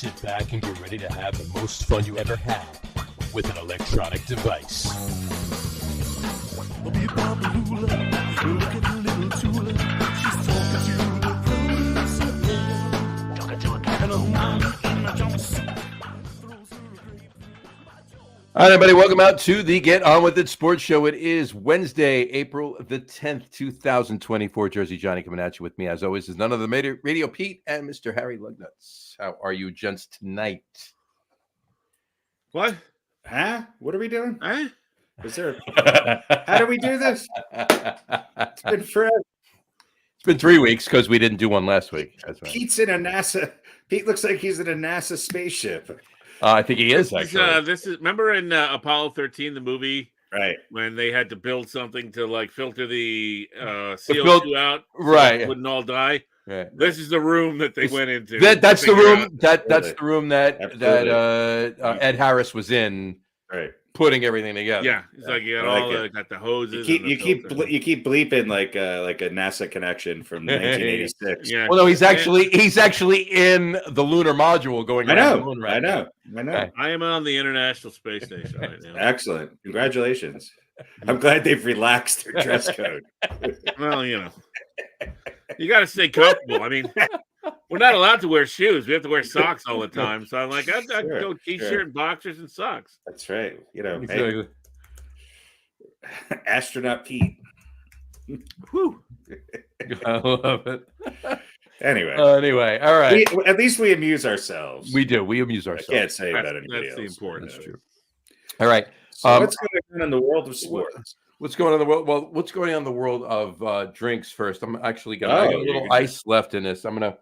Sit back and get ready to have the most fun you ever had with an electronic device. All right, everybody, welcome out to the Get On With It Sports Show. It is Wednesday, April the 10th, 2024. Jersey Johnny coming at you with me, as always, is none other than RadioPete and Mr. Harry Lug Nutz. How are you, gents, tonight? What? Huh? What are we doing? Huh? Is there? How do we do this? It's been forever. It's been 3 weeks because we didn't do one last week. That's right. Pete's in a NASA. Pete looks like he's in a NASA spaceship. I think he is, actually. This is remember in Apollo 13, the movie, Right? when they had to build something to like filter the CO2 out, so right? it wouldn't all die. Right. This is the room that they went into. That's the room. That's the room that Absolutely. Ed Harris was in, Right. putting everything together. Yeah, it's like you got I like all it. got the hoses. You keep bleeping like a NASA connection from 1986. Yeah. Well, no, he's actually in the lunar module going around the moon right now. I know. I am on the International Space Station right now. Excellent. Congratulations. I'm glad they've relaxed their dress code. Well, you got to stay comfortable. I mean, we're not allowed to wear shoes. We have to wear socks all the time. So I'm like, I'd go t-shirt and boxers and socks. That's right. Exactly. Hey, astronaut Pete. Whew. I love it. Anyway, all right. At least we amuse ourselves. We do. We amuse ourselves. I can't say about anybody That's else. the important. That's true. All right. So what's going on in the world of sports? What's going on in the world? Well, what's going on in the world of drinks first? I'm actually gonna. I got a little ice left in this. I'm gonna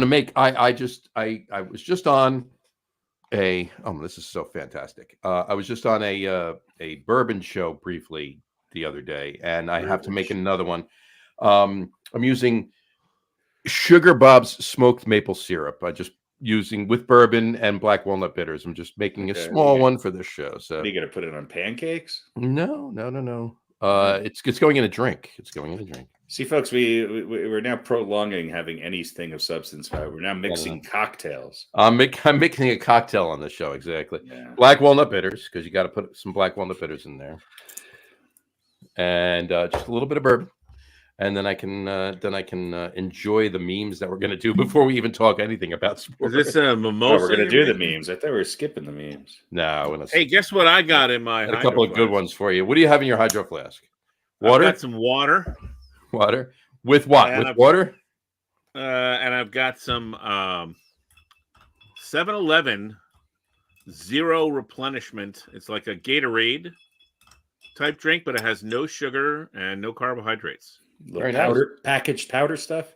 make. I was just on a. Oh, this is so fantastic. I was just on a bourbon show briefly the other day, and I have to make another one. I'm using Sugar Bob's smoked maple syrup. I just using with bourbon and black walnut bitters. I'm just making a small one for this show. So are you gonna put it on pancakes? No. It's going in a drink. It's going in a drink. See, folks, we're now prolonging having anything of substance. We're now mixing cocktails. I'm mixing a cocktail on the show. Exactly. Yeah. Black walnut bitters, because you got to put some black walnut bitters in there, and just a little bit of bourbon. And then I can enjoy the memes that we're going to do before we even talk anything about sports. Is this a mimosa? Oh, we're going to do the memes. I thought we were skipping the memes. No. Hey, guess what I got in my a couple of good ones for you. What do you have in your hydro flask? Water? I've got some water. Water? With what? With water? And I've got some 7-Eleven zero replenishment. It's like a Gatorade type drink, but it has no sugar and no carbohydrates. Packaged powder stuff?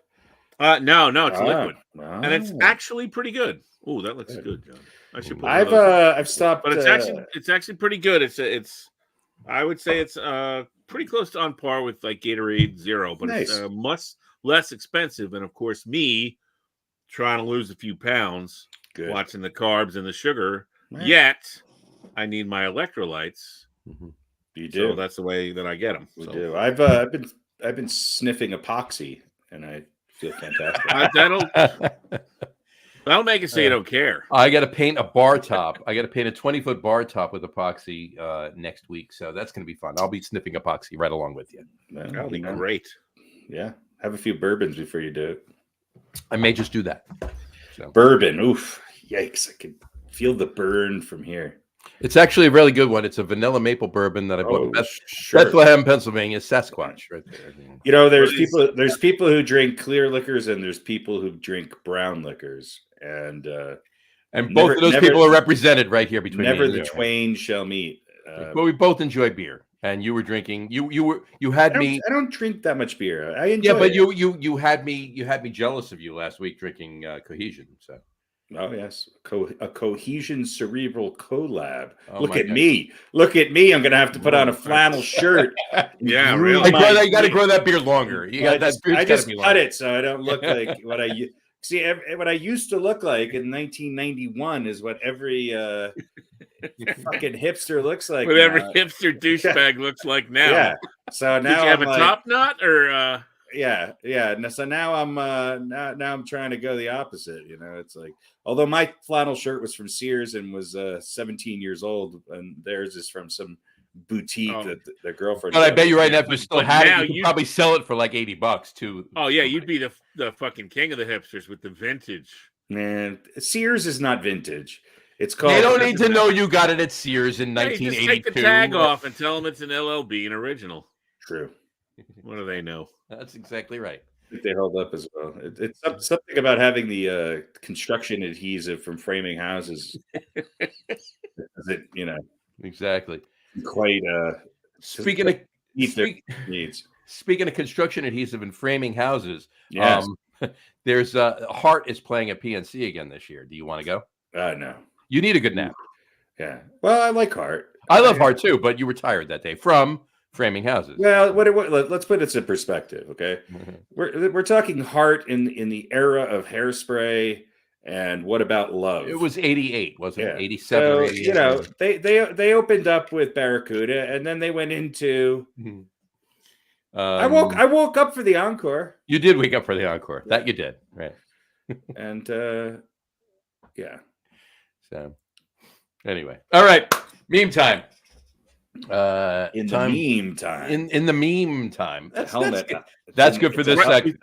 No, it's liquid. Oh. And it's actually pretty good. Oh, that looks good, John. I should put I've stopped, but it's actually pretty good. It's I would say it's pretty close to on par with like Gatorade Zero, but nice. It's much less expensive. And of course, me trying to lose a few pounds, watching the carbs and the sugar. Right. Yet I need my electrolytes. Mm-hmm. You do. So that's the way that I get them. We do. I've been sniffing epoxy, and I feel fantastic. That'll make it so you don't care. I got to paint a bar top. I got to paint a 20-foot bar top with epoxy next week, so that's going to be fun. I'll be sniffing epoxy right along with you. That'll be great. Yeah, have a few bourbons before you do it. I may just do that. So. Bourbon, oof, yikes! I can feel the burn from here. It's actually a really good one. It's a vanilla maple bourbon that I bought in Bethlehem, Pennsylvania. Sasquatch, right there. You know, there's people who drink clear liquors, and there's people who drink brown liquors, and both of those people are represented right here between. Never the twain shall meet. Well, we both enjoy beer, and you were drinking. You had me. I don't drink that much beer. I enjoy. Yeah, but you had me jealous of you last week drinking Cohesion. So. Oh yes, a Cohesion Cerebral collab. Look at me! Look at me! I'm gonna have to put on a flannel shirt. Yeah, really. You got to grow that beard longer. You got that. I just cut it so I don't look like what I see. What I used to look like in 1991 is what every fucking hipster looks like. What every hipster douchebag looks like now. Yeah. So now did you have a top knot or? yeah. And so now I'm now I'm trying to go the opposite. You know, it's like, although my flannel shirt was from Sears and was 17 years old, and theirs is from some boutique that their girlfriend. But I bet you right now, if you still had it, you could probably sell it for like $80 too. Oh yeah, you'd be the fucking king of the hipsters with the vintage. Man, Sears is not vintage. It's called. They don't need to know you got it at Sears in 1982. Just take the tag off and tell them it's an LLB, an original. True. What do they know? That's exactly right. I think they hold up as well. It's something about having the construction adhesive from framing houses. You know, exactly. Quite. Speaking of needs. Speaking of construction adhesive and framing houses, yes. There's Hart is playing at PNC again this year. Do you want to go? No. You need a good nap. Yeah. Well, I like Hart. I love Hart too, but you were tired that day from framing houses. Well, let's put it in perspective, okay? We're talking Hart in the era of Hairspray, and What About Love? It was 88, wasn't it? 87. So, 88. you know, they opened up with Barracuda, and then they went into. I woke up for the encore. You did wake up for the encore. That you did, right? And yeah. So anyway, all right. Meme time. In the meantime. That's good for this segment.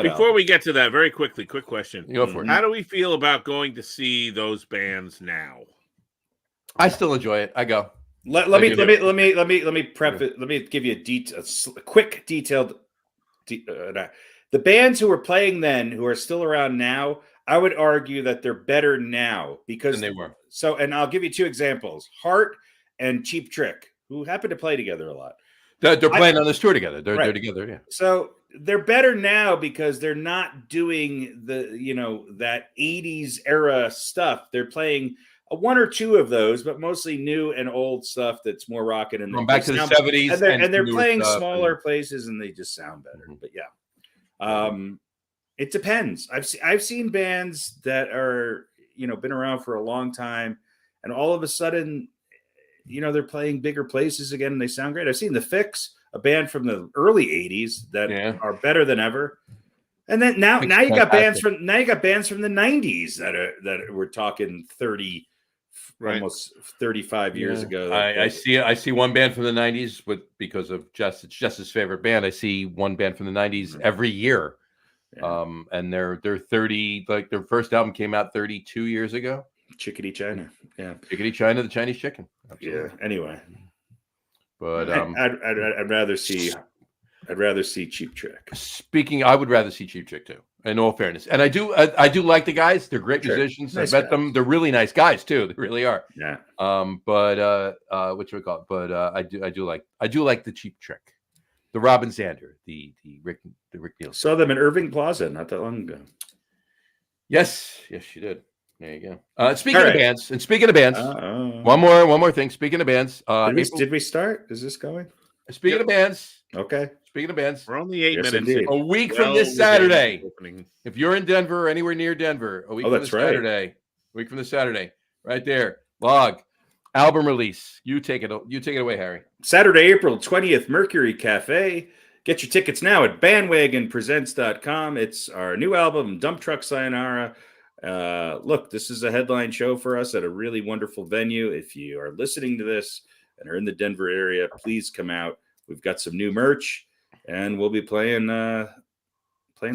Before we get to that, very quickly, quick question. Go for it. How do we feel about going to see those bands now? I still enjoy it. I go. Let me prep it. Let me give you a quick detailed. The bands who were playing then, who are still around now, I would argue that they're better now because they were. So, and I'll give you two examples: Hart and Cheap Trick, who happen to play together a lot. They're playing on this tour together. They're together, yeah. So they're better now because they're not doing that 80s era stuff. They're playing one or two of those, but mostly new and old stuff that's more rocking. And going back to the 70s. And they're playing smaller places and they just sound better. But yeah. It depends. I've seen bands that are, been around for a long time, and all of a sudden, they're playing bigger places again and they sound great. I've seen The Fix, a band from the early 80s that are better than ever. And then now you got bands from the 90s that we're talking 30 almost 35 years ago. I see one band from the 90s because of it's Jess's favorite band. I see one band from the 90s every year. Yeah. And they're 30, like their first album came out 32 years ago. Chickadee China. Yeah. Chickadee China, the Chinese chicken. Absolutely. Yeah. Anyway. But I'd rather see Cheap Trick. I would rather see Cheap Trick too, in all fairness. And I do like the guys. They're great musicians. Nice I met them. They're really nice guys too. They really are. Yeah. But what should we call it? But I do like the Cheap Trick. The Robin Zander, the Rick Nielsen. Saw them in Irving Plaza not that long ago. Yes, you did. There you go. Speaking of bands, one more thing. Speaking of bands, did we start? Is this going? Speaking of bands, okay. Speaking of bands, we're only 8 minutes. Indeed. A week from this Saturday, if you're in Denver or anywhere near Denver, a week from this Saturday, right there, Log album release. You take it away, Harry. Saturday, April 20th, Mercury Cafe. Get your tickets now at bandwagonpresents.com. It's our new album, Dump Truck Sayonara. Look, this is a headline show for us at a really wonderful venue. If you are listening to this and are in the Denver area, please come out. We've got some new merch, and we'll be playing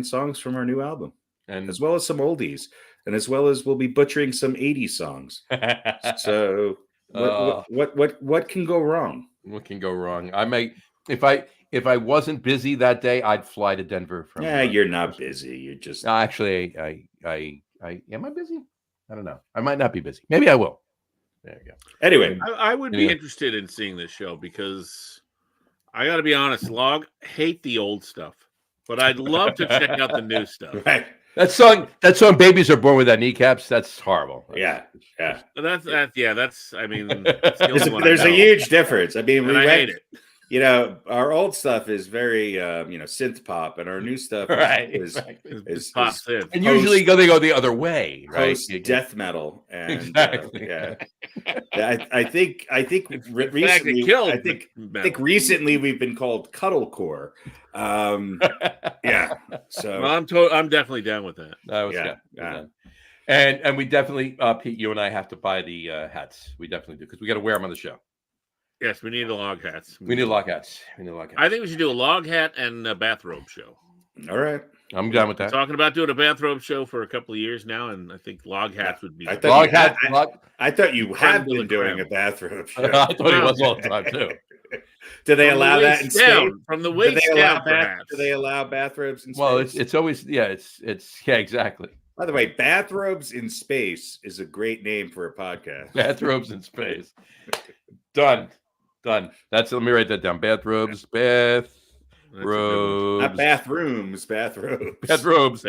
songs from our new album, and as well as some oldies, and as well as we'll be butchering some 80s songs. So what can go wrong? What can go wrong? I may if I wasn't busy that day, I'd fly to Denver. You're not busy. You're just actually. I am I busy? I don't know. I might not be busy. Maybe I will. There you go. Anyway, I would be interested in seeing this show because I got to be honest, Log, hate the old stuff, but I'd love to check out the new stuff. Right. That song, "Babies Are Born Without Kneecaps," that's horrible. Yeah. That's. I mean, there's a huge difference. I mean, I hate it. you know, our old stuff is very, synth pop, and our new stuff is pop synth. And usually they go the other way, right? Post death metal, and exactly. I think recently, I think recently we've been called cuddlecore. So well, I'm definitely down with that. And we definitely, Pete, you and I have to buy the hats. We definitely do, because we got to wear them on the show. Yes, we need the log hats. We need log hats. I think we should do a log hat and a bathrobe show. All right. I'm done with that. Talking about doing a bathrobe show for a couple of years now, and I think log hats would be. I thought you had been doing a bathrobe show. I thought it was all the time too. Do they allow that in space? From the waist down, perhaps. Do they allow bathrobes in space? Well, it's always it's exactly. By the way, bathrobes in space is a great name for a podcast. Bathrobes in space. Done. Let me write that down. Bathrobes. Not bathrooms. Bathrobes. Bathrobes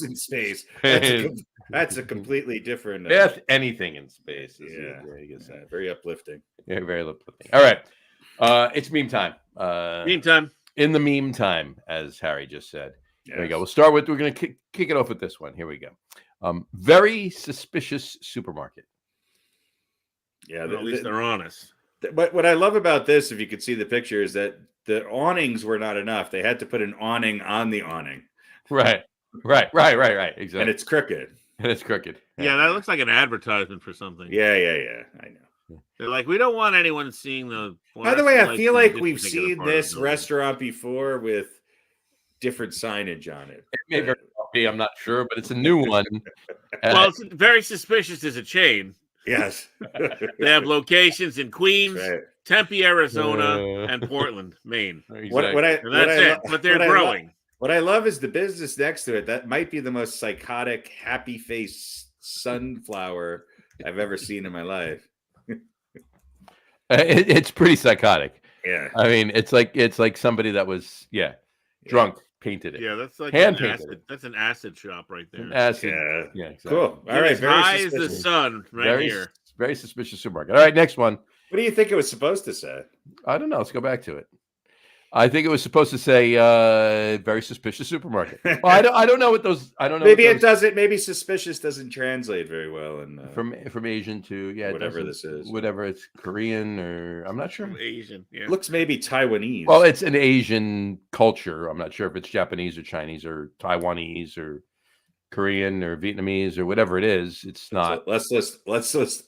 in space. That's a completely different. Anything in space. Very uplifting. Yeah, very uplifting. All right. It's meme time. Meme time. In the meme time, as Harry just said. Yes. There we go. We're going to kick it off with this one. Here we go. Very suspicious supermarket. Yeah, at least they're honest. But what I love about this, if you could see the picture, is that the awnings were not enough. They had to put an awning on the awning. Right. Exactly. And it's crooked. Yeah, that looks like an advertisement for something. Yeah. I know. They're like, we don't want anyone seeing the. By the way, I feel like we've seen this restaurant before with different signage on it. It may very well be. I'm not sure, but it's a new one. Well, it's very suspicious as a chain. Yes. They have locations in Queens, Tempe, Arizona, and Portland, Maine. But they're growing. What I love is the business next to it. That might be the most psychotic, happy face sunflower I've ever seen in my life. It's pretty psychotic. Yeah. I mean, it's like somebody that was drunk painted it. Yeah, that's like that's an acid shop right there. Acid. Yeah. Exactly. Cool. All right. Very high as the sun here. Very suspicious supermarket. All right, next one. What do you think it was supposed to say? I don't know. Let's go back to it. I think it was supposed to say very suspicious supermarket. Well, I don't know what those. I don't know. Maybe it doesn't. Maybe suspicious doesn't translate very well. And from Asian to whatever this is, whatever it's Korean or I'm not sure. From Asian, yeah. Looks maybe Taiwanese. Well, it's an Asian culture. I'm not sure if it's Japanese or Chinese or Taiwanese or Korean or Vietnamese or whatever it is. It's not. Let's list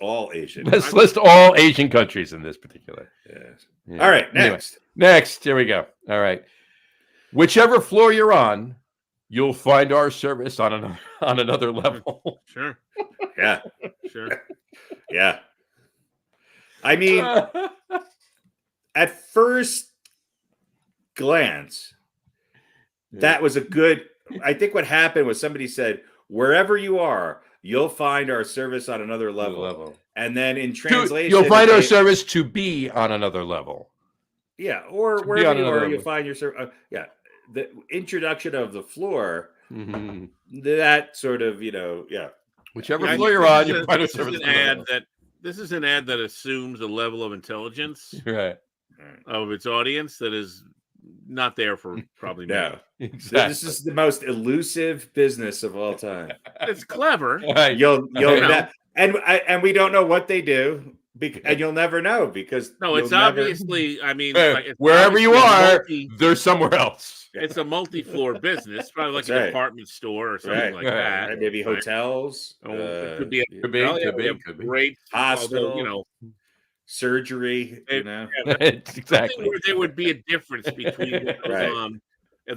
all Asian. Let's list all Asian countries in this particular. Yeah. All right, next. Anyway, next, here we go. All right. Whichever floor you're on, you'll find our service on another level. Sure. Yeah. Sure. Yeah. I mean, at first glance, that was a good. I think what happened was somebody said, wherever you are, you'll find our service on another level. And then in translation, you'll find our service to be on another level. Yeah, or wherever you are, you'll find your service. The introduction of the floor, that sort of, whichever floor you're on, you'll find our service. This is an ad that assumes a level of intelligence of its audience that is not there for probably no. Exactly. This is the most elusive business of all time. It's clever. You'll and we don't know what they do, and you'll never know because it's obviously. I mean, wherever you are, there's somewhere else. It's a multi-floor business, probably like a department store or something like that. Right. Maybe hotels. It could be a great hospital. Surgery, exactly. Where there would be a difference between what goes on.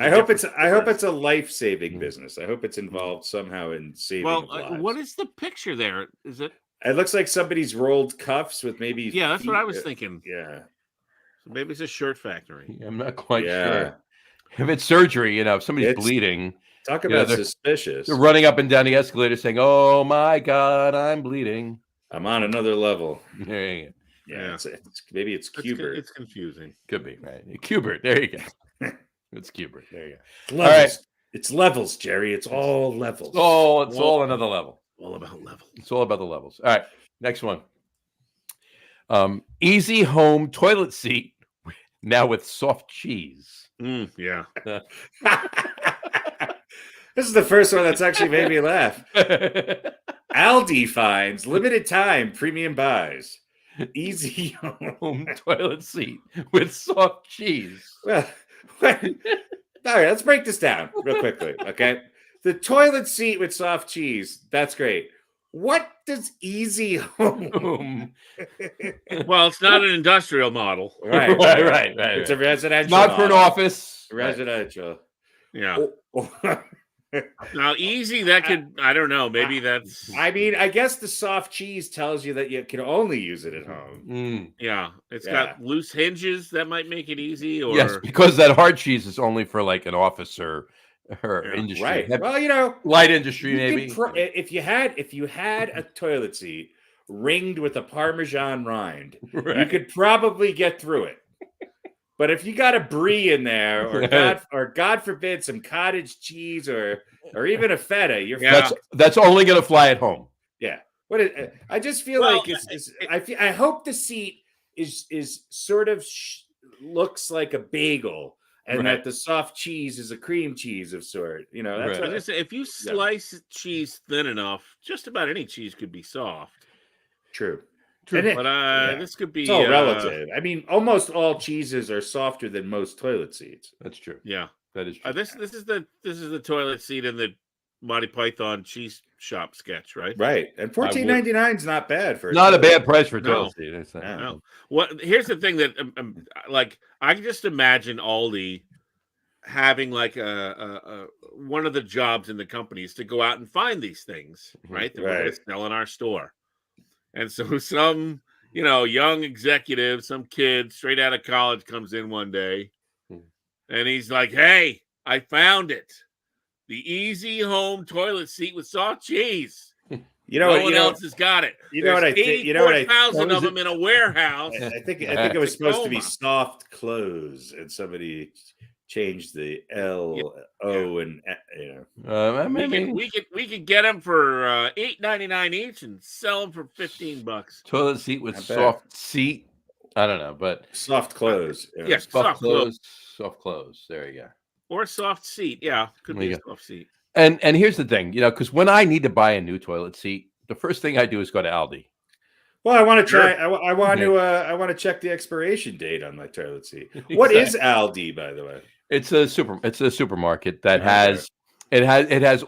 I hope it's a life-saving business. I hope it's involved somehow in saving lives. What is the picture there? Is it? It looks like somebody's rolled cuffs with maybe. Yeah, that's what I was thinking. Yeah, so maybe it's a shirt factory. I'm not quite sure. If it's surgery, if somebody's bleeding, talk about suspicious. They're running up and down the escalator saying, "Oh my God, I'm bleeding. I'm on another level." Yeah. Maybe it's Cubert. It's confusing. Could be, right? Cubert. There you go. It's Cubert. There you go. Levels. All right. It's levels, Jerry. It's all levels. It's all another level. All about levels. It's all about the levels. All right. Next one. Easy home toilet seat now with soft cheese. Yeah. This is the first one that's actually made me laugh. Aldi finds limited time premium buys. Easy home toilet seat with soft cheese. Well, all right, let's break this down real quickly. Okay. The toilet seat with soft cheese. That's great. What does Easy Home? Well, it's not an industrial model. Right. It's a residential. Not for an office. Residential. Yeah. Now, Easy, that could, I don't know. Maybe that's. I mean, I guess the soft cheese tells you that you can only use it at home. Yeah. It's got loose hinges. That might make it easy. Or yes, because that hard cheese is only for like an office or industry. Right. Well, light industry, maybe. If you had a toilet seat ringed with a Parmesan rind, you could probably get through it. But if you got a brie in there, or God forbid, some cottage cheese, or even a feta, that's only going to fly at home. Yeah. I just feel like I hope the seat is sort of looks like a bagel, and that the soft cheese is a cream cheese of sort. You know, that's what if you slice cheese thin enough, just about any cheese could be soft. True. But this could be it's all relative. I mean, almost all cheeses are softer than most toilet seats. That's true. Yeah, that is true. This is the toilet seat in the Monty Python cheese shop sketch, right? Right, and $14.99 is not bad for not a bad price for a toilet seat. No. Here's the thing that like I can just imagine Aldi having like a one of the jobs in the company is to go out and find these things, right? That we're going to sell in our store. And so some, young executive, some kid straight out of college comes in one day and he's like, "Hey, I found it. The Easy Home toilet seat with soft cheese. No one else has got it. You know what I think? 84,000 of them in a warehouse." I think it was supposed to be soft clothes, and somebody changed the O and maybe we could get them for $8.99 each and sell them for $15. Toilet seat with soft seat. I don't know, but soft clothes. Yes, soft clothes. Soft clothes. There you go. Or a soft seat. Yeah, could be a soft seat. And here's the thing, because when I need to buy a new toilet seat, the first thing I do is go to Aldi. Well, I want to try. I want to check the expiration date on my toilet seat. What is Aldi, by the way? It's a supermarket that has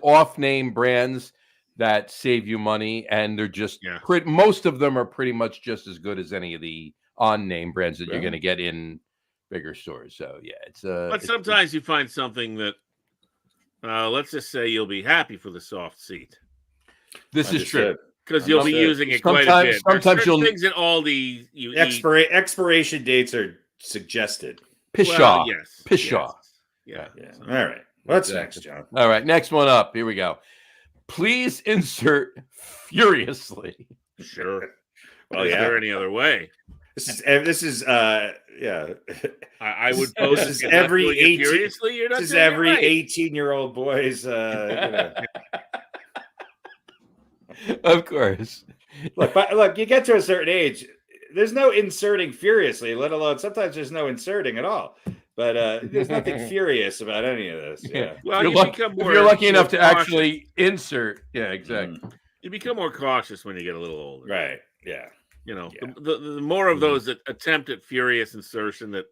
off-name brands that save you money, and they're just most of them are pretty much just as good as any of the on-name brands that you're going to get in bigger stores. So it's but sometimes you find something that let's just say you'll be happy for the soft seat. This is true because you'll be using it quite a bit. Sometimes you'll things in Aldi expiration dates are suggested. Pshaw. Yes. Pshaw. Yeah. All right. What's next, John? All right. Next one up. Here we go. Please insert furiously. Sure. Well, is there any other way? This is I would post this is every 18. Furiously, you're not this is every 18-year-old boy's. Of course. Look, you get to a certain age. There's no inserting furiously, let alone sometimes there's no inserting at all. But there's nothing furious about any of this. Yeah. Well, if you're lucky enough to actually insert. Yeah, exactly. You become more cautious when you get a little older. Right. Yeah. The more of those that attempt at furious insertion that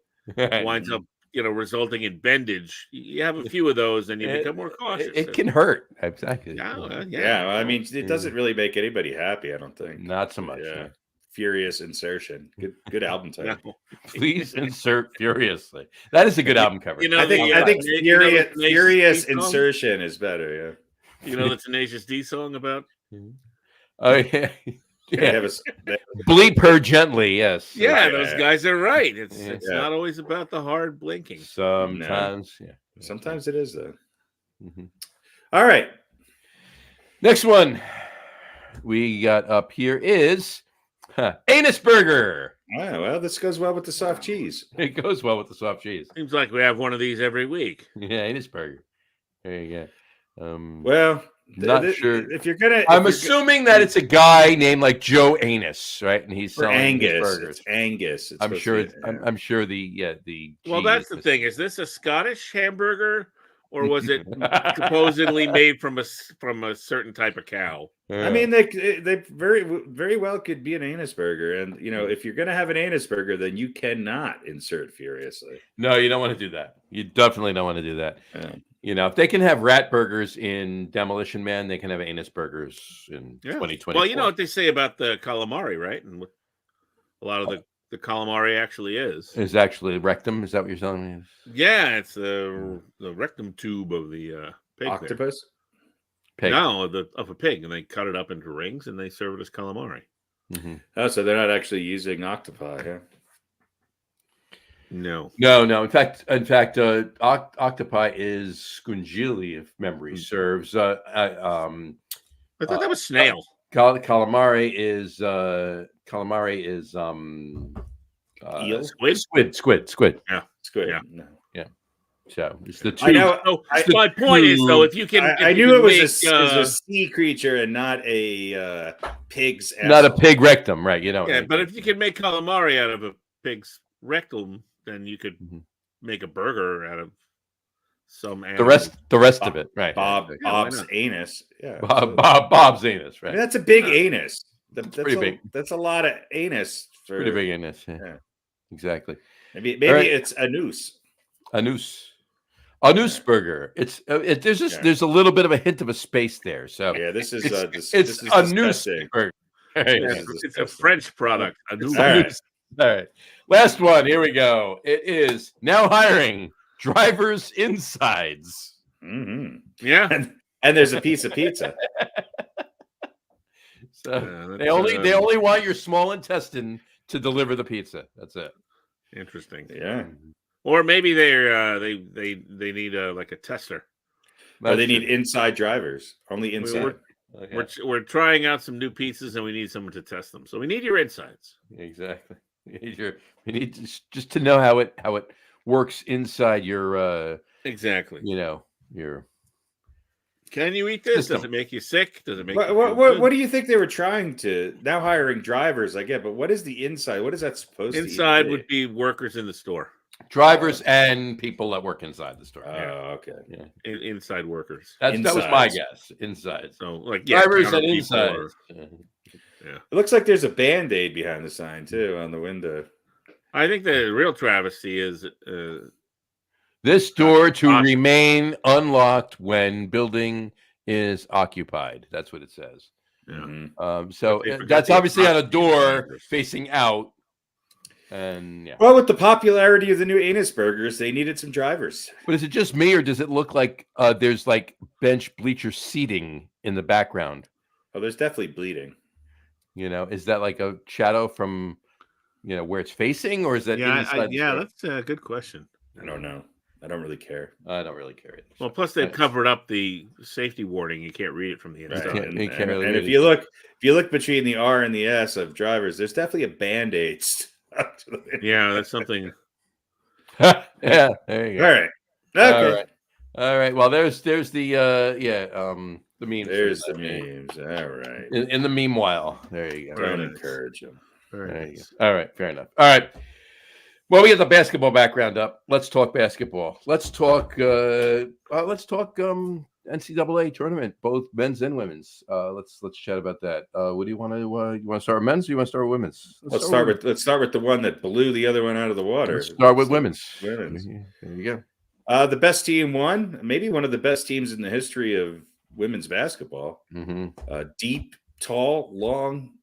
winds up, resulting in bendage. You have a few of those, and you become more cautious. It can hurt. Exactly. Yeah. I mean, it doesn't really make anybody happy. I don't think. Not so much. Yeah. Furious insertion. Good album title. No. Please insert furiously. That is a good album cover. I think furious insertion is better. Yeah. You know the Tenacious D song about? Oh yeah. Yeah. Bleep her gently. Yes. Yeah, those guys are right. It's not always about the hard blinking. Sometimes. No. Yeah. Sometimes it is though. Mm-hmm. All right. Next one we got up here is anus burger. Oh, well, this goes well with the soft cheese. It goes well with the soft cheese. Seems like we have one of these every week. Yeah, anus burger. There you go. Well, Not sure. If you're gonna, I'm assuming that it's a guy named like Joe Anus, right? And he's selling Angus. burgers. It's Angus. I'm sure. I'm sure the. Well, G that's the is thing. Is this a Scottish hamburger, or was it supposedly made from a certain type of cow? I mean, they very well could be an anus burger, and if you're gonna have an anus burger, then you cannot insert furiously. No, you don't want to do that. You definitely don't want to do that. Yeah. If they can have rat burgers in Demolition Man, they can have anus burgers in 2020. Well, you know what they say about the calamari, right? And a lot of the calamari actually is actually rectum. Is that what you're telling me? Yeah, it's the rectum tube of the pig. Octopus. Pig. No, of a pig, and they cut it up into rings and they serve it as calamari. Mm-hmm. Oh, so they're not actually using octopi, huh? No. In fact, octopi is scungili, if memory serves. I thought that was snail. Calamari is Eel? Squid. Yeah, Squid. Yeah. No. So it's the two. I know. My point is, though, if you can, I knew it was a sea creature and not a pig's. Not a asshole. pig rectum, right? Yeah, but if you can make calamari out of a pig's rectum, then you could make a burger out of some animal. The rest of it, right? Bob's anus. Yeah. Bob's anus, right? I mean, that's a big anus. That's pretty big. That's a lot of anus. Pretty big anus. Yeah. Exactly. Maybe right. It's a noose. A noose burger. There's a little bit of a hint of a space there. So yeah, this is it's a noose burger. Right. It's a French product. A noose. All right. Last one. Here we go. It is now hiring drivers' insides. Mm-hmm. Yeah, and there's a piece of pizza. So they only want your small intestine to deliver the pizza. That's it. Interesting. Yeah. Or maybe they need like a tester. Or they need inside drivers. Only inside. We're trying out some new pizzas and we need someone to test them. So we need your insides. Exactly. We need just to know how it works inside your exactly. Your. Can you eat this? System. Does it make you sick? Does it make what do you think they were trying to now hiring drivers? I get, but what is the inside? What is that supposed to be? Inside would be workers in the store. Drivers and people that work inside the store. Oh, okay. Yeah. Inside workers. That was my guess. Inside. So drivers and inside. Yeah. It looks like there's a Band-Aid behind the sign too on the window. I think the real travesty is this door to remain unlocked when building is occupied. That's what it says. Yeah. So that's obviously on a door facing out. And well, with the popularity of the new anus burgers, they needed some drivers. But is it just me, or does it look like there's like bench bleacher seating in the background? Oh, there's definitely bleeding. Is that like a shadow from where it's facing, or is that inside? That's a good question. I don't know. I don't really care. I don't really care either. Well, plus they've covered up the safety warning. You can't read it from the inside. Right. And if you look between the R and the S of drivers, there's definitely a Band-Aid. Yeah, that's something. Yeah, there you go. All right. Okay. All right. Well, there's the the memes. There's the memes. All right. In the meanwhile, there you go. Don't encourage them. There you go. All right. Fair enough. All right. Well, we get the basketball background up. Let's talk basketball. Let's talk NCAA tournament, both men's and women's. Let's chat about that. What do you want to you want to start with men's or you want to start with women's? Let's start with the one that blew the other one out of the water. Let's start with women's. There you go. The best team won, maybe one of the best teams in the history of women's basketball. Mm-hmm. Deep, tall, long,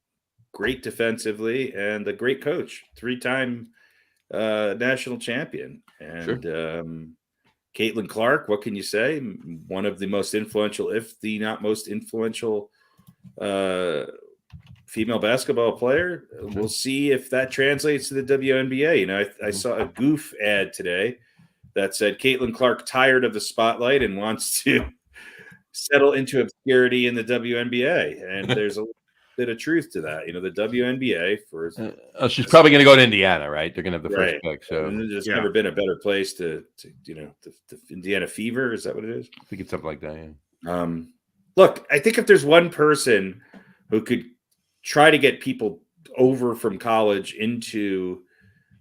great defensively, and a great coach, 3-time national champion. And Caitlin Clark, what can you say? One of the most influential, if the not most influential female basketball player. We'll see if that translates to the WNBA. I saw a goof ad today that said Caitlin Clark tired of the spotlight and wants to settle into obscurity in the WNBA. And there's a bit of truth to that. The WNBA for she's probably going to go to Indiana, right? They're going to have the first pick. So there's never been a better place to the Indiana Fever. Is that what it is? I think it's something like that. Yeah. look, I think if there's one person who could try to get people over from college into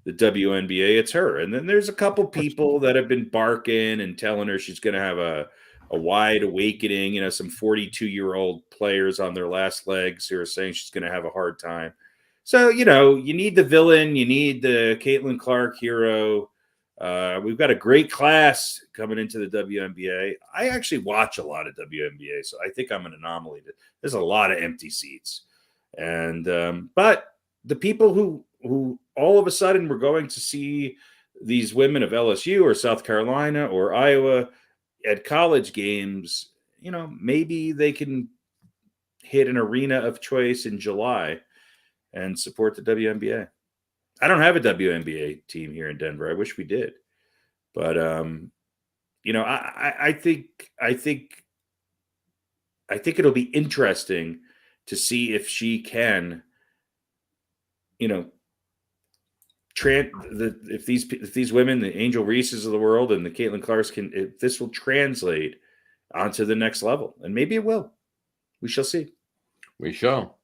the WNBA, it's her. And then there's a couple people that have been barking and telling her she's going to have a wide awakening, some 42-year-old players on their last legs who are saying she's going to have a hard time. So, you need the villain, you need the Caitlin Clark hero. We've got a great class coming into the WNBA. I actually watch a lot of WNBA, so I think I'm an anomaly. There's a lot of empty seats. And but the people who all of a sudden were going to see these women of LSU or South Carolina or Iowa at college games, maybe they can hit an arena of choice in July and support the WNBA. I don't have a WNBA team here in Denver. I wish we did. But I think it'll be interesting to see if she can, if these women, the Angel Reeses of the world and the Caitlin Clarks if this will translate onto the next level. And maybe it will. We shall see. We shall.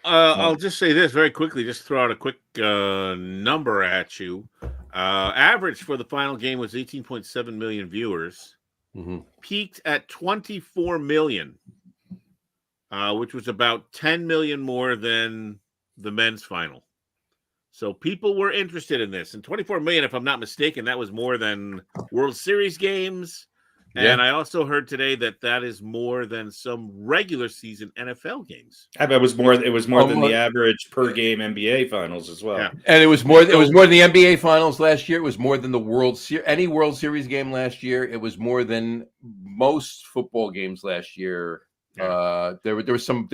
I'll just say this very quickly, just throw out a quick number at you. Average for the final game was 18.7 million viewers. Mm-hmm. Peaked at 24 million, which was about 10 million more than the men's final. So people were interested in this. And 24 million, if I'm not mistaken, that was more than World Series games. And I also heard today that is more than some regular season NFL games. I bet it was more than the average per game NBA finals as well. Yeah. And it was more than the NBA finals last year. It was more than any World Series game last year. It was more than most football games last year. Yeah. There was some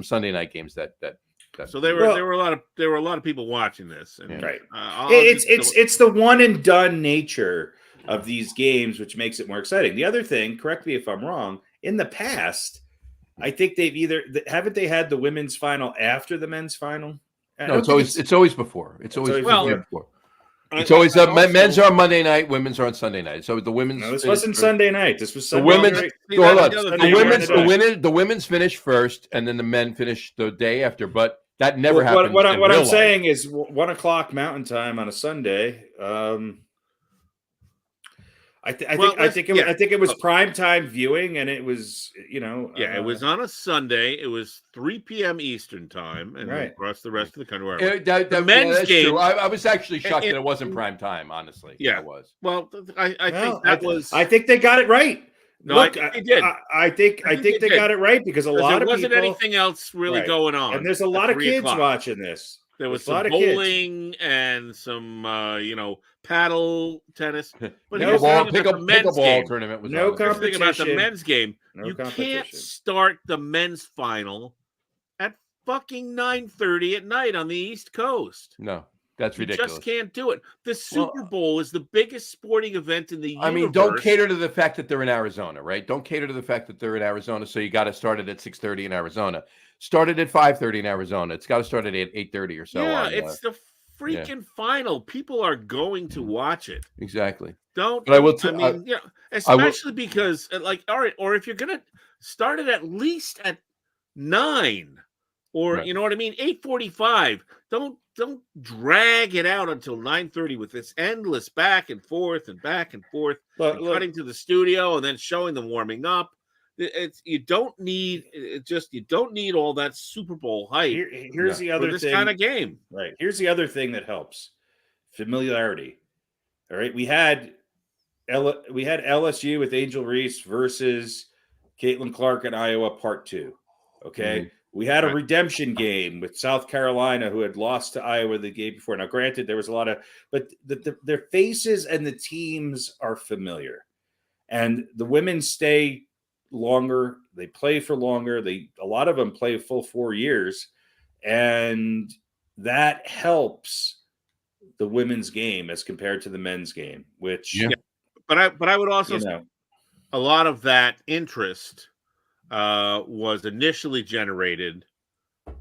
Sunday night games that so there were a lot of people watching this. And, right. It's the one and done nature of these games, which makes it more exciting. The other thing, correct me if I'm wrong, in the past, I think haven't they had the women's final after the men's final? No, it's always before. It's always before. It's always men's are on Monday night, women's are on Sunday night. So the women's. No, this wasn't Sunday night. This was Sunday night. The women's finish first, and then the men finish the day after. But that never happened. What I'm saying is 1:00 Mountain Time on a Sunday. I think it was primetime viewing, and it was it was on a Sunday. It was 3 p.m. Eastern time, and across the rest of the country. The men's game. True. I was actually shocked that it wasn't prime time. Honestly, yeah, it was. Well, I think that was. I think they got it right. No, look, I think they did. I think they got it right because a lot of people. There wasn't anything else really going on, and there's a lot of kids watching this. There was some bowling and some, paddle tennis. But pickleball tournament was no competition. The thing about the men's game, you can't start the men's final at fucking 9:30 at night on the East Coast. No, that's ridiculous. You just can't do it. The Super Bowl is the biggest sporting event in the universe. I mean, don't cater to the fact that they're in Arizona, right? Don't cater to the fact that they're in Arizona, so you got to start it at 6:30 in Arizona. Started at 5:30 in Arizona. It's got to start at 8:30 or so. Yeah, it's the freaking final. People are going to watch it. Exactly. But I will. Especially because, all right, or if you're gonna start it at least at 9, or you know what I mean, 8:45. Don't drag it out until 9:30 with this endless back and forth, cutting to the studio and then showing them warming up. You don't need all that Super Bowl hype. Here's the other this thing, kind of game. Right. Here's the other thing that helps: familiarity. All right, we had LSU with Angel Reese versus Caitlin Clark in Iowa, Part 2. Okay, we had a redemption game with South Carolina, who had lost to Iowa the game before. Now, granted, there was a lot of, but their faces and the teams are familiar, and the women stay longer, they play for longer, a lot of them play a full 4 years, and that helps the women's game as compared to the men's game, which but I would also say a lot of that interest was initially generated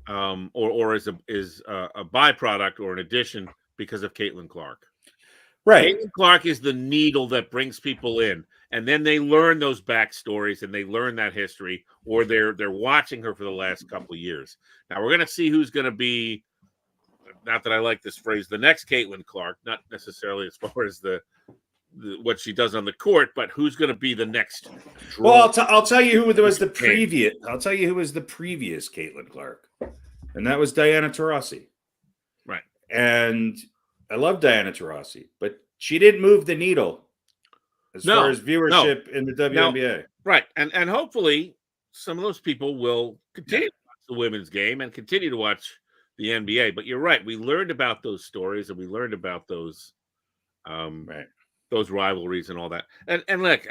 or is a byproduct or an addition because of Caitlin Clark. Right. Caitlin Clark is the needle that brings people in. and then they learn those backstories and they learn that history, or they're watching her for the last couple of years. Now we're going to see who's going to be. Not that I like this phrase, the next Caitlin Clark, not necessarily as far as the what she does on the court, but who's going to be the next. Well, I'll tell you who was the previous. I'll tell you who was the previous Caitlin Clark, and that was Diana Taurasi. Right. And I love Diana Taurasi, but she didn't move the needle as far as viewership in the WNBA. Right. And hopefully some of those people will continue to watch the women's game and continue to watch the NBA. But you're right. We learned about those stories and we learned about those those rivalries and all that. And look,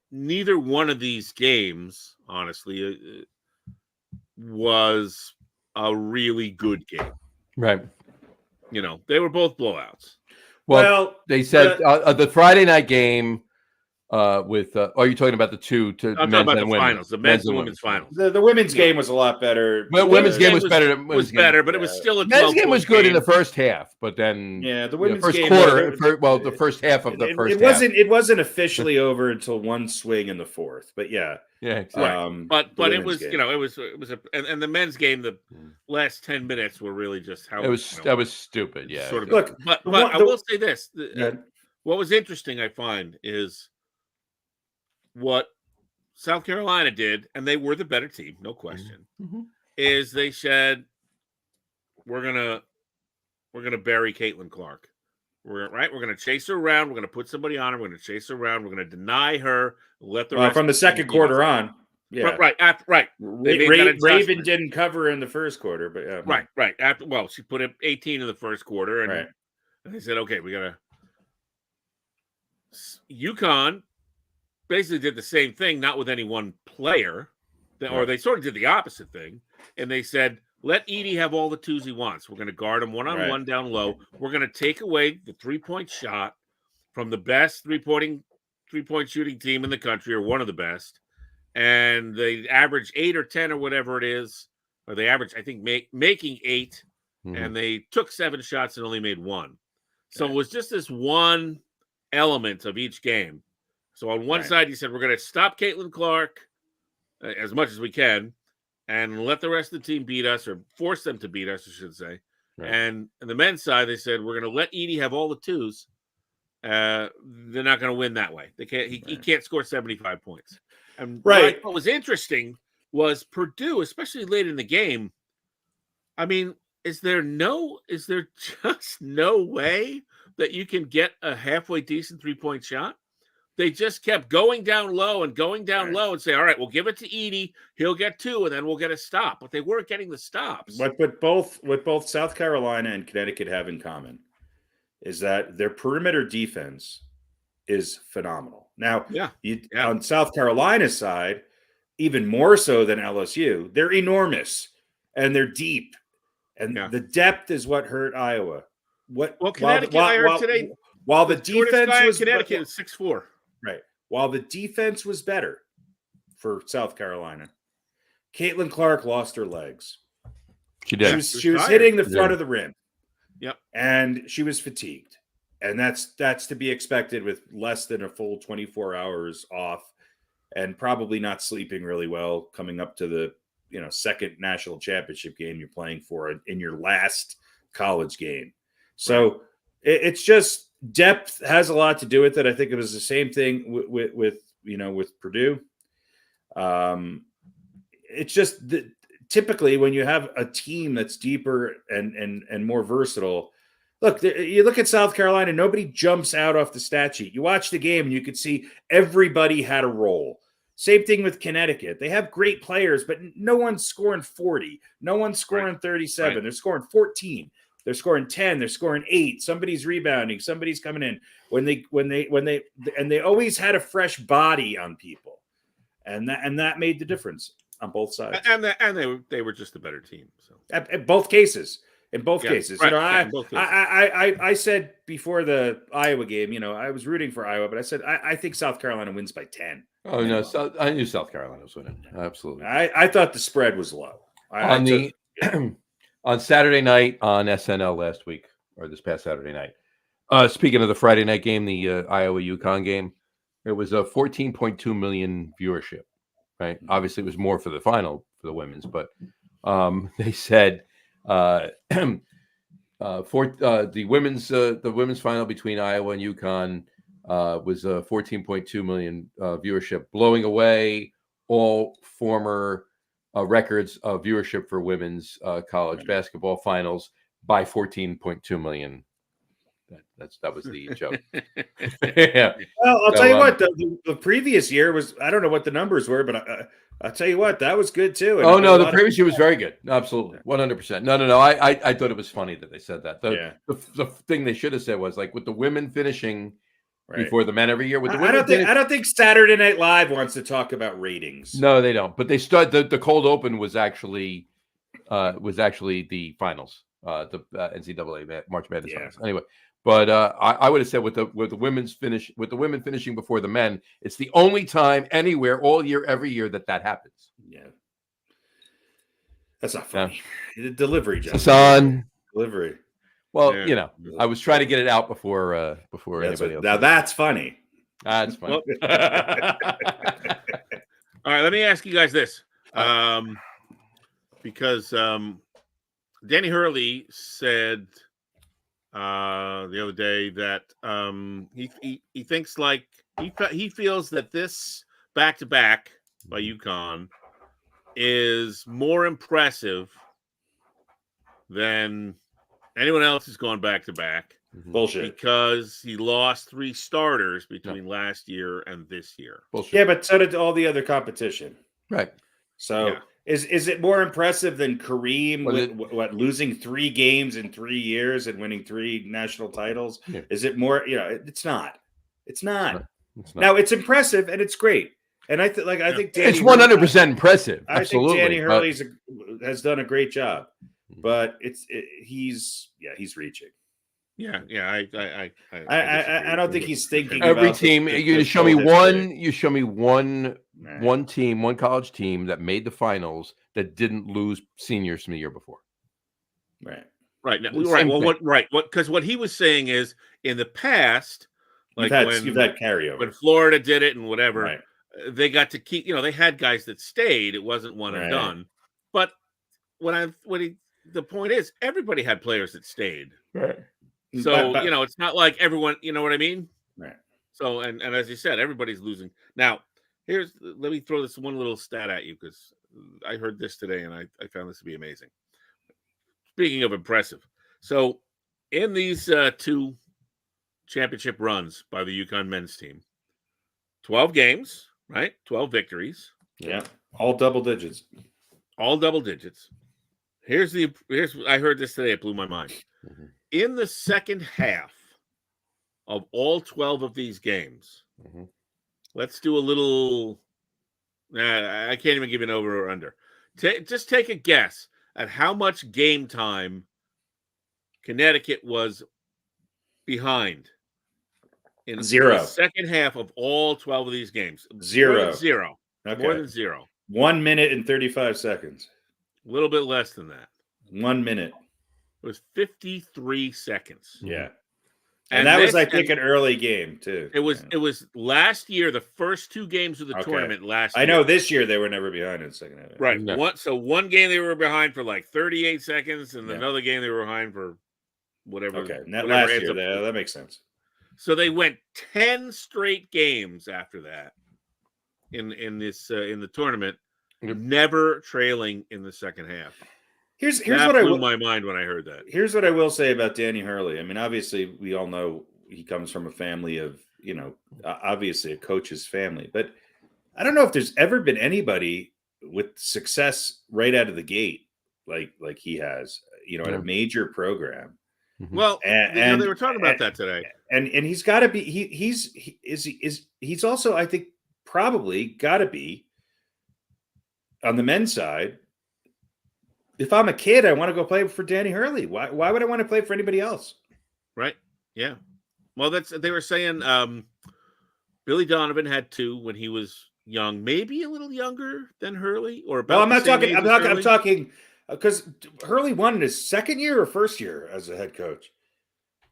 neither one of these games, honestly, was a really good game. Right. You know, they were both blowouts. Well, they said the Friday night game with are you talking about the two to I'm men's talking about and the women's? finals, the men's and women's finals. The women's game was a lot better. Well, women's game was better. Was better, but it was still a men's game was good in the first half, but then the women's first game quarter. The first half of the first half. It wasn't officially over until one swing in the fourth, but yeah, exactly. But it was game. It was and the men's game. The last 10 minutes were really just how that was stupid. Yeah, sort of. Look, but I will say this: what was interesting, I find, is what South Carolina did, and they were the better team, no question. Mm-hmm. Is they said we're gonna bury Caitlin Clark. We're gonna chase her around. We're gonna put somebody on her. We're gonna chase her around. We're gonna deny her. Let the rest from the second quarter on. Yeah, right. Raven didn't cover in the first quarter, but yeah, right. She put up 18 in the first quarter, and they said, okay, we gotta. UConn basically did the same thing, not with any one player, or they sort of did the opposite thing, and they said, let Edey have all the twos he wants. We're going to guard him one-on-one down low. We're going to take away the three-point shot from the best three-point shooting team in the country, or one of the best, and they average 8 or 10 or whatever it is, or they average, I think, making 8, and they took 7 shots and only made 1. So it was just this one element of each game. So on one side, you said, we're going to stop Caitlin Clark as much as we can and let the rest of the team beat us, or force them to beat us, I should say. Right. And on the men's side, they said, we're going to let Edey have all the twos. They're not going to win that way. They can't. He can't score 75 points. And what was interesting was Purdue, especially late in the game. I mean, is there just no way that you can get a halfway decent 3-point shot? They just kept going down low and and say, all right, we'll give it to Edey. He'll get 2, and then we'll get a stop. But they weren't getting the stops. What both South Carolina and Connecticut have in common is that their perimeter defense is phenomenal. Now, on South Carolina's side, even more so than LSU, they're enormous and they're deep. And the depth is what hurt Iowa. Connecticut, I heard today, while the defense was Connecticut is 6'4". Right. While the defense was better for South Carolina, Caitlin Clark lost her legs. She did. She was hitting the front of the rim. Yep. And she was fatigued. And that's to be expected with less than a full 24 hours off, and probably not sleeping really well coming up to the second national championship game you're playing for in your last college game. So it's just depth has a lot to do with it. I think it was the same thing with Purdue. It's just typically when you have a team that's deeper and more versatile. Look, you look at South Carolina, nobody jumps out off the stat sheet. You watch the game and you could see everybody had a role. Same thing with Connecticut. They have great players, but no one's scoring 40. No one's scoring 37. They're scoring 14. They're scoring 10. They're scoring 8. Somebody's rebounding. Somebody's coming in. And they always had a fresh body on people, and that made the difference on both sides. And they were just a better team. So at both cases. In both cases, right. I said before the Iowa game, I was rooting for Iowa, but I said I think South Carolina wins by 10. Oh no, I knew South Carolina was winning. Absolutely. I thought the spread was low. On Saturday night on SNL last week, or this past Saturday night. Speaking of the Friday night game, the Iowa UConn game, It was a 14.2 million viewership, right? Obviously, it was more for the final for the women's, but they said for the women's final between Iowa and UConn was a 14.2 million viewership, blowing away all former records of viewership for women's college basketball finals by 14.2 million. That was the joke. Yeah. Well, I'll tell you what, the previous year was, I don't know what the numbers were, but I'll tell you what, that was good too. And The previous year was very good. Absolutely. 100%. No. I thought it was funny that they said that. The thing they should have said was like with the women finishing before the men every year. With the women, I don't think Saturday Night Live wants to talk about ratings. No, they don't. But they start the cold open was actually the finals, the NCAA March Madness finals. Anyway. But I would have said with the women finishing before the men, it's the only time anywhere all year, every year that happens. Yeah, that's not funny. The delivery, John. It's on delivery. Well, I was trying to get it out before anybody else. Now that's funny. That's funny. All right, let me ask you guys this, because Danny Hurley said the other day that he thinks like he feels that this back-to-back by UConn is more impressive than anyone else who's gone back-to-back. Bullshit. Because he lost 3 starters between last year and this year. Bullshit. Yeah, but so did all the other competition. Right. So is it more impressive than Kareem losing 3 games in 3 years and winning 3 national titles? Yeah. Is it more? It's not. It's not. Now it's impressive and it's great. And I think Danny it's 100% impressive. Absolutely. I think Danny Hurley has done a great job, but he's reaching. Yeah. I don't think he's thinking. Every team, you show me one team, one college team that made the finals that didn't lose seniors from the year before. Right. Now, because what he was saying is in the past, like you've had carryover when Florida did it and whatever, they got to keep. They had guys that stayed. It wasn't one and done. But the point is, everybody had players that stayed. Right. So, it's not like everyone, you know what I mean? Right. So, and as you said, everybody's losing. Now, let me throw this one little stat at you because I heard this today and I found this to be amazing. Speaking of impressive. So, in these 2 championship runs by the UConn men's team, 12 games, right? 12 victories. Yeah. All double digits. I heard this today. It blew my mind. Mm-hmm. In the second half of all 12 of these games, let's do a little. I can't even give an over or under. Just take a guess at how much game time Connecticut was behind in 0. The second half of all 12 of these games. 0. Okay. More than 0. 1 minute and 35 seconds. A little bit less than that. 1 minute. It was 53 seconds. Yeah. And that was, I think, an early game, too. It was last year, the first 2 games of the tournament last year. I know this year they were never behind in the second half. Right. No. One game they were behind for like 38 seconds, and another game they were behind for whatever. Okay. Last year, that makes sense. So they went 10 straight games after that in the tournament, never trailing in the second half. Here's that what blew my mind when I heard that. Here's what I will say about Danny Hurley. I mean, obviously, we all know he comes from a family of, obviously a coach's family. But I don't know if there's ever been anybody with success right out of the gate like he has, at a major program. Well, and they were talking about that today. And he's got to be he's also, I think, probably got to be on the men's side. If I'm a kid, I want to go play for Danny Hurley. Why would I want to play for anybody else? Right. Yeah. Well, they were saying Billy Donovan had 2 when he was young, maybe a little younger than Hurley, or about. Well, I'm talking because Hurley won in his second year or first year as a head coach.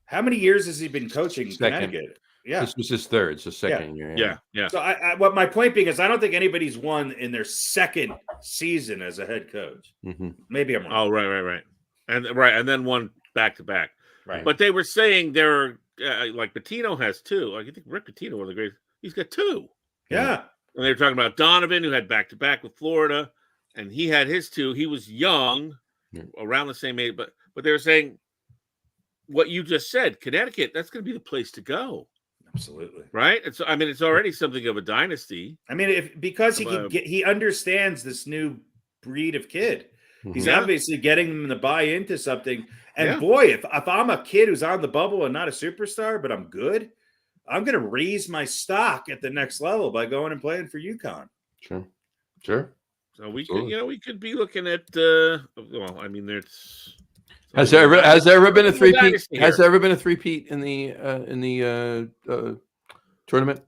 How many years has he been coaching Connecticut? Yeah. This was his third, so second year. Yeah. So what my point being is, I don't think anybody's won in their second season as a head coach. Mm-hmm. Maybe I'm wrong. Oh, right. And then one back to back. Right. But they were saying there, like Pitino has two. Like, I think Rick Pitino, one of the greatest. He's got two. Yeah. And they were talking about Donovan, who had back to back with Florida, and he had his two. He was young, around the same age, but they were saying what you just said, Connecticut. That's going to be the place to go. Absolutely. Right. It's already something of a dynasty. I mean, because he understands this new breed of kid. He's obviously getting them to buy into something. And boy, if I'm a kid who's on the bubble and not a superstar, but I'm good, I'm going to raise my stock at the next level by going and playing for UConn. Sure. So we could be looking at. Well, I mean, there's. Has there ever been a three-peat? Has there ever been a three-peat in the tournament?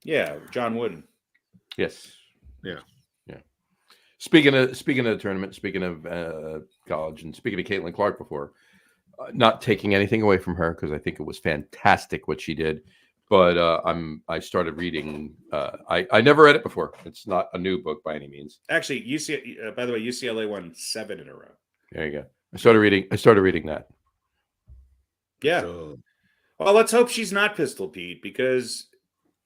Yeah, John Wooden. Yes. Yeah. Speaking of the tournament, speaking of college, and speaking of Caitlin Clark before, not taking anything away from her because I think it was fantastic what she did. But I started reading. I never read it before. It's not a new book by any means. Actually, by the way, UCLA won 7 in a row. There you go. I started reading that. Yeah. Well, let's hope she's not Pistol Pete because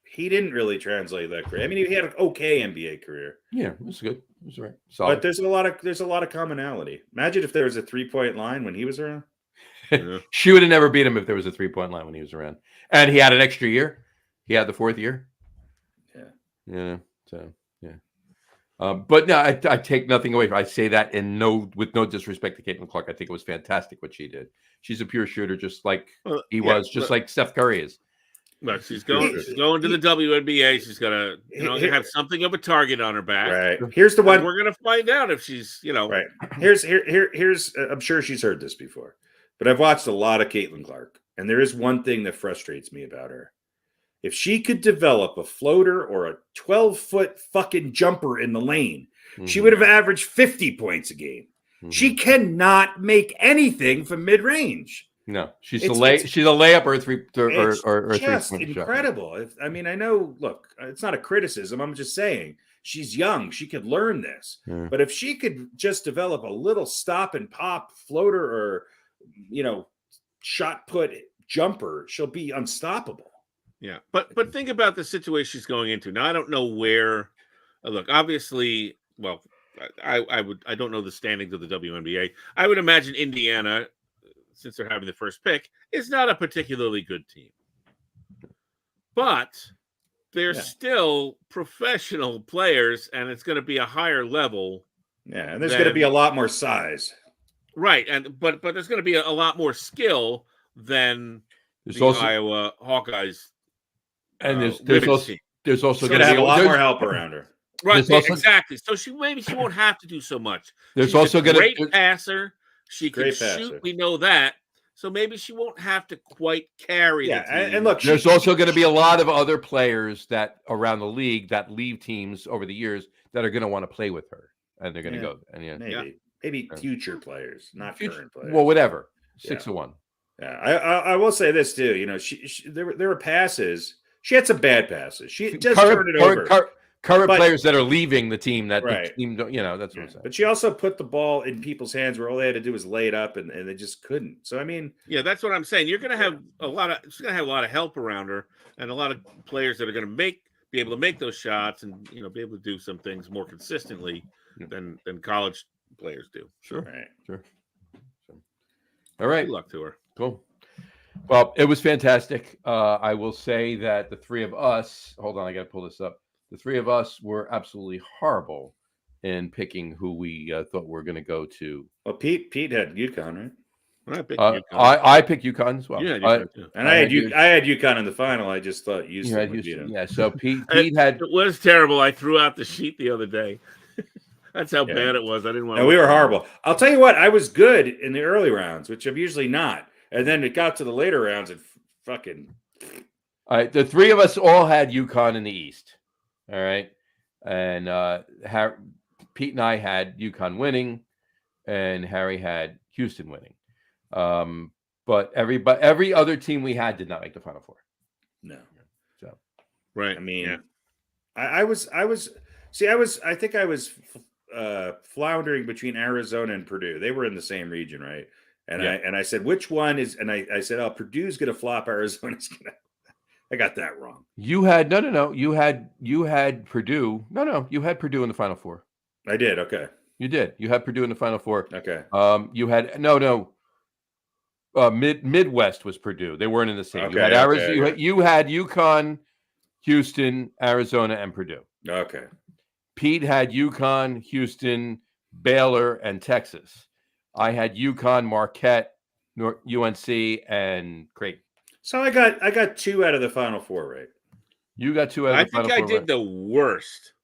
he didn't really translate that great. I mean, he had an okay NBA career. Yeah, it was good. It was right. Solid. But there's a lot of commonality. Imagine if there was a 3-point line when he was around. She would have never beat him if there was a 3-point line when he was around. And he had an extra year. He had the 4th year. Yeah. So but no, I take nothing away. I say that with no disrespect to Caitlin Clark. I think it was fantastic what she did. She's a pure shooter, just like he was, just like Steph Curry is. Look, she's going to the WNBA. She's got to have something of a target on her back. Right. Here's the one. We're going to find out if she's, Right. Here's I'm sure she's heard this before, but I've watched a lot of Caitlin Clark, and there is one thing that frustrates me about her. If she could develop a floater or a 12-foot fucking jumper in the lane, she would have averaged 50 points a game. She cannot make anything from mid-range. No, she's a layup or a three or a just three-point incredible. Shot. I mean, I know. Look, it's not a criticism. I'm just saying she's young. She could learn this. Yeah. But if she could just develop a little stop and pop floater or shot put jumper, she'll be unstoppable. Yeah, but think about the situation she's going into. Now, I don't know where. Look, obviously, well, I don't know the standings of the WNBA. I would imagine Indiana, since they're having the first pick, is not a particularly good team. But they're still professional players, and it's going to be a higher level. Yeah, and there's going to be a lot more size. Right, but there's going to be a lot more skill than the Iowa Hawkeyes. And there's also going to be a lot more help around her. Right, exactly. So she won't have to do so much. There's She's also a great passer. She can shoot. Passer. We know that. So maybe she won't have to quite carry. Yeah, the team. and look, there's also going to be a lot of other players that around the league that leave teams over the years that are going to want to play with her, and they're going to go. And maybe future players, not current players. Well, whatever. 6-1. Yeah, I will say this too. There were passes. She had some bad passes. She just turned it over. Current players that are leaving the team that right. the team, that's what I'm saying. But she also put the ball in people's hands where all they had to do was lay it up, and they just couldn't. So I mean, yeah, that's what I'm saying. You're going to have she's going to have a lot of help around her, and a lot of players that are going to be able to make those shots, and be able to do some things more consistently than college players do. Sure, right, sure. All right, good luck to her. Cool. Well, it was fantastic. I will say that the three of us. Hold on, I got to pull this up. The three of us were absolutely horrible in picking who we thought were going to go to. Well, Pete had UConn, right? I picked UConn as well. Yeah, and I had UConn in the final. I just thought Houston would beat him. Yeah, so Pete had. It was terrible. I threw out the sheet the other day. That's how bad it was. I didn't want. No, we were horrible. I'll tell you what. I was good in the early rounds, which I'm usually not, and then it got to the later rounds and fucking. All right, the three of us all had UConn in the East. All right, and Pete and I had UConn winning, and Harry had Houston winning. But every other team we had did not make the Final Four. No. So Right. I mean, yeah. I think I was floundering between Arizona and Purdue. They were in the same region, right? And Yeah. I said, which one is? And I said, oh, Purdue's going to flop. Arizona's going to. I got that wrong. you had no. You had Purdue. No. You had Purdue in the Final Four. I did. Okay. You did. You had Purdue in the Final Four. Okay. You had no. Midwest was Purdue. They weren't in the same. You had Okay, Arizona. okay. You had UConn, Houston, Arizona, and Purdue. Okay. Pete had UConn, Houston, Baylor, and Texas. I had UConn, Marquette, UNC, and Creighton. So I got 2 out of the Final 4, right? You got 2 out of the Final I Four. did the worst.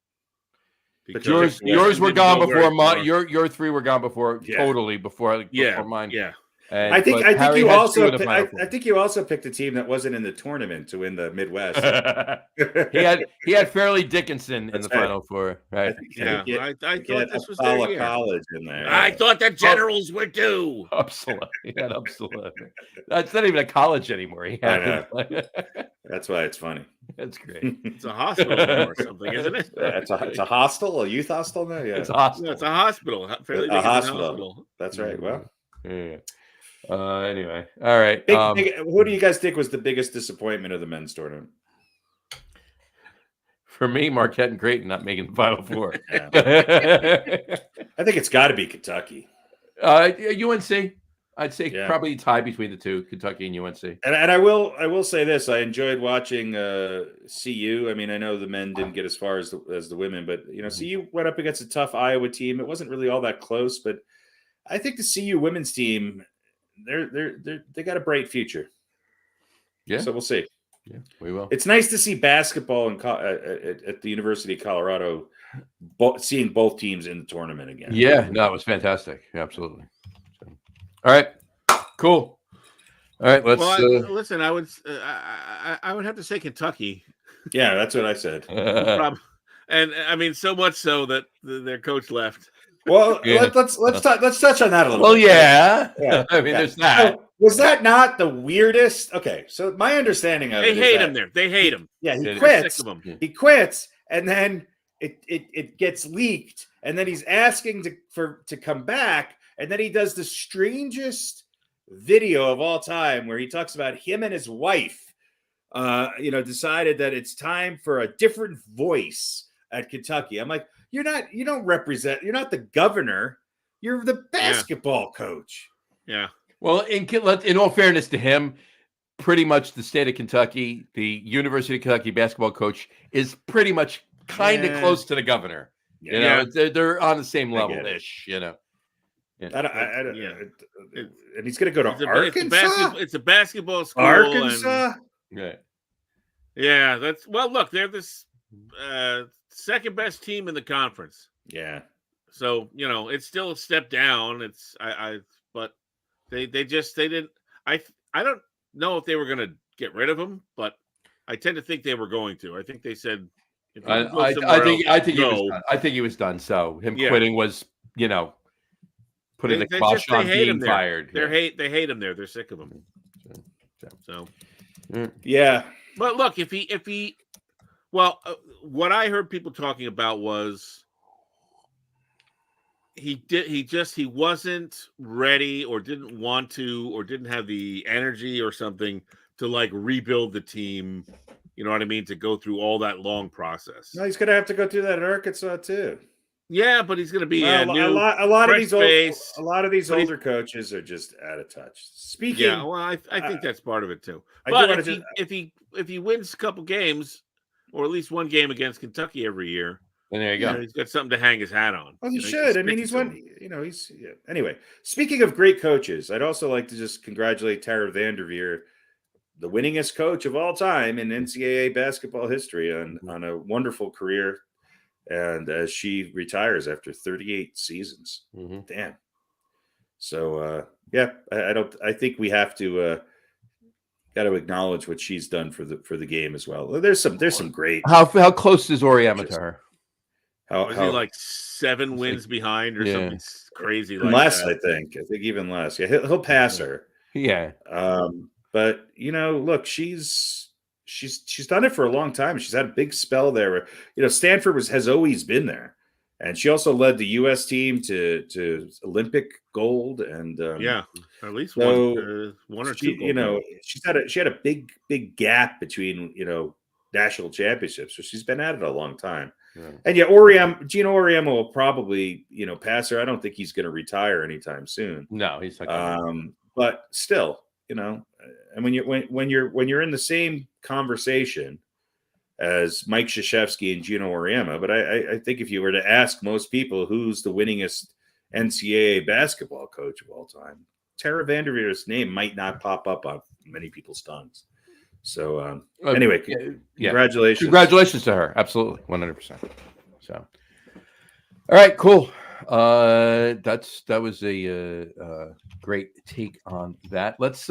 But Because yours were didn't gone go before very mine. far. Your 3 were gone before totally before mine. Yeah. And, I think Harry you had also 2 in the Final Four. I think you also picked a team that wasn't in the tournament to win the Midwest. he had Fairleigh Dickinson in the right. Final Four, right? Yeah, I You thought had this was their Apollo year. College in there. I thought the Generals were due. Upsala. He had Upsala. That's not even a college anymore. He had That's why it's funny. That's great. It's a hospital or something, isn't it? It's a hostel, a youth hostel now. Yeah, It's a hospital. No, it's a hospital. Fairly A hospital. That's right. Well, Yeah. Anyway, all right. who do you guys think was the biggest disappointment of the men's tournament? For me, Marquette and Creighton not making the Final Four. Yeah. I think it's got to be Kentucky. UNC. I'd say probably a tie between the two, Kentucky and UNC. And I will say this: I enjoyed watching CU. I mean, I know the men didn't get as far as the women, but CU went up against a tough Iowa team. It wasn't really all that close, but I think the CU women's team, they got a bright future. Yeah. So we'll see. Yeah, we will. It's nice to see basketball at the University of Colorado, seeing both teams in the tournament again. Yeah, no, it was fantastic. Absolutely. So, all right, cool. All right, let's listen. I would have to say Kentucky. Yeah, that's what I said. And I mean, so much so that their coach left. Well, let's touch on that a little. Well, bit. Yeah. I mean, there's that. So, was that not the weirdest? Okay, so my understanding of they hate him there. They hate him. Yeah, he They're quits. sick of him. He quits, and then it gets leaked, and then he's asking to come back, and then he does the strangest video of all time where he talks about him and his wife. Decided that it's time for a different voice at Kentucky. I'm like, you're not the governor. You're the basketball coach. Yeah. Well, in all fairness to him, pretty much the state of Kentucky, the University of Kentucky basketball coach is pretty much kind of close to the governor. Yeah. They're on the same level-ish, Yeah. And he's going to go to Arkansas? It's a basketball school. Arkansas? Yeah. Look, they're this second best team in the conference. Yeah. So, it's still a step down. But they didn't. I don't know if they were going to get rid of him, but I tend to think they were going to. I think they said. I think he was done. So him quitting was, putting the kibosh on being fired. They hate him there. They're sick of him. So, yeah. But look, if he, what I heard people talking about was he wasn't ready or didn't want to or didn't have the energy or something to like rebuild the team. You know what I mean? To go through all that long process. No, he's going to have to go through that at Arkansas too. Yeah, but he's going to be a lot of these older coaches are just out of touch. Speaking, yeah, well, I think that's part of it too. But if he wins a couple games, or at least one game against Kentucky every year, then there you go. He's got something to hang his hat on. Well, he should. I mean, he's one. Anyway, speaking of great coaches, I'd also like to just congratulate Tara Vanderveer, the winningest coach of all time in NCAA basketball history, on a wonderful career. And as she retires after 38 seasons, damn. So I think we have to got to acknowledge what she's done for the game as well. There's some great. How close is Oriama to her? Was he like 7 wins behind or something crazy like less? that? I think even less. Yeah, he'll pass her. Yeah. But look, she's she's done it for a long time. She's had a big spell there. Where, Stanford has always been there, and she also led the U.S. team to Olympic gold. And at least so one or she, two. Gold she had a big gap between national championships. So she's been at it a long time. Yeah. And Gino Auriemma will probably pass her. I don't think he's going to retire anytime soon. No, he's not. But still, and when you're in the same conversation as Mike Krzyzewski and Gino Auriemma, but I think if you were to ask most people who's the winningest NCAA basketball coach of all time, Tara Vanderveer's name might not pop up on many people's tongues. So anyway, congratulations. Congratulations to her. Absolutely. 100%. So, all right, cool. That was a great take on that. Let's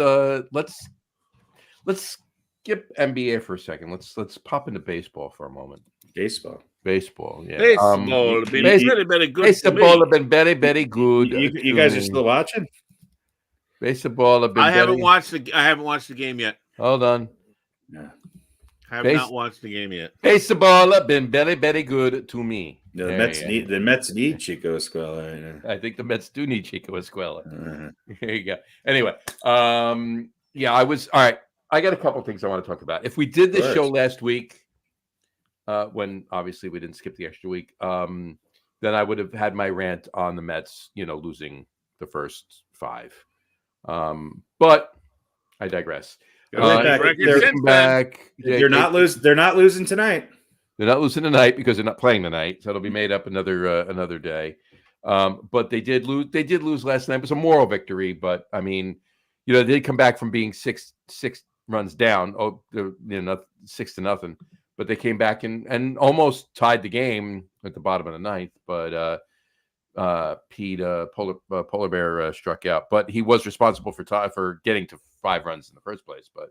skip NBA for a second. Let's pop into baseball for a moment. Baseball, yeah. Baseball have been very, very good. Baseball have been very, very good. You guys are still watching? Baseball have been. I haven't watched the game yet. Hold on. Yeah. I have not watched the game yet. Baseball have been very, very good to me. No, the Mets need Chico Escuela. I think the Mets do need Chico Escuela. Here you go. Anyway, I was all right. I got a couple things I want to talk about. If we did this show last week, when obviously we didn't skip the extra week, then I would have had my rant on the Mets, losing the first 5. But I digress. They're not losing. They're not losing tonight. They're not losing tonight because they're not playing tonight, so it'll be made up another day. But they did lose. They did lose last night. It was a moral victory, but I mean, they did come back from being six runs down. 6-0. But they came back and almost tied the game at the bottom of the 9th. But Pete Polar Bear struck out, but he was responsible for getting to 5 runs in the first place. But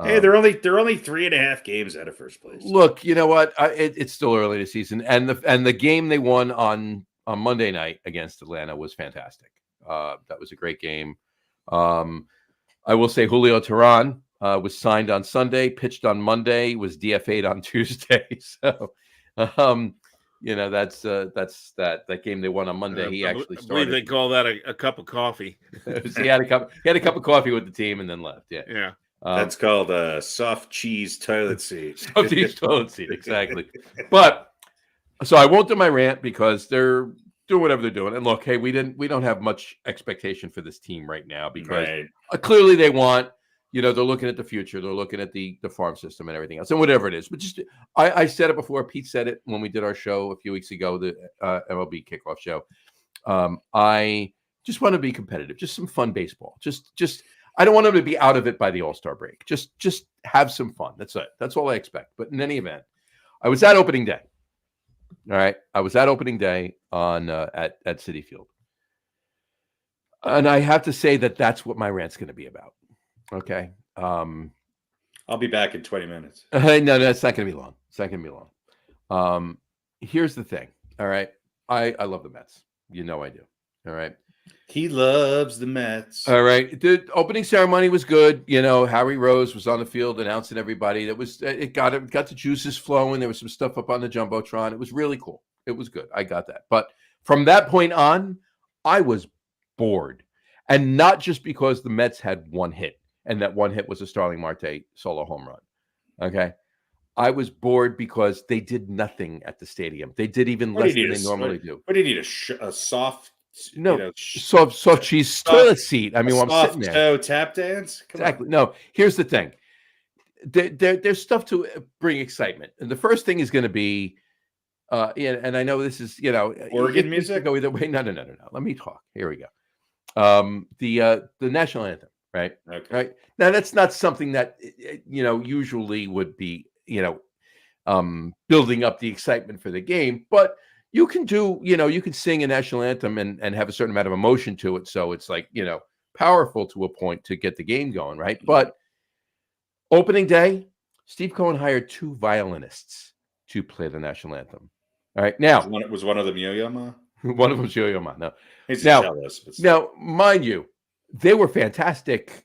hey, they're only 3.5 games out of first place. Look, you know what? It's still early in the season, and the game they won on Monday night against Atlanta was fantastic. That was a great game. I will say Julio Teheran was signed on Sunday, pitched on Monday, was DFA'd on Tuesday. So. That's that game they won on Monday. He actually started. I believe they call that a cup of coffee. He had a cup of coffee with the team and then left. Yeah. That's called a soft cheese toilet seat. Soft cheese toilet seat, exactly. But so I won't do my rant because they're doing whatever they're doing. And look, hey, we don't have much expectation for this team right now because clearly they want. They're looking at the future. They're looking at the farm system and everything else and whatever it is. But just, I said it before. Pete said it when we did our show a few weeks ago, the MLB kickoff show. I just want to be competitive. Just some fun baseball. Just I don't want them to be out of it by the All-Star break. Just have some fun. That's it. That's all I expect. But in any event, I was at opening day. All right. I was at opening day on at Citi Field. And I have to say that's what my rant's going to be about. Okay. I'll be back in 20 minutes. No, it's not going to be long. It's not going to be long. Here's the thing. All right. I love the Mets. I do. All right. He loves the Mets. All right. The opening ceremony was good. Harry Rose was on the field announcing everybody. It got the juices flowing. There was some stuff up on the Jumbotron. It was really cool. It was good. I got that. But from that point on, I was bored. And not just because the Mets had one hit. And that one hit was a Starling Marte solo home run. Okay. I was bored because they did nothing at the stadium. They did even less than they normally do. What do you need? A soft, soft cheese toilet seat. I mean, I'm sitting there. Toe tap dance? Exactly. No, here's the thing. There's stuff to bring excitement. And the first thing is going to be, and I know this is, organ music? Go either way. No. Let me talk. Here we go. The national anthem. Right. Okay. Right. Now that's not something that usually would be building up the excitement for the game, but you can do you can sing a national anthem and have a certain amount of emotion to it, so it's like powerful to a point to get the game going, right? But opening day, Steve Cohen hired 2 violinists to play the national anthem. All right, now was one of them Yo-Yo Ma? One of them was Yo-Yo Ma. No, he's jealous. But now, mind you. They were fantastic,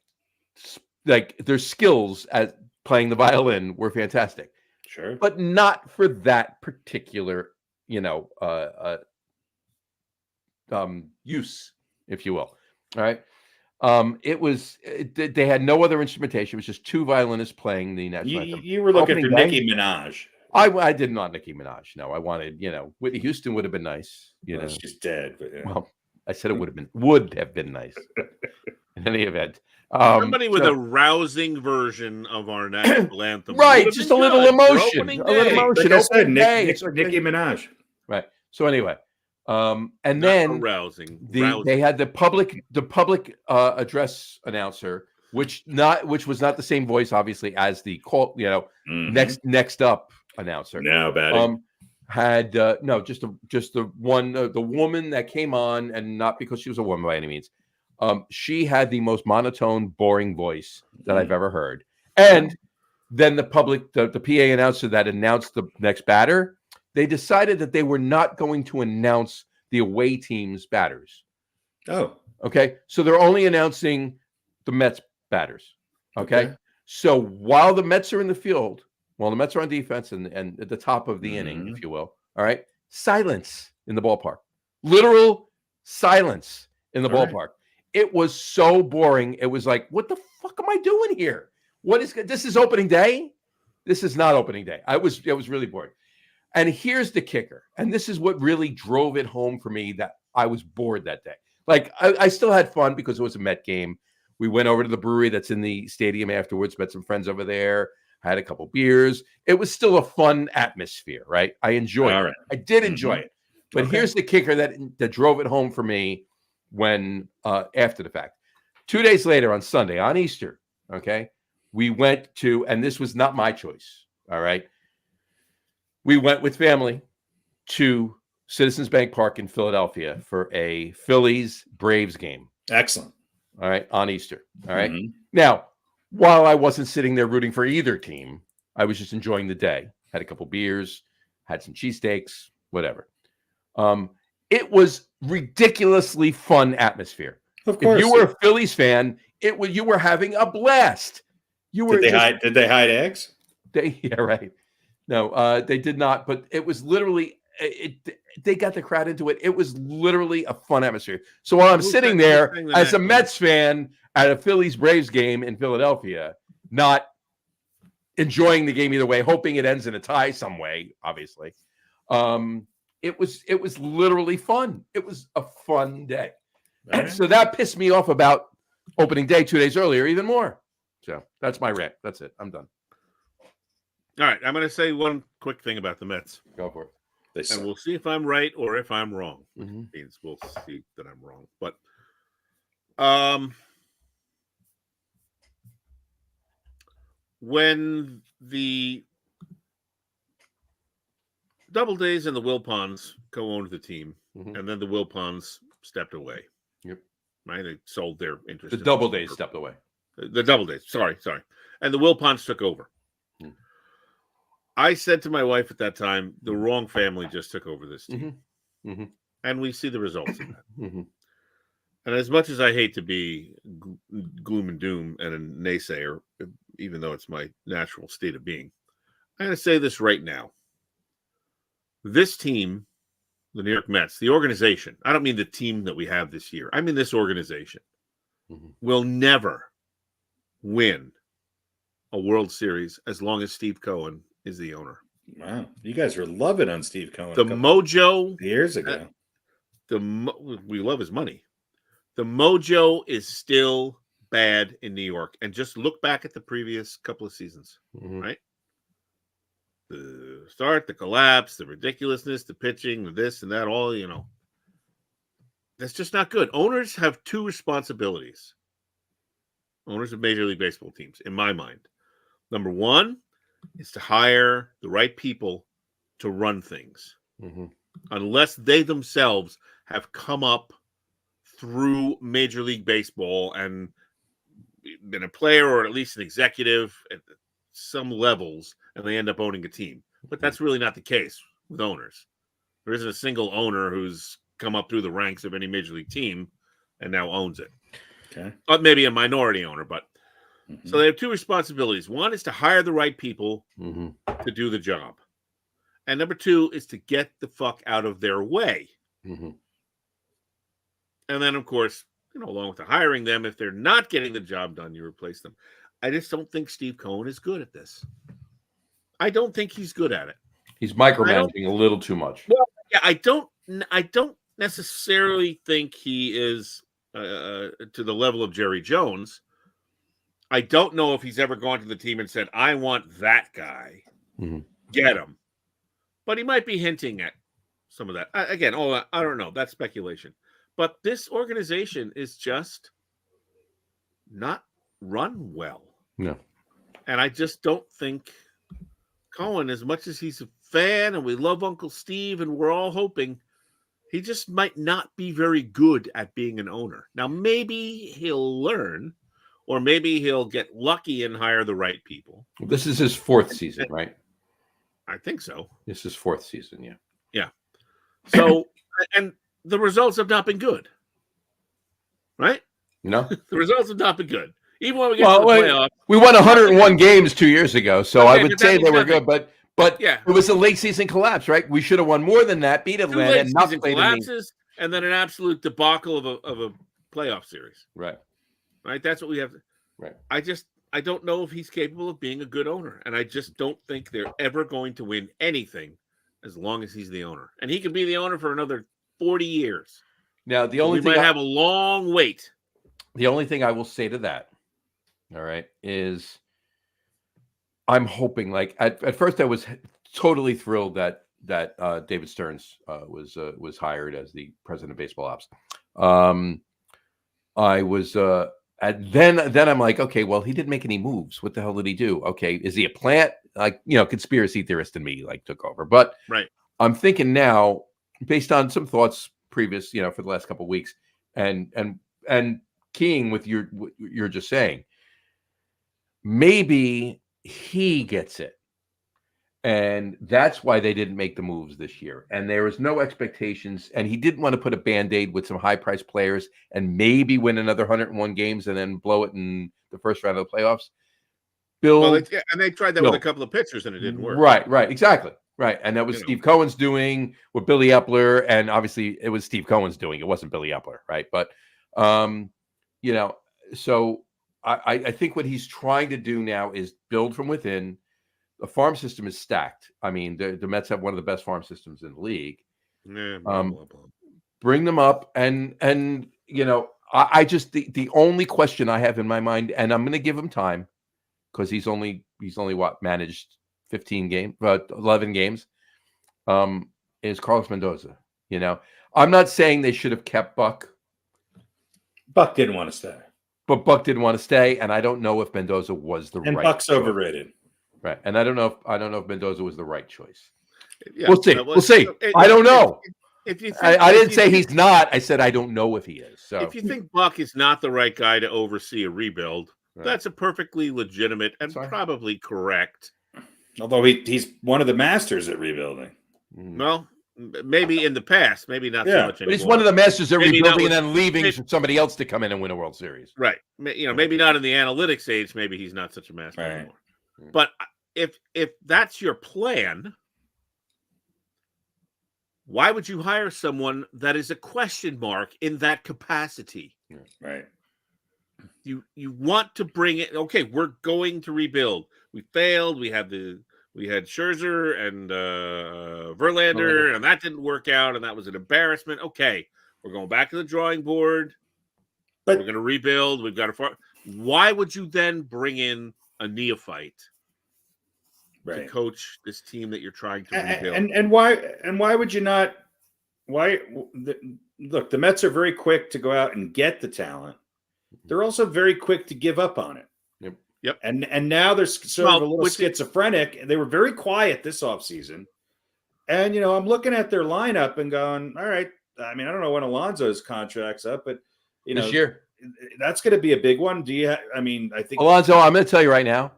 like their skills at playing the violin were fantastic, Sure. but not for that particular, use, if you will. All right. They had no other instrumentation. It was just two violinists playing the national anthem. You were looking Opening for day, Nicki Minaj. I did not Nicki Minaj. No, I wanted, Whitney Houston would have been nice. Well, she's dead. But yeah. Well, I said it would have been nice. In any event, somebody with a rousing version of our national anthem, right? Just a little emotion, a little emotion. Like I said, Nicki Minaj. Right. So anyway, and Not then arousing. they had the public address announcer, which was not the same voice, obviously, as the call. Next up announcer. Now batting. Had just the woman that came on, and not because she was a woman by any means. She had the most monotone, boring voice that I've ever heard. And then the PA announcer that announced the next batter, they decided that they were not going to announce the away team's batters. Oh, okay. So they're only announcing the Mets batters. Okay. So while the Mets are in the field, while the Mets are on defense and at the top of the inning, if you will, all right, silence in the ballpark, literal silence in the ballpark. Right. It was so boring. It was like, what the fuck am I doing here? This is opening day? This is not opening day. I was really bored. And here's the kicker. And this is what really drove it home for me, that I was bored that day. Like, I still had fun because it was a Met game. We went over to the brewery that's in the stadium afterwards, met some friends over there, had a couple beers. It was still a fun atmosphere, right? I enjoyed it. Right. I did enjoy it. But here's the kicker that drove it home for me when after the fact. 2 days later on Sunday, on Easter, okay, we went to, and this was not my choice, all right? We went with family to Citizens Bank Park in Philadelphia for a Phillies-Braves game. Excellent. All right, on Easter. All right. Now, while I wasn't sitting there rooting for either team, I was just enjoying the day. Had a couple beers, had some cheesesteaks, whatever. It was ridiculously fun atmosphere. Of course. If you were a Phillies fan, you were having a blast. Did they hide eggs? Yeah, right. No, they did not. But it was literally, they got the crowd into it. It was literally a fun atmosphere. So while I'm sitting there as a Mets fan at a Phillies-Braves game in Philadelphia, not enjoying the game either way, hoping it ends in a tie some way, obviously. It was literally fun. It was a fun day. Right. So that pissed me off about opening day 2 days earlier even more. So that's my rant. That's it. I'm done. All right. I'm going to say one quick thing about the Mets. Go for it. And we'll see if I'm right or if I'm wrong. Means we'll see that I'm wrong. But when the Doubledays and the Wilpons co-owned the team, and then the Wilpons stepped away. Yep. Right? They sold their interest. The Doubledays stepped away. The Doubledays. Sorry. And the Wilpons took over. I said to my wife at that time, the wrong family just took over this team. And we see the results of that. And as much as I hate to be gloom and doom and a naysayer, even though it's my natural state of being, I'm going to say this right now. This team, the New York Mets, the organization, I don't mean the team that we have this year. I mean this organization will never win a World Series as long as Steve Cohen is the owner. Wow. You guys were loving on Steve Cohen. The mojo. Years ago. We love his money. The mojo is still bad in New York. And just look back at the previous couple of seasons, right? The start, the collapse, the ridiculousness, the pitching, the this and that, all, that's just not good. Owners have two responsibilities. Owners of Major League Baseball teams, in my mind. Number one is to hire the right people to run things. Unless they themselves have come up through Major League Baseball and been a player or at least an executive at some levels, and they end up owning a team. But that's really not the case with owners. There isn't a single owner who's come up through the ranks of any Major League team and now owns it. Okay. Maybe a minority owner, but So they have two responsibilities. One is to hire the right people Mhm. to do the job. And number two is to get the fuck out of their way. Mhm. And then, of course, along with the hiring them, if they're not getting the job done, you replace them. I just don't think Steve Cohen is good at this. I don't think he's good at it. He's micromanaging a little too much. Well, yeah, I don't necessarily think he is to the level of Jerry Jones. I don't know if he's ever gone to the team and said, I want that guy. Mhm. Get him. But he might be hinting at some of that. I don't know. That's speculation. But this organization is just not run well. No. And I just don't think Cohen, as much as he's a fan and we love Uncle Steve and we're all hoping, he just might not be very good at being an owner. Now, maybe he'll learn, or maybe he'll get lucky and hire the right people. This is his fourth season, right? I think so. This is fourth season, yeah. Yeah. So, and the results have not been good. Right? The results have not been good. Even when we get to the playoffs. We won 101 games 2 years ago, so I would say they were good, but yeah, it was a late season collapse, right? We should have won more than that, beat Atlanta, and not played collapses, and then an absolute debacle of a playoff series. Right. That's what we have. Right. I don't know if he's capable of being a good owner, and I just don't think they're ever going to win anything as long as he's the owner. And he could be the owner for another 40 years. Now, we might have a long wait. The only thing I will say to that, all right, is I'm hoping, like at first I was totally thrilled that David Stearns was hired as the president of baseball ops. I was and then I'm like, okay, well, he didn't make any moves. What the hell did he do? Okay, is he a plant? Like, conspiracy theorist in me took over. But right, I'm thinking now, based on some thoughts previous, for the last couple of weeks, and keying with you're just saying, maybe he gets it. And that's why they didn't make the moves this year. And there was no expectations. And he didn't want to put a Band-Aid with some high-priced players and maybe win another 101 games and then blow it in the first round of the playoffs. They tried that with a couple of pitchers and it didn't work. Right, exactly. Right. And that was Steve Cohen's doing with Billy Epler. And obviously it was Steve Cohen's doing. It wasn't Billy Epler, right? But, so I think what he's trying to do now is build from within. The farm system is stacked. I mean, the Mets have one of the best farm systems in the league. Bring them up, and I just the only question I have in my mind, and I'm going to give him time because he's only managed 11 games, is Carlos Mendoza. I'm not saying they should have kept Buck. Buck didn't want to stay, but Buck didn't want to stay, and I don't know if Mendoza was the right. And Buck's overrated. Right, and I don't know if Mendoza was the right choice. Yeah, we'll see. I don't know. I didn't say he's not. I said I don't know if he is. So if you think Buck is not the right guy to oversee a rebuild, that's a perfectly legitimate and probably correct. Although he's one of the masters at rebuilding. Well, maybe in the past, maybe not so much anymore. But he's one of the masters at rebuilding and then leaving for somebody else to come in and win a World Series. Right. Maybe not in the analytics age. Maybe he's not such a master anymore. But if that's your plan, why would you hire someone that is a question mark in that capacity? Right. You want to bring it. Okay, we're going to rebuild. We failed. We had Scherzer and Verlander, and that didn't work out, and that was an embarrassment. Okay, we're going back to the drawing board. But we're going to rebuild. We've got to. Why would you then bring in a neophyte to coach this team that you're trying to rebuild? And why would you not? Look, the Mets are very quick to go out and get the talent. They're also very quick to give up on it. Yep. And now they're sort of a little schizophrenic. They were very quiet this offseason. And I'm looking at their lineup and going, all right. I mean, I don't know when Alonso's contract's up, but this year. That's going to be a big one. I think Alonso, I'm going to tell you right now.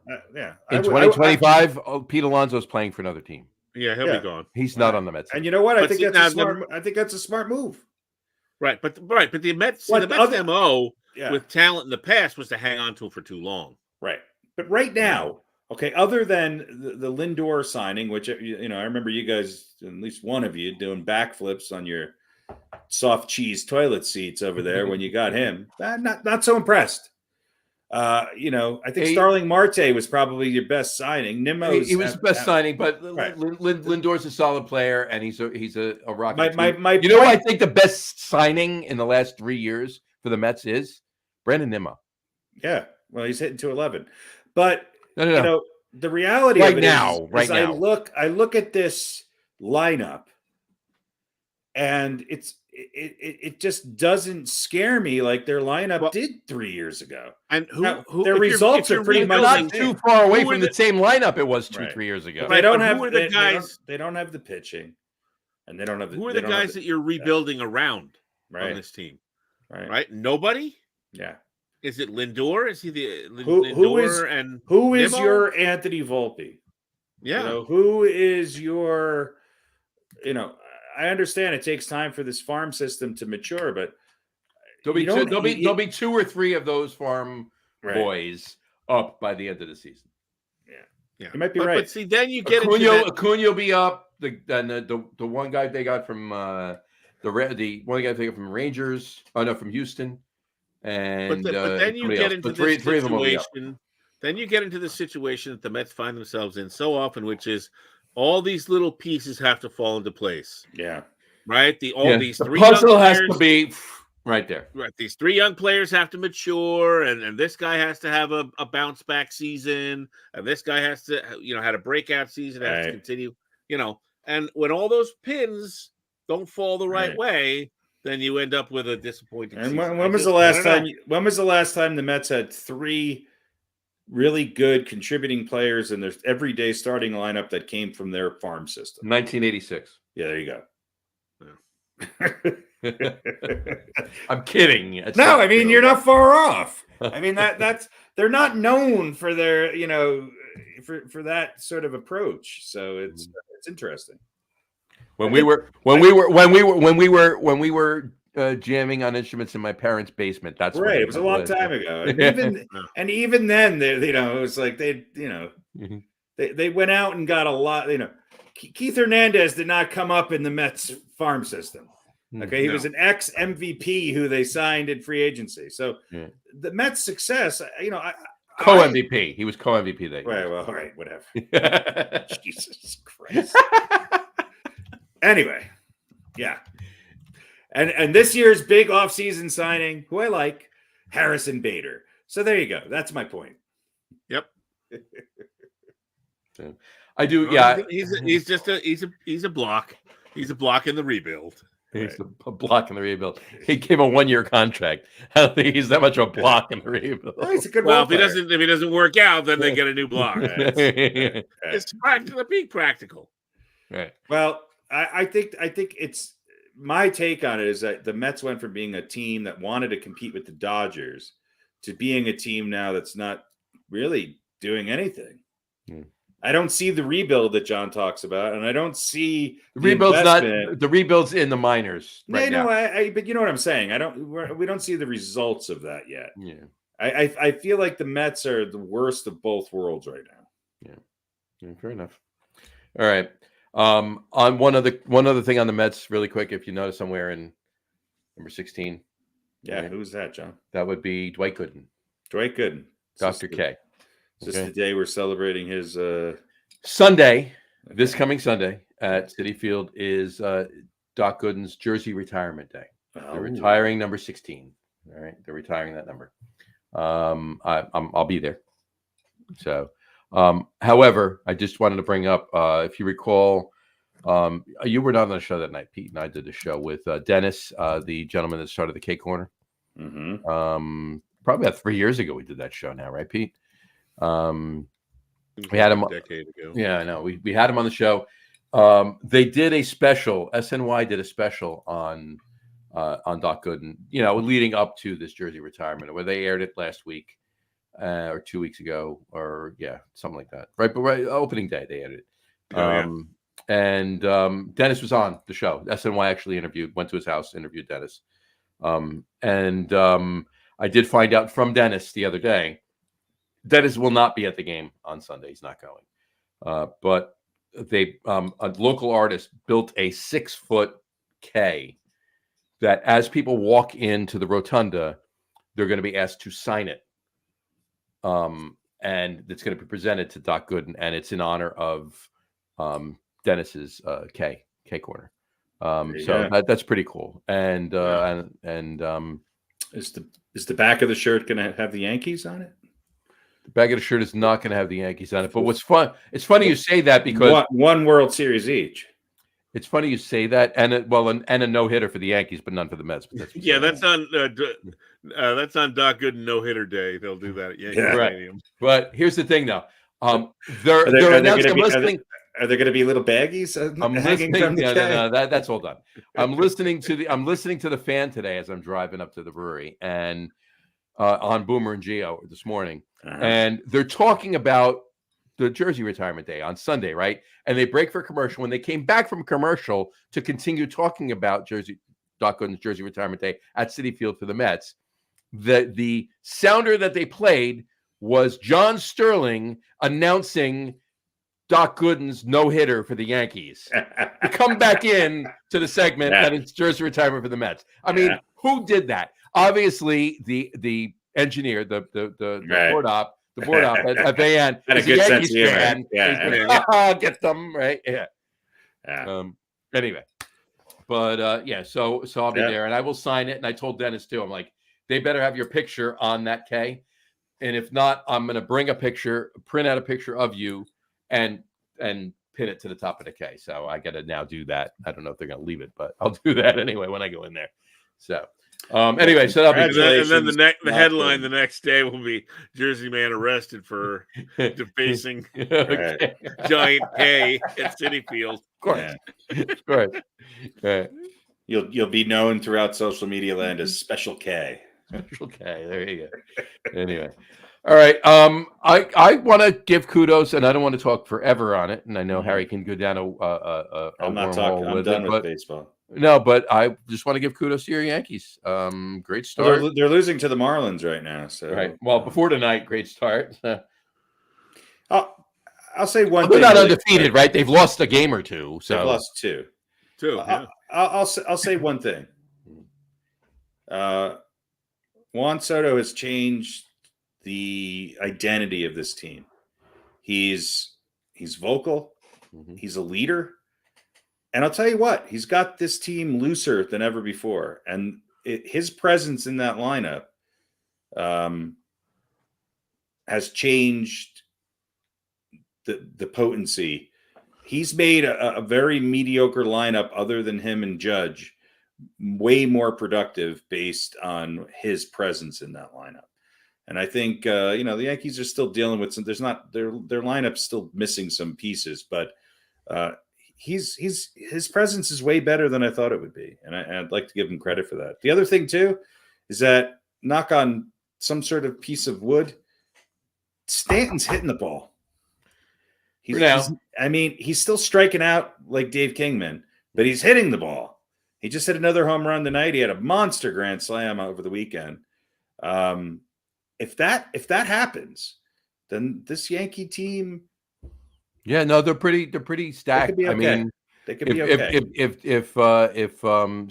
In 2025, Pete Alonso's playing for another team. Yeah, he'll be gone. He's not on the Mets. And you know what? I think that's a smart move. Right, but the Mets, MO with talent in the past was to hang on to him for too long. Right. But right now, okay, other than the Lindor signing, which, I remember you guys, at least one of you, doing backflips on your soft cheese toilet seats over there when you got him. Not so impressed. I think Starling Marte was probably your best signing. Nimmo's he was the best signing, but right. Lindor's a solid player, and he's a rocket. My you know what I think the best signing in the last 3 years for the Mets is? Brandon Nimmo. Yeah, well, he's hitting 211, but No. The reality right of it now, is I look at this lineup, and it just doesn't scare me like their lineup did 3 years ago. And their results are pretty much not too far away from the same lineup it was 3 years ago. They don't have the guys. They don't have the pitching, and they don't have. Who are the guys that you're rebuilding around on this team? Right? Nobody. Yeah. Is it Lindor? Is he the who is your Anthony Volpe? Yeah. Who is your? I understand it takes time for this farm system to mature, but there'll be 2 or 3 of those farm boys up by the end of the season. Yeah. You might be right. But see, then you get Acuna will be up. The one guy they got from from Rangers. Oh no, from Houston. And but then you get into this situation. Then you get into the situation that the Mets find themselves in so often, which is all these little pieces have to fall into place. Yeah. Right? These the 3 puzzle has to be right there. Right. These 3 young players have to mature, and this guy has to have a bounce back season, and this guy has to, had a breakout season, has to continue, and when all those pins don't fall the right way, then you end up with a disappointing season. And when was the last time? When was the last time the Mets had 3 really good contributing players in their everyday starting lineup that came from their farm system? 1986. Yeah, there you go. I'm kidding. You're not far off. That's they're not known for their, for that sort of approach. So it's interesting. When we were jamming on instruments in my parents' basement. That's right. It was a long time ago. And even then, it was like they went out and got a lot. Keith Hernandez did not come up in the Mets farm system. Okay, he was an ex MVP who they signed in free agency. So the Mets' success, co MVP. He was co MVP that year. Right. Well, all right, whatever. Jesus Christ. Anyway, yeah. And this year's big offseason signing, who I like, Harrison Bader. So there you go. That's my point. Yep. I do. Yeah. He's a block. He's a block in the rebuild. He's a block in the rebuild. He gave a 1-year contract. I don't think he's that much of a block in the rebuild. Well, he's a good if he doesn't work out, then they get a new block. It's being practical. Right. Well, I think it's my take on it is that the Mets went from being a team that wanted to compete with the Dodgers to being a team now that's not really doing anything. I don't see the rebuild that John talks about, and I don't see the rebuild's in the minors right now. But you know what I'm saying. We don't see the results of that yet. Yeah. I feel like the Mets are the worst of both worlds right now. Yeah, fair enough. All right. On one other thing on the Mets, really quick, if you notice somewhere in number 16. Yeah, who's that, John? That would be Dwight Gooden. Dwight Gooden. Dr. K. Is this the day we're celebrating his Sunday, this coming Sunday at Citi Field is Doc Gooden's jersey retirement day. They're retiring number 16. All right. They're retiring that number. I'll be there. So however, I just wanted to bring up, if you recall, you were not on the show that night. Pete and I did the show with Dennis, the gentleman that started the K Corner. Mm-hmm. Probably about 3 years ago we did that show now, right, Pete? We had him a decade ago. Yeah, I know. We had him on the show. They did a special. SNY did a special on Doc Gooden, leading up to this jersey retirement, where they aired it last week. Or 2 weeks ago, or something like that. Right, but opening day they edited. And Dennis was on the show. SNY actually went to his house, interviewed Dennis. I did find out from Dennis the other day Dennis will not be at the game on Sunday. He's not going. But they a local artist built a 6-foot K that as people walk into the rotunda, they're going to be asked to sign it. And it's going to be presented to Doc Gooden, and it's in honor of Dennis's K corner. So that's pretty cool. And is the back of the shirt going to have the Yankees on it? The back of the shirt is not going to have the Yankees on it. But what's fun? It's funny you say that because one World Series each. It's funny you say that, and a no-hitter for the Yankees, but none for the Mets. But that's on Doc Gooden no-hitter day. They'll do that at Yankee Stadium. But here's the thing, though. They're announcing. Are there going to be little baggies hanging from the no, that's all done. I'm listening to the fan today as I'm driving up to the brewery and on Boomer and Geo this morning, and they're talking about the jersey retirement day on Sunday, right? And they break for commercial. When they came back from commercial to continue talking about Doc Gooden's jersey retirement day at Citi Field for the Mets, the sounder that they played was John Sterling announcing Doc Gooden's no-hitter for the Yankees to come back in to the segment that it's jersey retirement for the Mets. I mean, who did that? Obviously, the engineer, the board op at Van is a Yankees fan. Get them right. Anyway, but so I'll be there, and I will sign it. And I told Dennis too. I'm like, they better have your picture on that K, and if not, I'm going to bring a picture, print out a picture of you, and pin it to the top of the K. So I got to now do that. I don't know if they're going to leave it, but I'll do that anyway when I go in there. So anyway, so that'll be and then the headline the next day will be Jersey man arrested for defacing giant K at Citi Field. Of course. Of course. Right. You'll be known throughout social media land as Special K. Special K. There you go. Anyway. All right. I want to give kudos, and I don't want to talk forever on it. And I know Harry can go down I'm not talking. I'm done with baseball. No, but I just want to give kudos to your Yankees. Great start. They're losing to the Marlins right now. So right. Well, before tonight, great start. I'll say one. They're not undefeated, right? They've lost a game or two. So they've lost two. Yeah. I'll say one thing. Juan Soto has changed the identity of this team. He's vocal. Mm-hmm. He's a leader. And I'll tell you what, he's got this team looser than ever before. And his presence in that lineup has changed the potency. He's made a very mediocre lineup other than him and Judge way more productive based on his presence in that lineup. And I think, the Yankees are still dealing with some, their lineup's still missing some pieces, but his presence is way better than I thought it would be. And I'd like to give him credit for that. The other thing too, is that knock on some sort of piece of wood, Stanton's hitting the ball. He's still striking out like Dave Kingman, but he's hitting the ball. He just hit another home run tonight. He had a monster grand slam over the weekend. If that happens, then this Yankee team, they're pretty stacked. Okay. I mean, they could be okay. If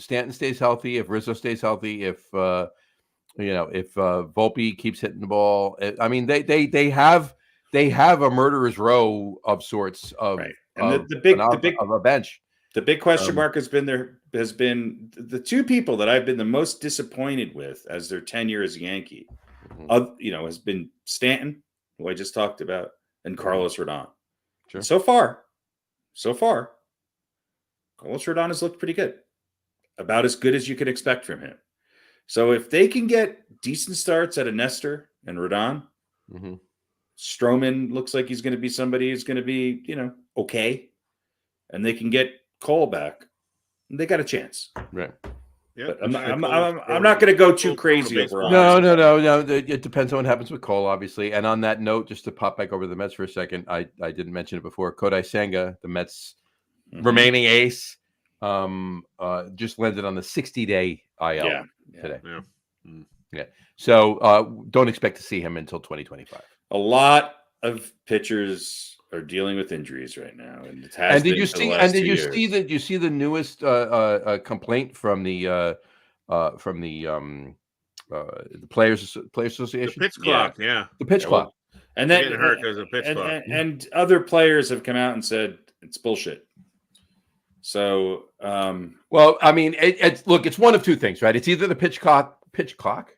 Stanton stays healthy, if Rizzo stays healthy, if Volpe keeps hitting the ball, I mean, they have a murderer's row of sorts of right. And of a bench. The big question mark has been the two people that I've been the most disappointed with as their tenure as a Yankee. Has been Stanton, who I just talked about, and Carlos Rodon. Sure. So far, Carlos Rodon has looked pretty good. About as good as you could expect from him. So if they can get decent starts out of Nestor and Rodon, Stroman looks like he's going to be somebody who's going to be, okay. And they can get Cole back, they got a chance. Right. Yeah, I'm not going to go too crazy over on. No. It depends on what happens with Cole, obviously. And on that note, just to pop back over the Mets for a second, I didn't mention it before. Kodai Senga, the Mets' remaining ace, just landed on the 60-day IL today. Yeah. So don't expect to see him until 2025. A lot of pitchers are dealing with injuries right now, and it has been for the last 2 years. Did you see the newest complaint from the Players Association? The pitch clock, yeah. The pitch clock. And then Getting hurt because of pitch clock. And other players have come out and said it's bullshit. So, well, I mean, it's one of two things, right? It's either the pitch clock. Alfred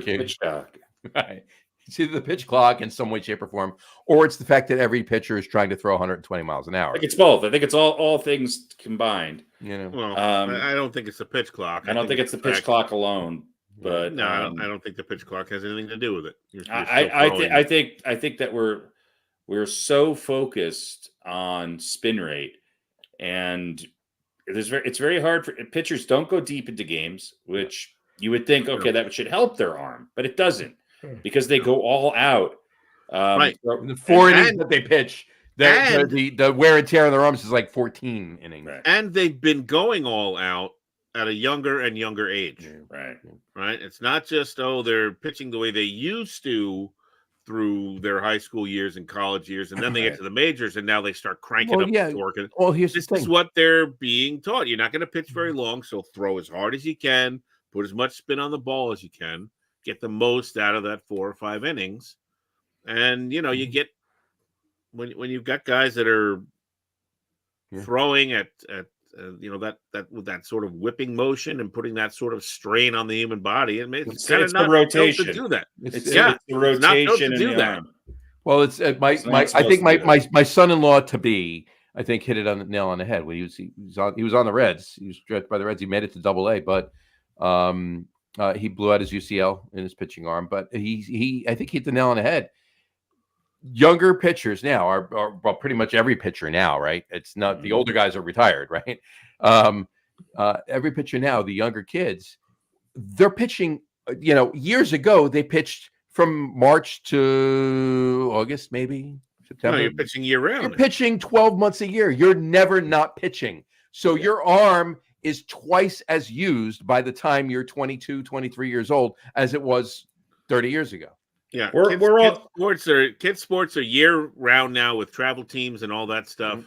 Hitchcock. Right. It's either the pitch clock in some way, shape, or form, or it's the fact that every pitcher is trying to throw 120 miles an hour. I think it's both. I think it's all things combined. Well, I don't think it's the pitch clock. I don't think it's the pitch clock alone. But no, I don't think the pitch clock has anything to do with it. I think that we're so focused on spin rate, and it's very hard for pitchers don't go deep into games, which you would think, okay, that should help their arm, but it doesn't because they go all out. Right. The 4 innings that they pitch, the wear and tear on their arms is like 14 innings. Right. And they've been going all out at a younger and younger age. Right. It's not just, they're pitching the way they used to through their high school years and college years, and then they get to the majors, and now they start cranking up the torque. Well, here's this the thing. is what they're being taught. You're not going to pitch very long, so throw as hard as you can, put as much spin on the ball as you can, get the most out of that 4 or 5 innings. And, you get when you've got guys that are throwing at that with that sort of whipping motion and putting that sort of strain on the human body, it's kind of not the rotation built to do that. It's the rotation in the arm. Well, it's I think my son-in-law to be, I think, hit it on the nail on the head. When he was on the Reds. He was drafted by the Reds. He made it to Double-A, but he blew out his UCL in his pitching arm. But he I think hit the nail on the head. Younger pitchers now are well, pretty much every pitcher now, right? It's not the older guys are retired, right? Every pitcher now, the younger kids, they're pitching. Years ago they pitched from March to August, maybe September. No, you're pitching year round. You're pitching 12 months a year. You're never not pitching. So your arm is twice as used by the time you're 22, 23 years old as it was 30 years ago. Yeah, kids sports are year round now with travel teams and all that stuff.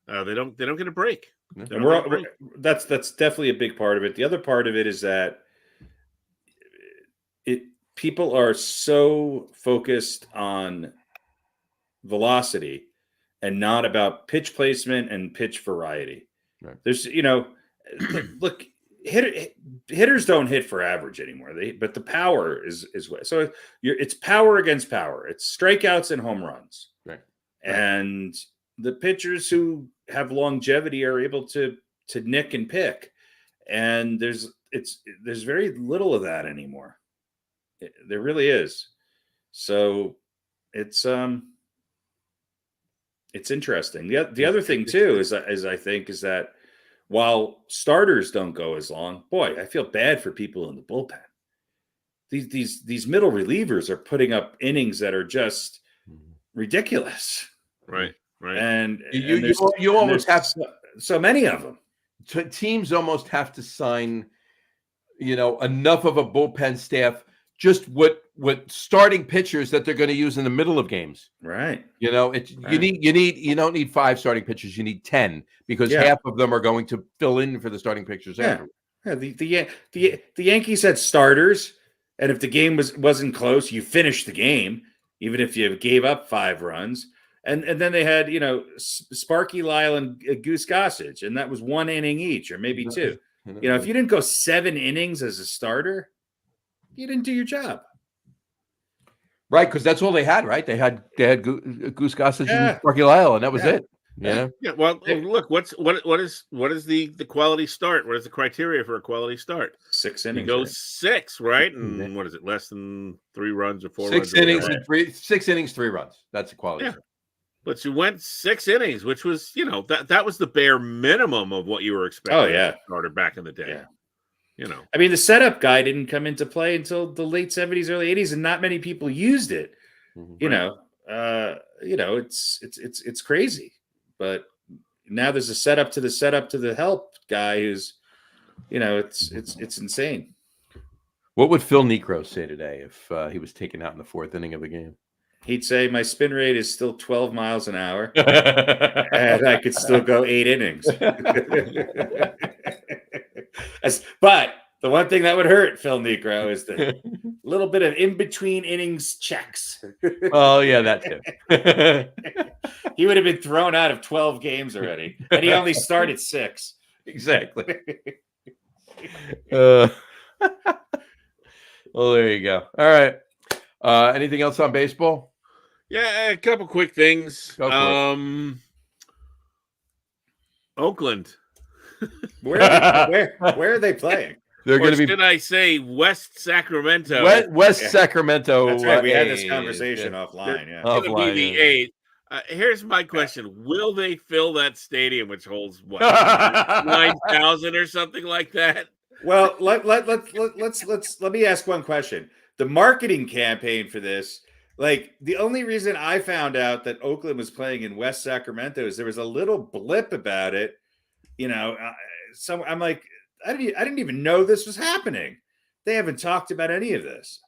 They don't get a break. And that's definitely a big part of it. The other part of it is that people are so focused on velocity and not about pitch placement and pitch variety. Right. There's look. Hitters don't hit for average anymore. But the power is so it's power against power. It's strikeouts and home runs. Right. And the pitchers who have longevity are able to nick and pick. And there's very little of that anymore. There really is. So it's interesting. The other thing too is I think is that while starters don't go as long, boy, I feel bad for people in the bullpen. These middle relievers are putting up innings that are just ridiculous. Right. And you almost have so many of them. Teams almost have to sign, enough of a bullpen staff. Just what starting pitchers that they're going to use in the middle of games. Right. You don't need 5 starting pitchers. You need 10 because half of them are going to fill in for the starting pitchers after. Yeah. The Yankees had starters, and if the game wasn't close, you finished the game, even if you gave up 5 runs. And then they had, Sparky Lyle and Goose Gossage, and that was 1 inning each, or maybe 2. If you didn't go 7 innings as a starter, you didn't do your job. Right, because that's all they had, right? They had Goose Gossage and Sparky Lyle, and that was it. Yeah. Well, look, what is the quality start? What is the criteria for a quality start? 6 innings. You go 6, right? And what is it? Less than 3 runs or 4 runs? 6 innings and 6 innings, 3 runs. That's a quality start. But you went 6 innings, which was, that was the bare minimum of what you were expecting. Oh, yeah. Starter back in the day. Yeah. I mean, the setup guy didn't come into play until the late 70s, early 80s, and not many people used it. It's crazy. But now there's a setup to the help guy who's, it's insane. What would Phil Niekro say today if he was taken out in the fourth inning of a game? He'd say my spin rate is still 12 miles an hour, and I could still go 8 innings. But the one thing that would hurt Phil Niekro is the little bit of in-between innings checks. Oh, yeah, that too. He would have been thrown out of 12 games already, and he only started 6. Exactly. Well, there you go. All right. Anything else on baseball? Yeah, a couple quick things. Go for Oakland. Where are they playing? They're going to be. Should I say West Sacramento? West Sacramento. That's right. We had this A's. conversation offline. Yeah. It's going to be the A's. Here's my question: will they fill that stadium, which holds what 9,000 or something like that? Well, let me ask one question. The marketing campaign for this, like the only reason I found out that Oakland was playing in West Sacramento is there was a little blip about it. So I'm like, I didn't even know this was happening. They haven't talked about any of this.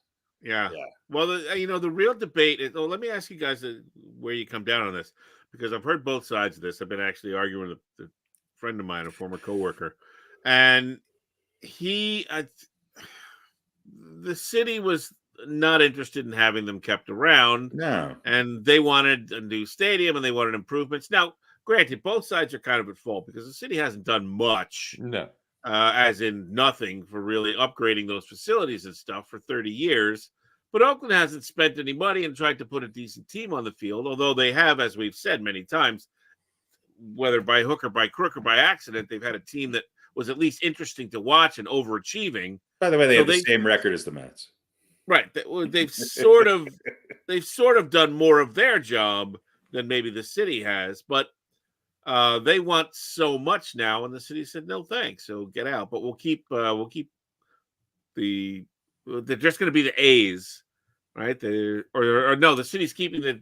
Yeah. Well, the real debate is. Well, let me ask you guys where you come down on this, because I've heard both sides of this. I've been actually arguing with a friend of mine, a former coworker, and the city was not interested in having them kept around. No. And they wanted a new stadium and they wanted improvements. Now, granted, both sides are kind of at fault because the city hasn't done much. No. As in nothing for really upgrading those facilities and stuff for 30 years. But Oakland hasn't spent any money and tried to put a decent team on the field, although they have, as we've said many times, whether by hook or by crook or by accident, they've had a team that was at least interesting to watch and overachieving. By the way, they have the same record as the Mets. Right. They've sort of done more of their job than maybe the city has, but they want so much now, and the city said no thanks, so get out. But we'll keep they're just going to be the A's, right? Or no, the city's keeping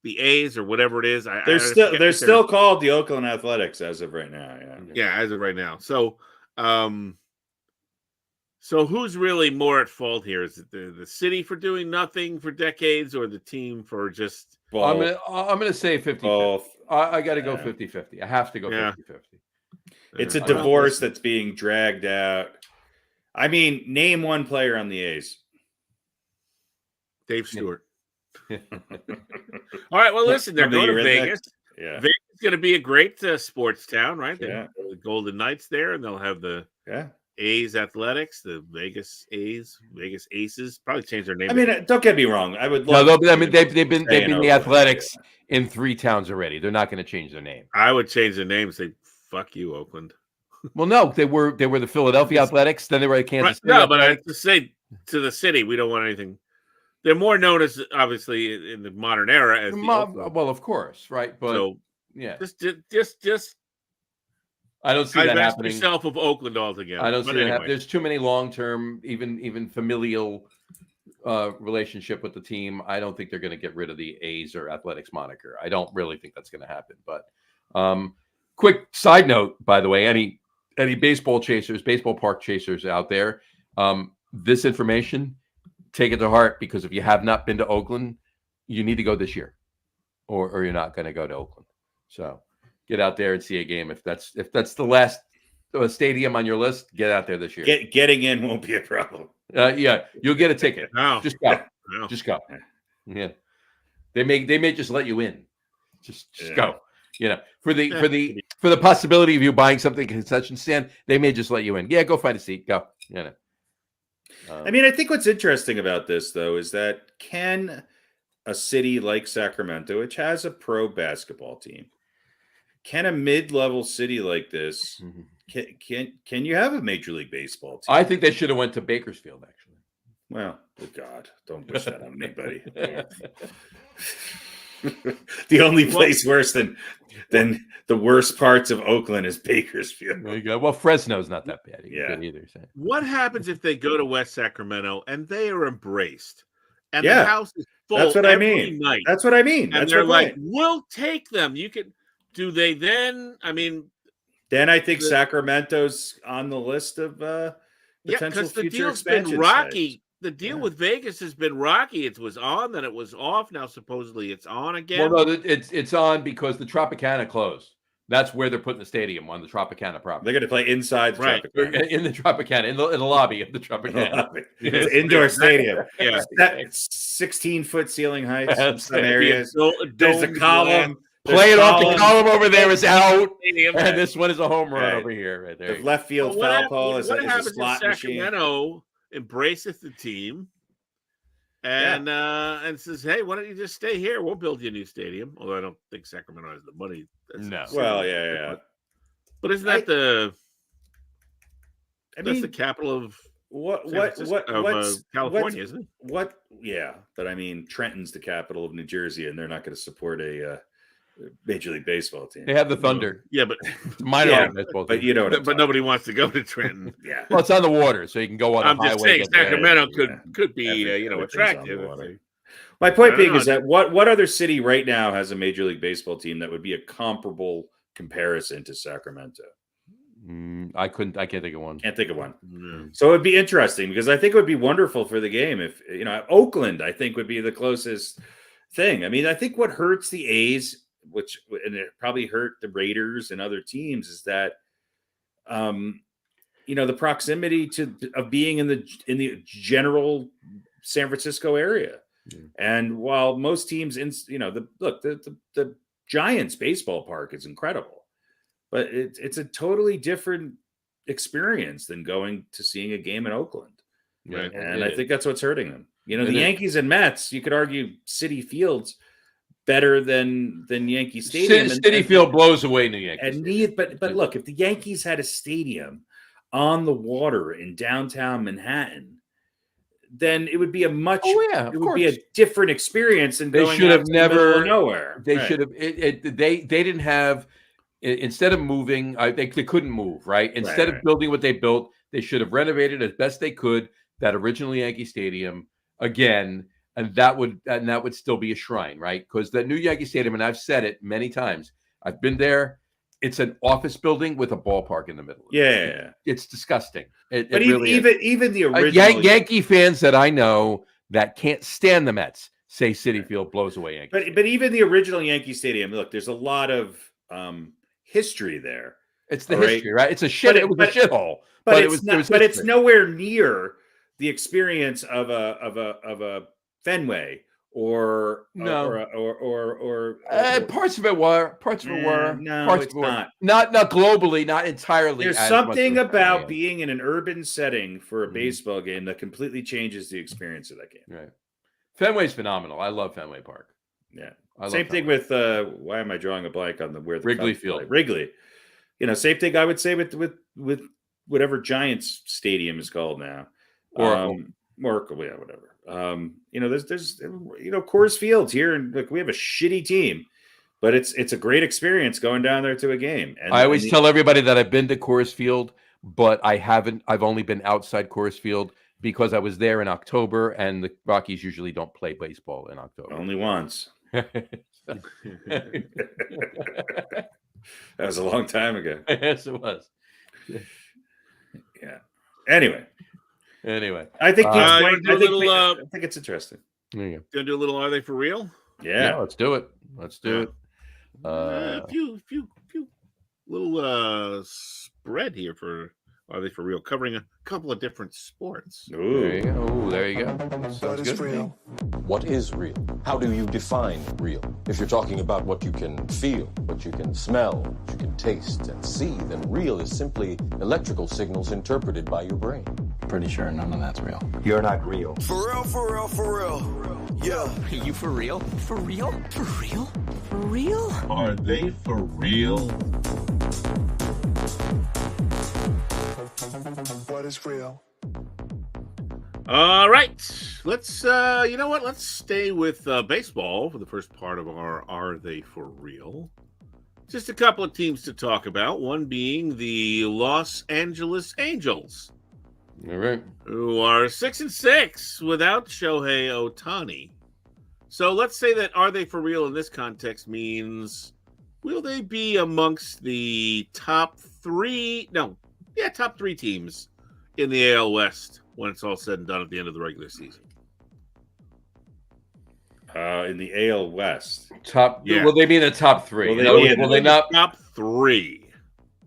the A's or whatever it is. They're still called the Oakland Athletics as of right now. Yeah, as of right now. So who's really more at fault here? Is it the city for doing nothing for decades, or the team for just? I'm gonna say 50-50. I got to go 50-50. I have to go 50-50. It's a divorce that's being dragged out. I mean, name one player on the A's. Dave Stewart. All right. Well, listen, they're going to Vegas. Yeah. Vegas is going to be a great sports town, right? Yeah. The Golden Knights there, and they'll have the A's Athletics, the Vegas A's, Vegas Aces. Probably change their name. I mean, don't get me wrong. I would love. No, I mean they've been the Athletics in 3 towns already. They're not going to change their name. I would change their name and say, "Fuck you, Oakland." Well, no, they were the Philadelphia Athletics. Then they were the Kansas City. No, but I have to say to the city, we don't want anything. They're more known as, obviously, in the modern era as well, of course, right? But so, yeah, just. I don't see that happening. Yourself of Oakland altogether. I don't see that happening. There's too many long-term, even familial relationship with the team. I don't think they're going to get rid of the A's or Athletics moniker. I don't really think that's going to happen. But quick side note, by the way, any baseball park chasers out there, this information, take it to heart, because if you have not been to Oakland, you need to go this year, or you're not going to go to Oakland. So get out there and see a game. If that's the last stadium on your list, get out there this year. Getting in won't be a problem. Yeah, you'll get a ticket. No. Just go. No. Just go. Yeah, they may just let you in. Just go. For the possibility of you buying something at a concession stand, they may just let you in. Yeah, go find a seat. Go. I mean, I think what's interesting about this, though, is that can a city like Sacramento, which has a pro basketball team, can a mid-level city like this, can you have a Major League Baseball team? I think they should have went to Bakersfield, actually. Well, good God, don't wish that on anybody. The only place worse than the worst parts of Oakland is Bakersfield. There you go. Well, Fresno's not that bad either. So. What happens if they go to West Sacramento and they are embraced, and the house is full? That's what I mean. Night, that's what I mean. And they're like, "We'll take them." You can. Do they then? I mean, then I think Sacramento's on the list of Yeah, potential because the future deal's been expansion rocky. sites. The deal Yeah. with Vegas has been rocky. It was on, then it was off. Now supposedly it's on Well, again. no, it's on because the Tropicana closed. That's where they're putting the stadium, on the Tropicana They're property. going to play inside the Right. Tropicana. In the Tropicana, in the lobby of the Tropicana. It's an indoor stadium. Yeah. It's 16-foot ceiling heights in That's some it. areas. Do- There's a domed column. Play it off. The column. column over there is out, stadium. and this one is a home run Right. over here, right there. The left field Well, foul pole is what a happens slot if machine. Sacramento embraces the team and says, "Hey, why don't you just stay here? We'll build you a new stadium." Although I don't think Sacramento has the money. No. Well, yeah. But isn't that I that's mean, the capital of California, isn't it? Yeah, but I mean, Trenton's the capital of New Jersey, and they're not going to support a Major League Baseball team. They have the Thunder. Yeah, but Minor Yeah, league baseball but team. you know what? but nobody wants to go to Trenton. Yeah. Well, it's on the water, so you can go on I'm the just highway. saying get there. Sacramento Yeah. could be Everything's on attractive. the if water. they- My point I being don't is that what other city right now has a Major League Baseball team that would be a comparable comparison to Sacramento? I can't think of one. Can't think of one. No. So it would be interesting because I think it would be wonderful for the game if Oakland, I think, would be the closest thing. I mean, I think what hurts the A's, and it probably hurt the Raiders and other teams, is that the proximity of being in the general San Francisco area. Mm. And while most teams the Giants baseball park is incredible, but it's a totally different experience than going to seeing a game in Oakland. Yeah, And I think that's what's hurting them. The It is. Yankees and Mets, you could argue City Field's better than Yankee Stadium. City Field blows away New Yankees. But look, if the Yankees had a stadium on the water in downtown Manhattan, then it would be it would be a different experience than They going should out have to the middle of never nowhere. They Right. should have. They didn't have. Instead of moving, they couldn't move. Right. Instead of building what they built, they should have renovated as best they could that original Yankee Stadium again, and that would still be a shrine, right? Because the new Yankee Stadium, and I've said it many times, I've been there. It's an office building with a ballpark in the middle. Yeah. It's disgusting. It But really is. even the original Yankee fans that I know that can't stand the Mets say City Field blows away Yankee. But even the original Yankee Stadium, look, there's a lot of history there. It's the history, right? It's a shit. It was a shithole. But But it's nowhere near the experience of a Fenway or parts of it were. No, Parts it's of it were. not. Not globally, not entirely. There's as something much as about I am. being in an urban setting for a Mhm. baseball game that completely changes the experience of that game. Right. Fenway's phenomenal. I love Fenway Park. Yeah. I love Same thing Fenway. with why am I drawing a blank on where the Wrigley Cubs play? Field. Wrigley. Same thing I would say with whatever Giants stadium is called now. Oracle. Oracle, yeah, whatever. There's Coors Field here, and look, we have a shitty team, but it's a great experience going down there to a game. And I always tell everybody that I've been to Coors Field, but I haven't. I've only been outside Coors Field because I was there in October, and the Rockies usually don't play baseball in October. only once. That was a long time ago. Yes, it was. Yeah. Anyway, I think I think it's interesting. there you Gonna do a little. Are they for real? go. Yeah. Let's do it. Let's do it. A few little spread here for Are They For Real, covering a couple of different sports. There you go. Ooh, there you go. What Sounds is good. real? What is real? How do you define real? If you're talking about what you can feel, what you can smell, what you can taste and see, then real is simply electrical signals interpreted by your brain. Pretty sure none of that's real. You're not real. For real, for real, for real. Yeah. Are you for real? For real? For real? For real? Are they for real? What is real? All right, let's let's stay with baseball for the first part of our Are They For Real? Just a couple of teams to talk about, one being the Los Angeles Angels, All right. who are 6-6 without Shohei Ohtani. So let's say that Are They For Real in this context means, will they be amongst the top three teams in the AL West when it's all said and done at the end of the regular season? In the AL West. Yeah. Will they be in the top three? Will they No, be in will they not? Top three.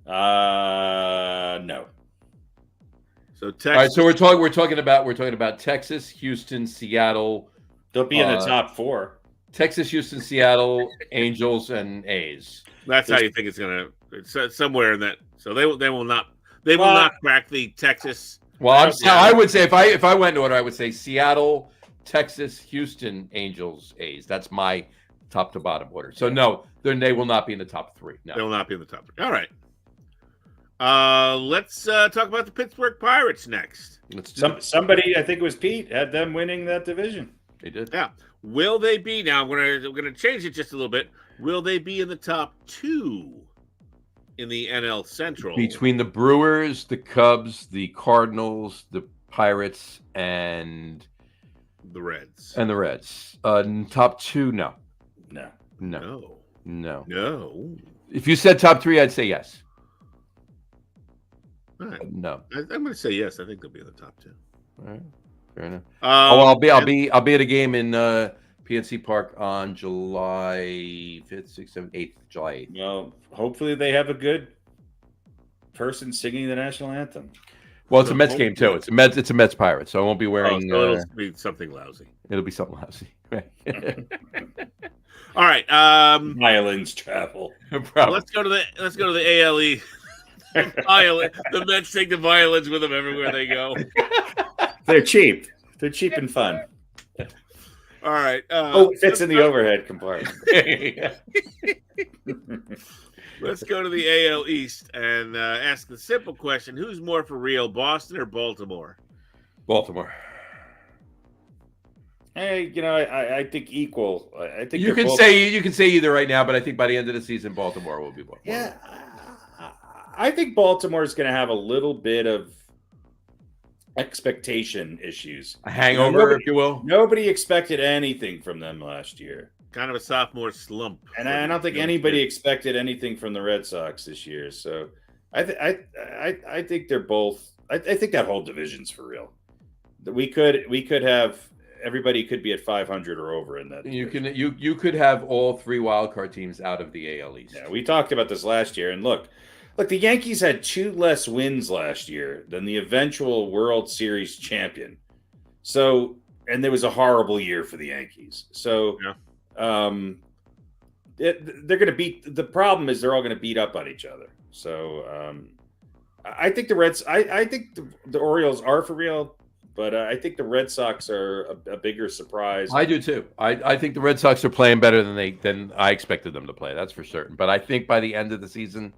No. So All right, Texas. so we're talking about Texas, Houston, Seattle. They'll be in the top four. Texas, Houston, Seattle, Angels, and A's. That's how you think it's gonna. It's somewhere in that. So they will not. They will not crack the Texas. Well, I would say if I went in order, I would say Seattle, Texas, Houston, Angels, A's. That's my top to bottom order. So no, they will not be in the top three. No, They will not be in the top three. All right. Let's talk about the Pittsburgh Pirates next. Let's do Somebody, I think it was Pete, had them winning that division. They did. Yeah. Will they be now? We're gonna change it just a little bit. Will they be in the top two in the NL Central? Between the Brewers, the Cubs, the Cardinals, the Pirates, and the Reds. the Reds. Top two, no. No. If you said top three, I'd say yes. All right. No. I'm going to say yes. I think they'll be in the top two. All right. Fair enough. I'll be at a game in PNC Park on July 5th, 6th, 7th, 8th, July 8th. Well, hopefully they have a good person singing the national anthem. Well, it's a Mets game too. It's a Mets Pirates, so I won't be wearing. So it'll be something lousy. It'll be something lousy. All right. Violins travel. Let's go to the ALE. The Mets take the violins with them everywhere they go. They're cheap. They're cheap and fun. All right. It fits in the overhead compartment. Let's go to the AL East and ask the simple question: who's more for real, Boston or Baltimore? Baltimore. Hey, I think equal. I think you can say either right now, but I think by the end of the season, Baltimore will be Baltimore. Yeah, I think Baltimore is going to have a little bit of expectation issues, a hangover, if you will. Nobody expected anything from them last year. Kind of a sophomore slump, and I don't think anybody expected anything from the Red Sox this year. So I think they're both. I think that whole division's for real. We could have. Everybody could be at 500 or over in that. You could have all three wildcard teams out of the AL East. Yeah, we talked about this last year, and look, the Yankees had 2 less wins last year than the eventual World Series champion. So, and there was a horrible year for the Yankees. So, they're going to beat. The problem is they're all going to beat up on each other. So, I think the Reds. I think the Orioles are for real. But I think the Red Sox are a bigger surprise. I do too. I think the Red Sox are playing better than I expected them to play. That's for certain. But I think by the end of the season,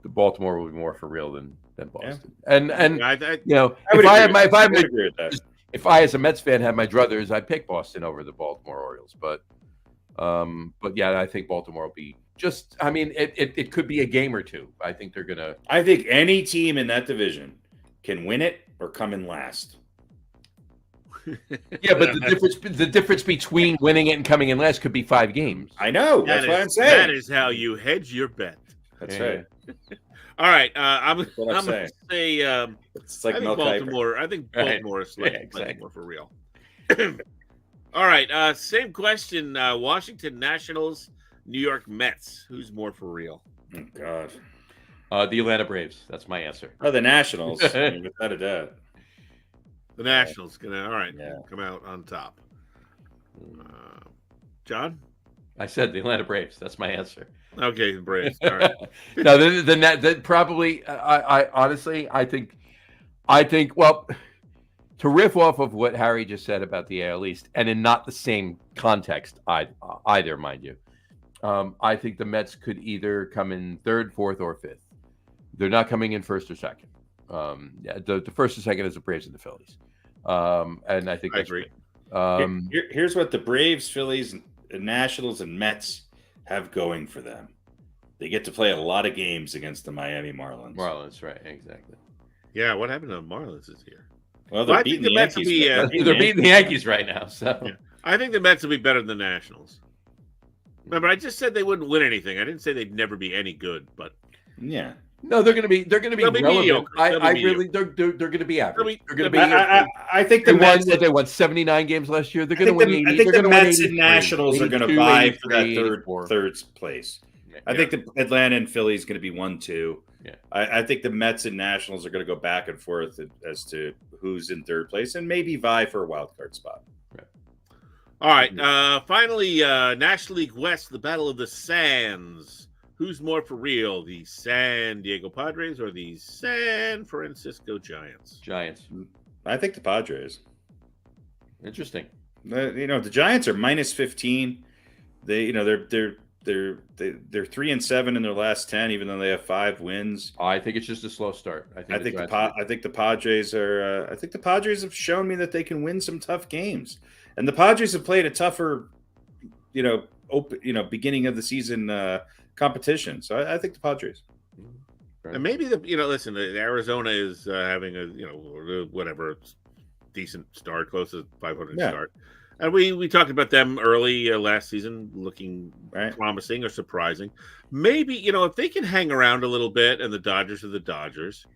the Baltimore will be more for real than Boston. Yeah. And if I as a Mets fan had my druthers, I'd pick Boston over the Baltimore Orioles. But yeah, I think Baltimore will be just. I mean, it could be a game or two. I think they're gonna. I think any team in that division can win it or come in last. Yeah, but the difference between winning it and coming in last could be 5 games. I know. That's what I'm saying. That is how you hedge your bet. That's right. All right. I'm going to say it's like Baltimore. I think Baltimore is slightly more for real. All right. Same question. Washington Nationals, New York Mets. Who's more for real? Oh, God. The Atlanta Braves. That's my answer. Oh, the Nationals. Without a doubt. The Nationals gonna come out on top. John, I said the Atlanta Braves. That's my answer. Okay, the Braves. All right. No, the probably. I honestly, I think. Well, to riff off of what Harry just said about the AL East, and in not the same context either, mind you. I think the Mets could either come in 3rd, 4th, or 5th. They're not coming in 1st or 2nd. The 1st or 2nd is the Braves and the Phillies. And I think I agree. Here's what the Braves, Phillies, Nationals, and Mets have going for them. They get to play a lot of games against the Miami Marlins. Marlins, right? Exactly. Yeah, what happened to the Marlins this year? Well, they're beating the Yankees. They're beating the Yankees right now. So yeah. I think the Mets will be better than the Nationals. Remember, I just said they wouldn't win anything. I didn't say they'd never be any good, but yeah. No, they're going to be They'll be relevant. mediocre. They'll be I mediocre. really they're going to be average. They're going to they'll be. be- I think They the Mets. won 79 games last year. They're I going to think win 80. I think They're the gonna win Mets and 83, Nationals are going to 82, vie for that 83, 84. third place. I Yeah. think the Atlanta and Philly is going to be 1-2. Yeah. I think the Mets and Nationals are going to go back and forth as to who's in third place and maybe vie for a wild card spot. All right. Finally, National League West, the Battle of the Sands. Who's more for real, the San Diego Padres or the San Francisco Giants? Giants. I think the Padres. Interesting. The Giants are minus 15. They're 3-7 in their last 10, even though they have 5 wins. I think it's just a slow start. I think the Padres are. I think the Padres have shown me that they can win some tough games, and the Padres have played a tougher, beginning of the season competition. So I think the Padres. And maybe listen, Arizona is having a whatever decent start, close to 500 start. And we talked about them early last season, looking promising or surprising. Maybe, if they can hang around a little bit and the Dodgers are the Dodgers,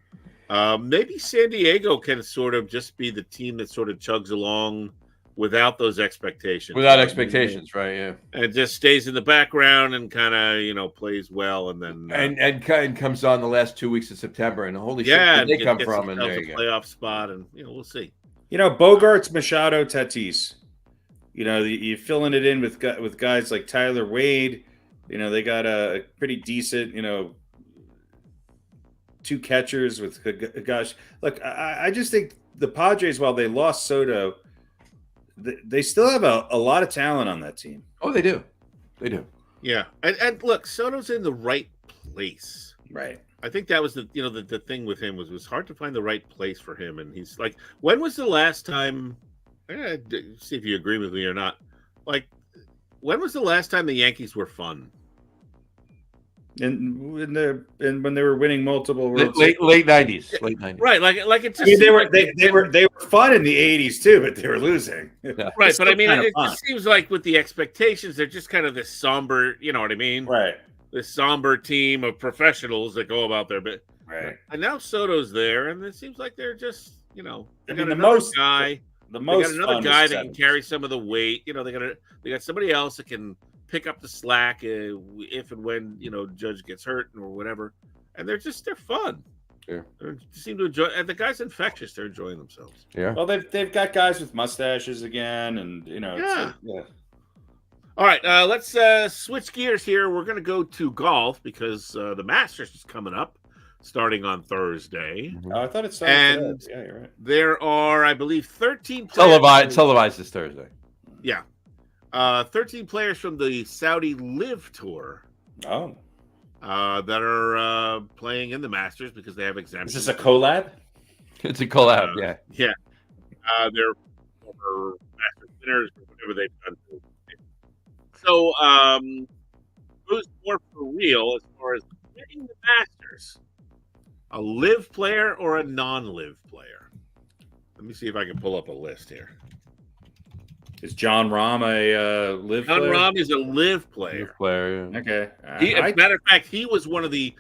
maybe San Diego can sort of just be the team that sort of chugs along without those expectations. Without expectations, right? Yeah. And just stays in the background and kind of, plays well. And then. And comes on the last 2 weeks of September. And holy shit, where they come from? And there you go. Playoff spot. And, we'll see. Bogarts, Machado, Tatis. You're filling it in with guys like Tyler Wade. They got a pretty decent, 2 catchers with gosh. Look, I just think the Padres, while they lost Soto, they still have a lot of talent on that team. Oh, they do. They do. Yeah. And look, Soto's in the right place. Right. I think that was the thing with him was hard to find the right place for him. And he's like, when was the last time? See if you agree with me or not. Like, when was the last time the Yankees were fun? And when they were winning multiple World late 90s, right? Like it's. I mean, they were fun in the 80s too, but they were losing. Yeah. Right, but I mean, it just seems like with the expectations, they're just kind of this somber. You know what I mean? Right. This somber team of professionals that go about their bit. Right. And now Soto's there, and it seems like they're just they got another guy. They got another guy that can carry some of the weight. They got somebody else that can pick up the slack if and when Judge gets hurt or whatever. And they're fun. Yeah. They seem to enjoy. And the guy's infectious. They're enjoying themselves. Yeah. Well, they've got guys with mustaches again, and Yeah. yeah. All right, let's switch gears here. We're going to go to golf because the Masters is coming up, starting on Thursday. Oh, I thought it started. And today. Yeah, you're right. there are, I believe, 13 televised this Thursday. Yeah. 13 players from the Saudi Live Tour. Oh. That are playing in the Masters because they have exemptions. Is this a collab? It's a collab, yeah. Yeah. They're former Masters winners or whatever they've done. So, who's more for real as far as winning the Masters? A live player or a non-live player? Let me see if I can pull up a list here. Is John Rahm a live player? John Rahm is a live player. Live player, yeah. Okay. As a matter of fact, he was one of the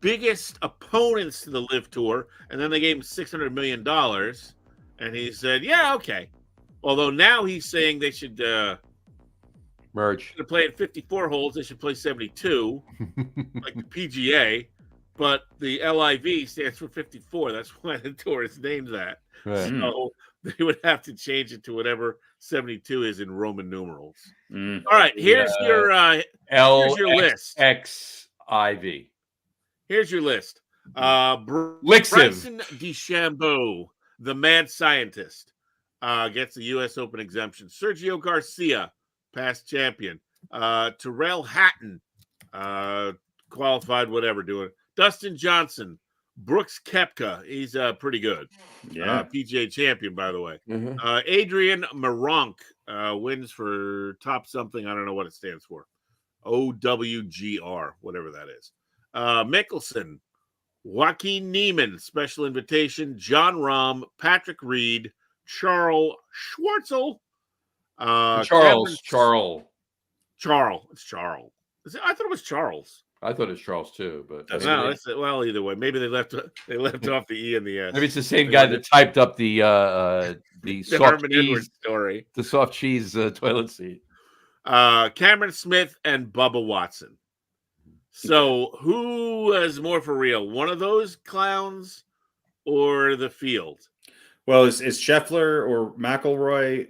biggest opponents to the Live Tour, and then they gave him $600 million, and he said, "Yeah, okay." Although now he's saying they should merge. To play at 54 holes, they should play 72, like the PGA. But the LIV stands for 54. That's why the tour is named that. Right. So they would have to change it to whatever 72 is in Roman numerals. Mm. All right, here's your list. LXXIV. Here's your list. Bryson DeChambeau, the mad scientist, gets the U.S. Open exemption. Sergio Garcia, past champion. Terrell Hatton, qualified, whatever, doing it. Dustin Johnson, Brooks Koepka, he's pretty good. Yeah. PGA champion, by the way. Mm-hmm. Adrian Meronk wins for top something. I don't know what it stands for. OWGR, whatever that is. Mickelson, Joaquin Neiman, special invitation. John Rahm, Patrick Reed, Charles Schwartzel. Charles. It's Charles. I thought it was Charles. I thought it was Charles too, but That's No, well, either way, maybe they left off the E and the S. maybe it's the same guy that typed up the soft Herman cheese, Edwards story. the soft cheese toilet seat. Cameron Smith and Bubba Watson. So who is more for real? One of those clowns or the field? Well, is Scheffler or McElroy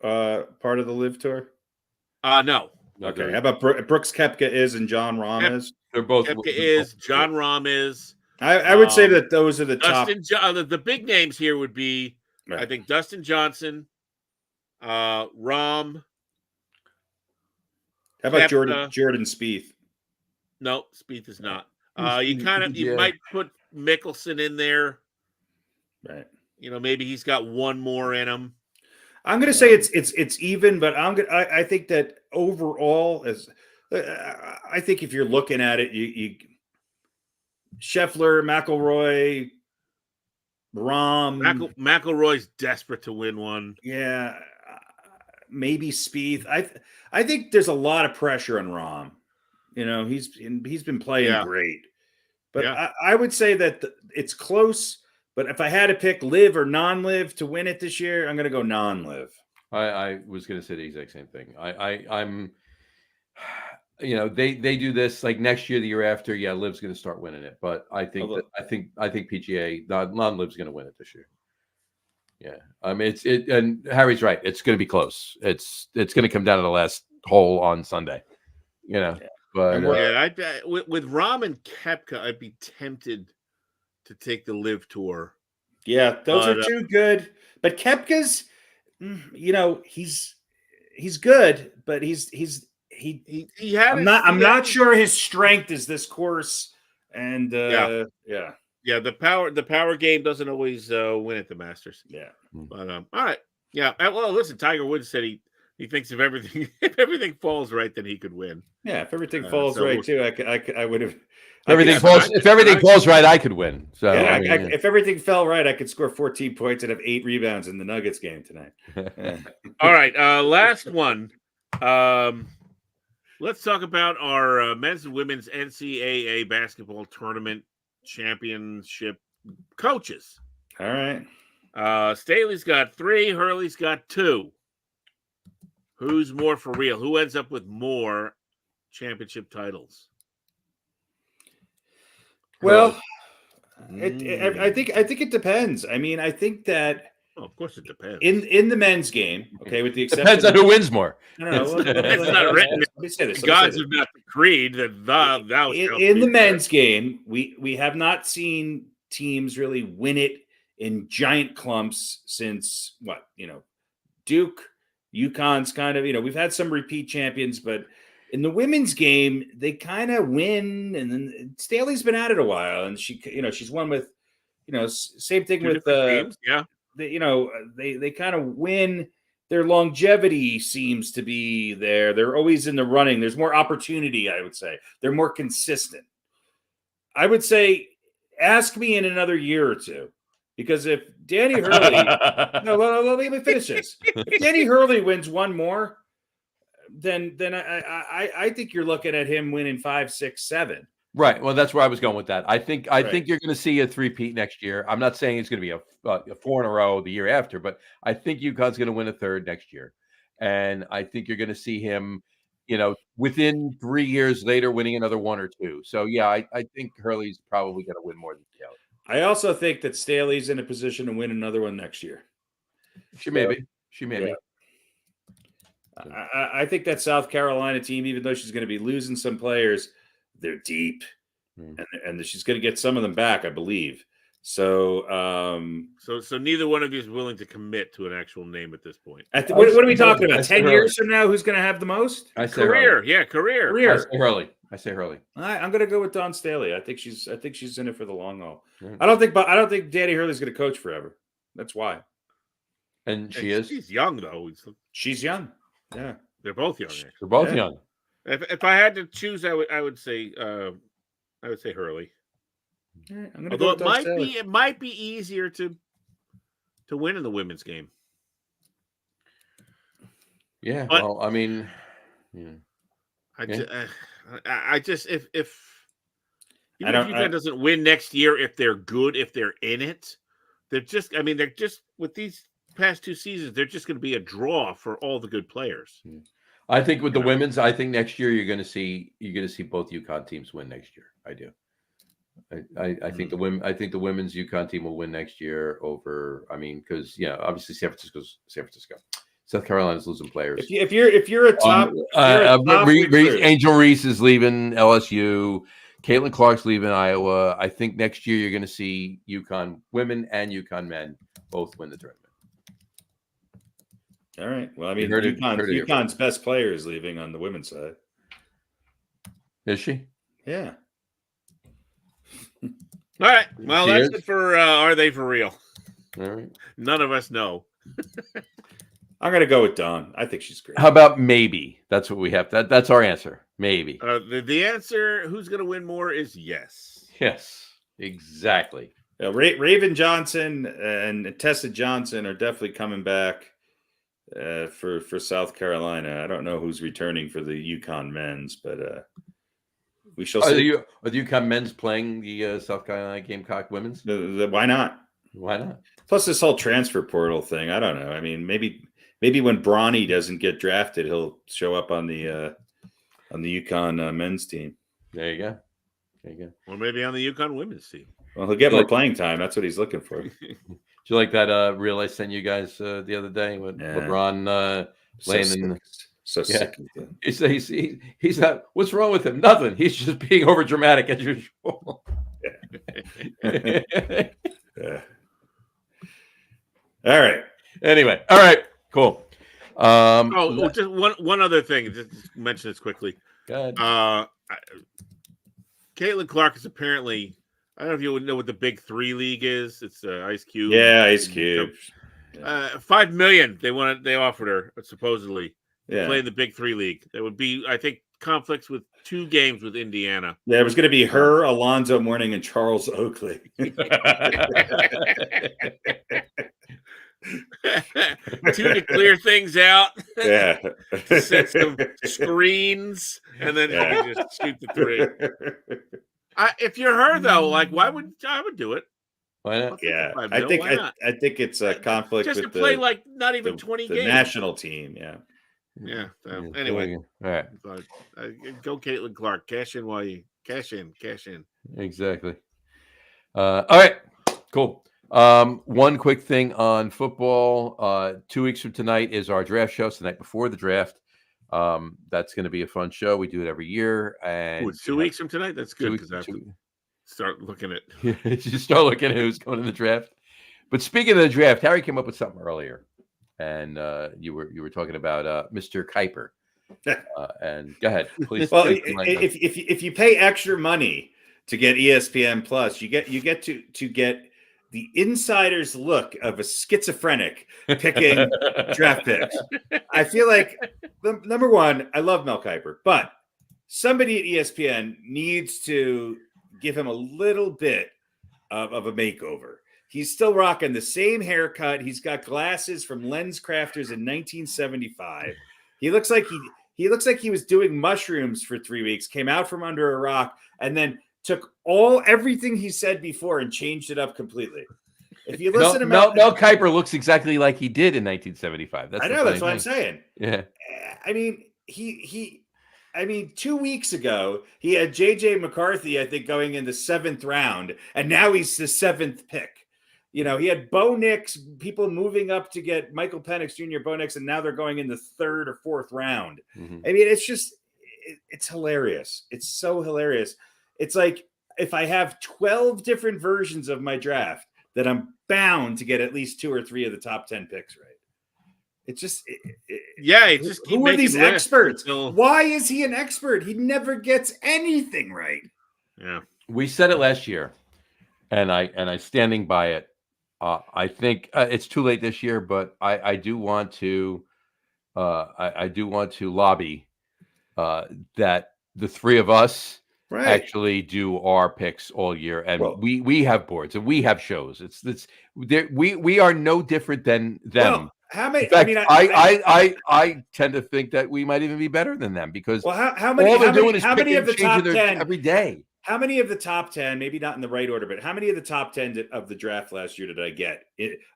part of the Live Tour? No. Okay. How about Brooks Koepka is and John Rahm is? They're both. Koepka is, John Rahm is. I would say that those are the top. The big names here would be, Right. I think, Dustin Johnson, Rahm. How about Koepka. Jordan Spieth? No, Spieth is not. He's You might put Mickelson in there. Right. Maybe he's got one more in him. I'm going to say it's even, but I think that overall, I think if you're looking at it, you Scheffler, McElroy, Rahm, McElroy's desperate to win one. Yeah, maybe Spieth. I think there's a lot of pressure on Rahm. He's been playing great, but I would say that it's close. But if I had to pick live or non-live to win it this year, I'm going to go non-live. I was going to say the exact same thing. I'm, they do this like next year, the year after. Yeah, Liv's going to start winning it, but I think PGA non-Liv's going to win it this year. Yeah, I mean and Harry's right. It's going to be close. It's going to come down to the last hole on Sunday. But with Rahm and Koepka, I'd be tempted to take the Live Tour. Yeah, those are too good. But Koepka's, he's good, but I'm not sure his strength is this course. And the power game doesn't always win at the Masters. Yeah, but all right, yeah. Well, listen, Tiger Woods said he thinks if everything falls right, then he could win. Yeah, if everything falls right too, I would have. If everything falls right, I could win. So if everything fell right, I could score 14 points and have 8 rebounds in the Nuggets game tonight. All right, last one. Let's talk about our men's and women's NCAA basketball tournament championship coaches. All right. Staley's got 3. Hurley's got 2. Who's more for real? Who ends up with more championship titles? Well, I think it depends. I mean, I think that. Oh, of course, it depends. In the men's game, okay, with the exception, depends on who wins more. No, it's not written. Let me say this. The gods have not decreed that that was in the men's game. We have not seen teams really win it in giant clumps since Duke, UConn's kind of we've had some repeat champions, but in the women's game, they kind of win, and then Staley's been at it a while, and she's won with, same thing with teams. Yeah. They kind of win. Their longevity seems to be there. They're always in the running. There's more opportunity, I would say. They're more consistent. I would say, ask me in another year or two, because if Danny Hurley, let me finish this. If Danny Hurley wins one more, then I think you're looking at him winning 5, 6, 7. Right. Well, that's where I was going with that. I think you're going to see a 3-peat next year. I'm not saying it's going to be a 4 in a row the year after, but I think UConn's going to win a 3rd next year, and I think you're going to see him, within 3 years later, winning another 1 or 2. So yeah, I think Hurley's probably going to win more than Staley. I also think that Staley's in a position to win another one next year. She may be. Yeah. I think that South Carolina team, even though she's going to be losing some players, they're deep, and she's going to get some of them back, I believe. So, so neither one of you is willing to commit to an actual name at this point. What are we talking about? 10 years from now, who's going to have the most? I say career. Hurley. Yeah, career. I say Hurley. I'm going to go with Dawn Staley. I think she's in it for the long haul. I don't think Danny Hurley's going to coach forever. That's why. And she is. She's young though. She's young. Yeah, they're both young. Actually. They're both young. If I had to choose, I would say Hurley. Right, I'm Although it might be easier to win in the women's game. Yeah. But, well, I mean, yeah. I just if I even if UConn doesn't win next year, if they're good, if they're in it, they're just with these past 2 seasons, they're just going to be a draw for all the good players. I think with the women's, I think next year you're going to see both UConn teams win next year. I do. I think the women's UConn team will win next year over. I mean, because obviously San Francisco, South Carolina's losing players. If you're a top, Angel Reese is leaving LSU. Caitlin Clark's leaving Iowa. I think next year you're going to see UConn women and UConn men both win the tournament. All right. Well, I mean, UConn's best player is leaving on the women's side. Is she? Yeah. All right. Well, that's it for Are They For Real? All right. None of us know. I'm going to go with Dawn. I think she's great. How about maybe? That's what we have. That's our answer. Maybe. The answer, who's going to win more, is yes. Yes, exactly. Raven Johnson and Tessa Johnson are definitely coming back for South Carolina. I don't know who's returning for the UConn men's, but we shall see. Are the UConn men's playing the South Carolina Gamecock women's? Why not? Why not? Plus, this whole transfer portal thing. I don't know. I mean, maybe when Bronny doesn't get drafted, he'll show up on the UConn men's team. There you go. Or maybe on the UConn women's team. Well, he'll get more playing time. That's what he's looking for. Do you like that reel I sent you guys the other day with LeBron laying in the sick. He's not. What's wrong with him? Nothing. He's just being over dramatic as usual. Yeah. All right. Anyway, all right. Cool. Just one other thing. Just mention this quickly. Go ahead. Caitlin Clark is apparently. I don't know if you would know what the Big 3 league is. It's Ice Cube. Yeah, Ice Cube. $5 million they offered her supposedly to play in the Big 3 league. There would be, I think, conflicts with 2 games with Indiana. Yeah, it was going to be her, Alonzo Mourning, and Charles Oakley. 2 to clear things out. Yeah. Set some screens, and then you just shoot the 3. If you're her though, like, why would I would do it? Why not? Yeah, I think it's a conflict just with to play like not even 20 the games. National team. Yeah. So, anyway, all right. Go Caitlin Clark. Cash in while you cash in. Exactly. All right. Cool. One quick thing on football. 2 weeks from tonight is our draft show. It's the night before the draft. That's going to be a fun show. We do it every year. And it's 2 weeks from tonight. That's good because I have to start looking at. You start looking at who's going in the draft. But speaking of the draft, Harry came up with something earlier, and you were talking about Mr. Kuiper. And go ahead, please. Well, if you pay extra money to get ESPN Plus, you get to get the insider's look of a schizophrenic picking draft picks. I feel like, number one, I love Mel Kiper, but somebody at ESPN needs to give him a little bit of a makeover. He's still rocking the same haircut. He's got glasses from Lens Crafters in 1975. He looks like he was doing mushrooms for 3 weeks, came out from under a rock, and then took everything he said before and changed it up completely. If you listen to Mel Kiper looks exactly like he did in 1975. That's what I'm saying. Yeah. I mean, 2 weeks ago, he had JJ McCarthy, I think, going in the 7th round, and now he's the 7th pick. He had Bo Nix, people moving up to get Michael Penix Jr., Bo Nix, and now they're going in the 3rd or 4th round. Mm-hmm. I mean, it's hilarious. It's so hilarious. It's like if I have 12 different versions of my draft, that I'm bound to get at least 2 or 3 of the top 10 picks right. It's just, who are these experts? Why is he an expert? He never gets anything right. Yeah, we said it last year, and I standing by it. I think it's too late this year, but I do want to lobby that the 3 of us actually do our picks all year, and we have boards and we have shows. We are no different than them. How many? In fact, I tend to think that we might even be better than them because well, how many? all they're How doing many? is How many picking of the and changing top their 10 every day. How many of the top 10, maybe not in the right order, but how many of the top 10 of the draft last year did I get?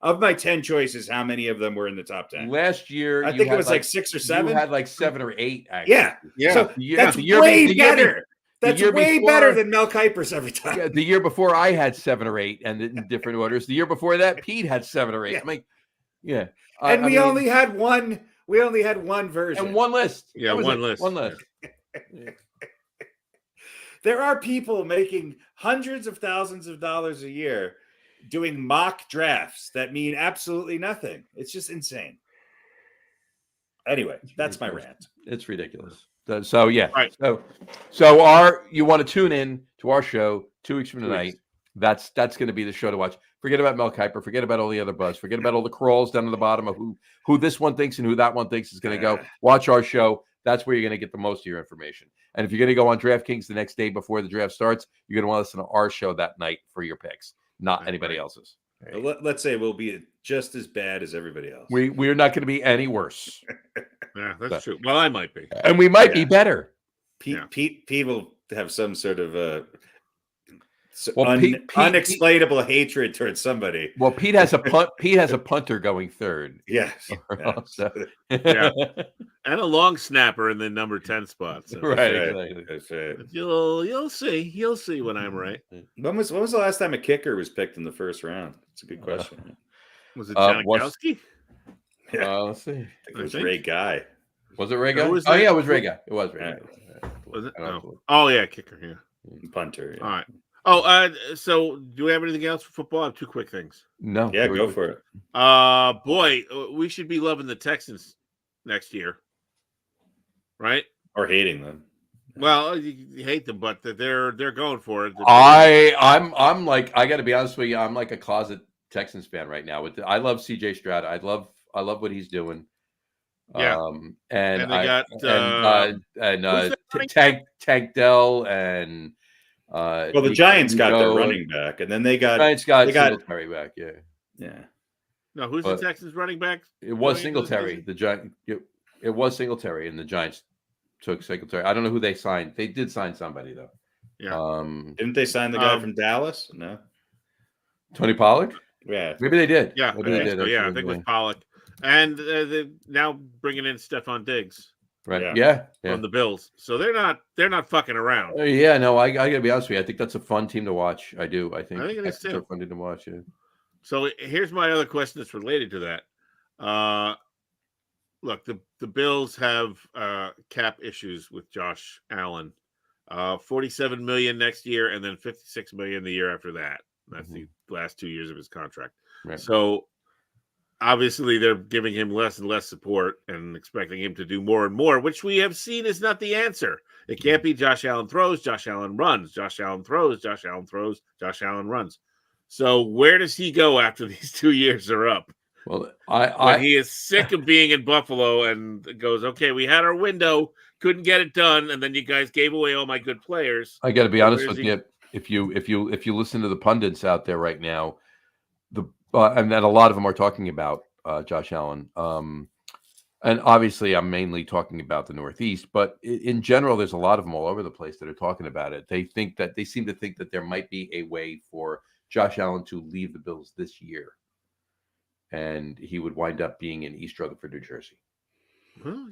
Of my 10 choices, how many of them were in the top 10? Last year, I think it was like 6 or 7. You had like 7 or 8. Actually. Yeah. So The that's year way be- the year be- better. That's year way before- better than Mel Kiper's every time. Yeah, the year before I had 7 or 8 and in different orders. The year before that, Pete had 7 or 8. Yeah. I'm like, yeah. And we only had one. We only had one version and one list. Yeah, That was one it. list. One list. There are people making hundreds of thousands of dollars a year doing mock drafts that mean absolutely nothing. It's just insane. Anyway, that's my rant. It's ridiculous. So yeah. Right. So you want to tune in to our show 2 weeks from 2 tonight. weeks. That's going to be the show to watch. Forget about Mel Kiper. Forget about all the other buzz. Forget about all the crawls down to the bottom of who this one thinks and who that one thinks is going to go. Watch our show. That's where you're going to get the most of your information. And if you're going to go on DraftKings the next day before the draft starts, you're going to want to listen to our show that night for your picks, not anybody else's. Let's say we'll be just as bad as everybody else. We're not going to be any worse. Yeah, that's true. Well, I might be. And we might be better. Pete will have some sort of Pete- unexplainable hatred towards somebody. Well, Pete has a punter going third. Yes. So- Yeah. And a long snapper in the number 10 spot. So Right. Right. Exactly. That's right. You'll see when I'm right. When was the last time a kicker was picked in the first round? It's a good question. Was it what's- Janikowski? Let's see. I think it was I think. Ray Guy. Was it Ray Guy? Who was Oh that? yeah, it was Ray Guy. It was Ray Yeah. Guy. Was it? I don't know. Oh yeah, kicker. Yeah. Punter. Yeah. All right. Oh, so do we have anything else for football? I have 2 quick things. No. Yeah, go for it. Boy, we should be loving the Texans next year, right? Or hating them. Well, you hate them, but they're going for it. I'm like, I got to be honest with you. I'm like a closet Texans fan right now. I love CJ Stroud. I love what he's doing. Yeah. And they got Tank Dell and Well, the Giants got their running back, and then they got Singletary back. Yeah. No, who's But the Texans running back? It was going into this Singletary. season? The Giant. It was Singletary, and the Giants took Singletary. I don't know who they signed. They did sign somebody though. Yeah. Didn't they sign the guy from Dallas? No. Tony Pollard. Yeah. Maybe they did. Yeah, Maybe they did. I think it was Pollock, and they're now bringing in Stephon Diggs Right. Yeah. Yeah. from the Bills. So they're not fucking around. Yeah, no, I gotta be honest with you. I think that's a fun team to watch. I do. I think it is it's a too. fun team to watch. Yeah. So here's my other question that's related to that. Look, the Bills have cap issues with Josh Allen. $47 million next year, and then $56 million the year after that. That's the last 2 years of his contract. Right. So obviously they're giving him less and less support and expecting him to do more and more, which we have seen is not the answer. It can't be Josh Allen throws, Josh Allen runs, Josh Allen throws, Josh Allen throws, Josh Allen runs. So where does he go after these 2 years are up? Well, When he is sick of being in Buffalo and goes, okay, we had our window, couldn't get it done, and then you guys gave away all my good players. I got to be honest Where's with he- you. If you listen to the pundits out there right now, and then a lot of them are talking about Josh Allen. And obviously, I'm mainly talking about the Northeast, but in general, there's a lot of them all over the place that are talking about it. They seem to think that there might be a way for Josh Allen to leave the Bills this year, and he would wind up being in East Rutherford, New Jersey. Well,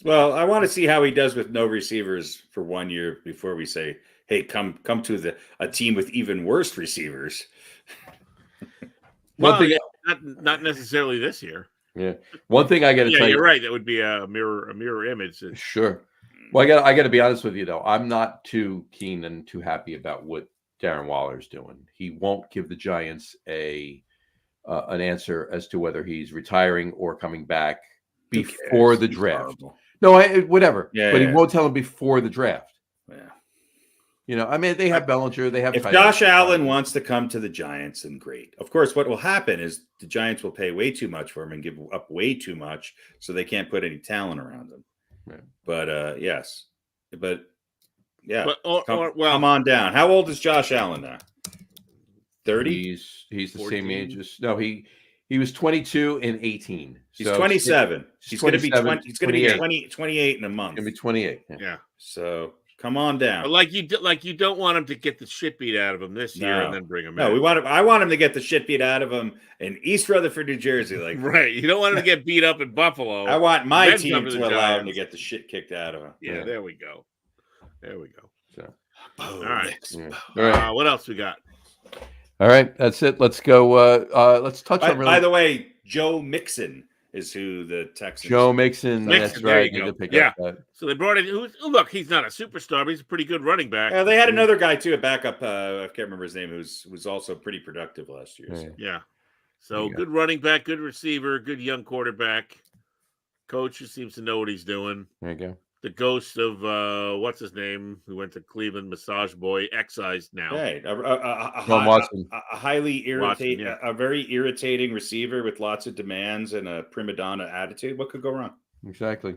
Well, I want to see how he does with no receivers for 1 year before we say, "Hey, come to a team with even worse receivers." One thing, not necessarily this year. yeah. One thing I got to Yeah, tell you, you're right. That would be a mirror image. sure. Well, I got to be honest with you though. I'm not too keen and too happy about what Darren Waller's doing. He won't give the Giants an answer as to whether he's retiring or coming back before the draft. No, whatever. Yeah, but he yeah. won't tell him before the draft. Yeah. You know, I mean, they have Bellinger. They have. If tight Josh ends. Allen wants to come to the Giants, then great. Of course, what will happen is the Giants will pay way too much for him and give up way too much, so they can't put any talent around him. Right. But yes, but yeah, But come on down. How old is Josh Allen now? 30. He's the 14? same age as. No, He was 22 and 18. He's 27. He's going to be 27, 20. He's going to be 28 in a month. He's going to be 28. Yeah. So come on down. But you don't want him to get the shit beat out of him this year and then bring him in. No, I want him to get the shit beat out of him in East Rutherford, New Jersey. Like right. You don't want him to get beat up in Buffalo. I want my then team come to the allow him to Giants. get the shit kicked out of him. Yeah, there we go. There we go. So, all right. yeah. All right. What else we got? All right, that's it. Let's go. Let's touch on. By the way, Joe Mixon is who the Texans. Joe Mixon. That's there right. you go. Pick Yeah. up that. So they brought in. Look, he's not a superstar, but he's a pretty good running back. They had another guy too, a backup. I can't remember his name. Who was also pretty productive last year. So. Yeah. So good running back, good receiver, good young quarterback. Coach who seems to know what he's doing. There you go. The ghost of what's his name, who went to Cleveland, Massage Boy, excised now. Right, Watson. a highly irritating, Watson, a very irritating receiver with lots of demands and a prima donna attitude. What could go wrong? Exactly.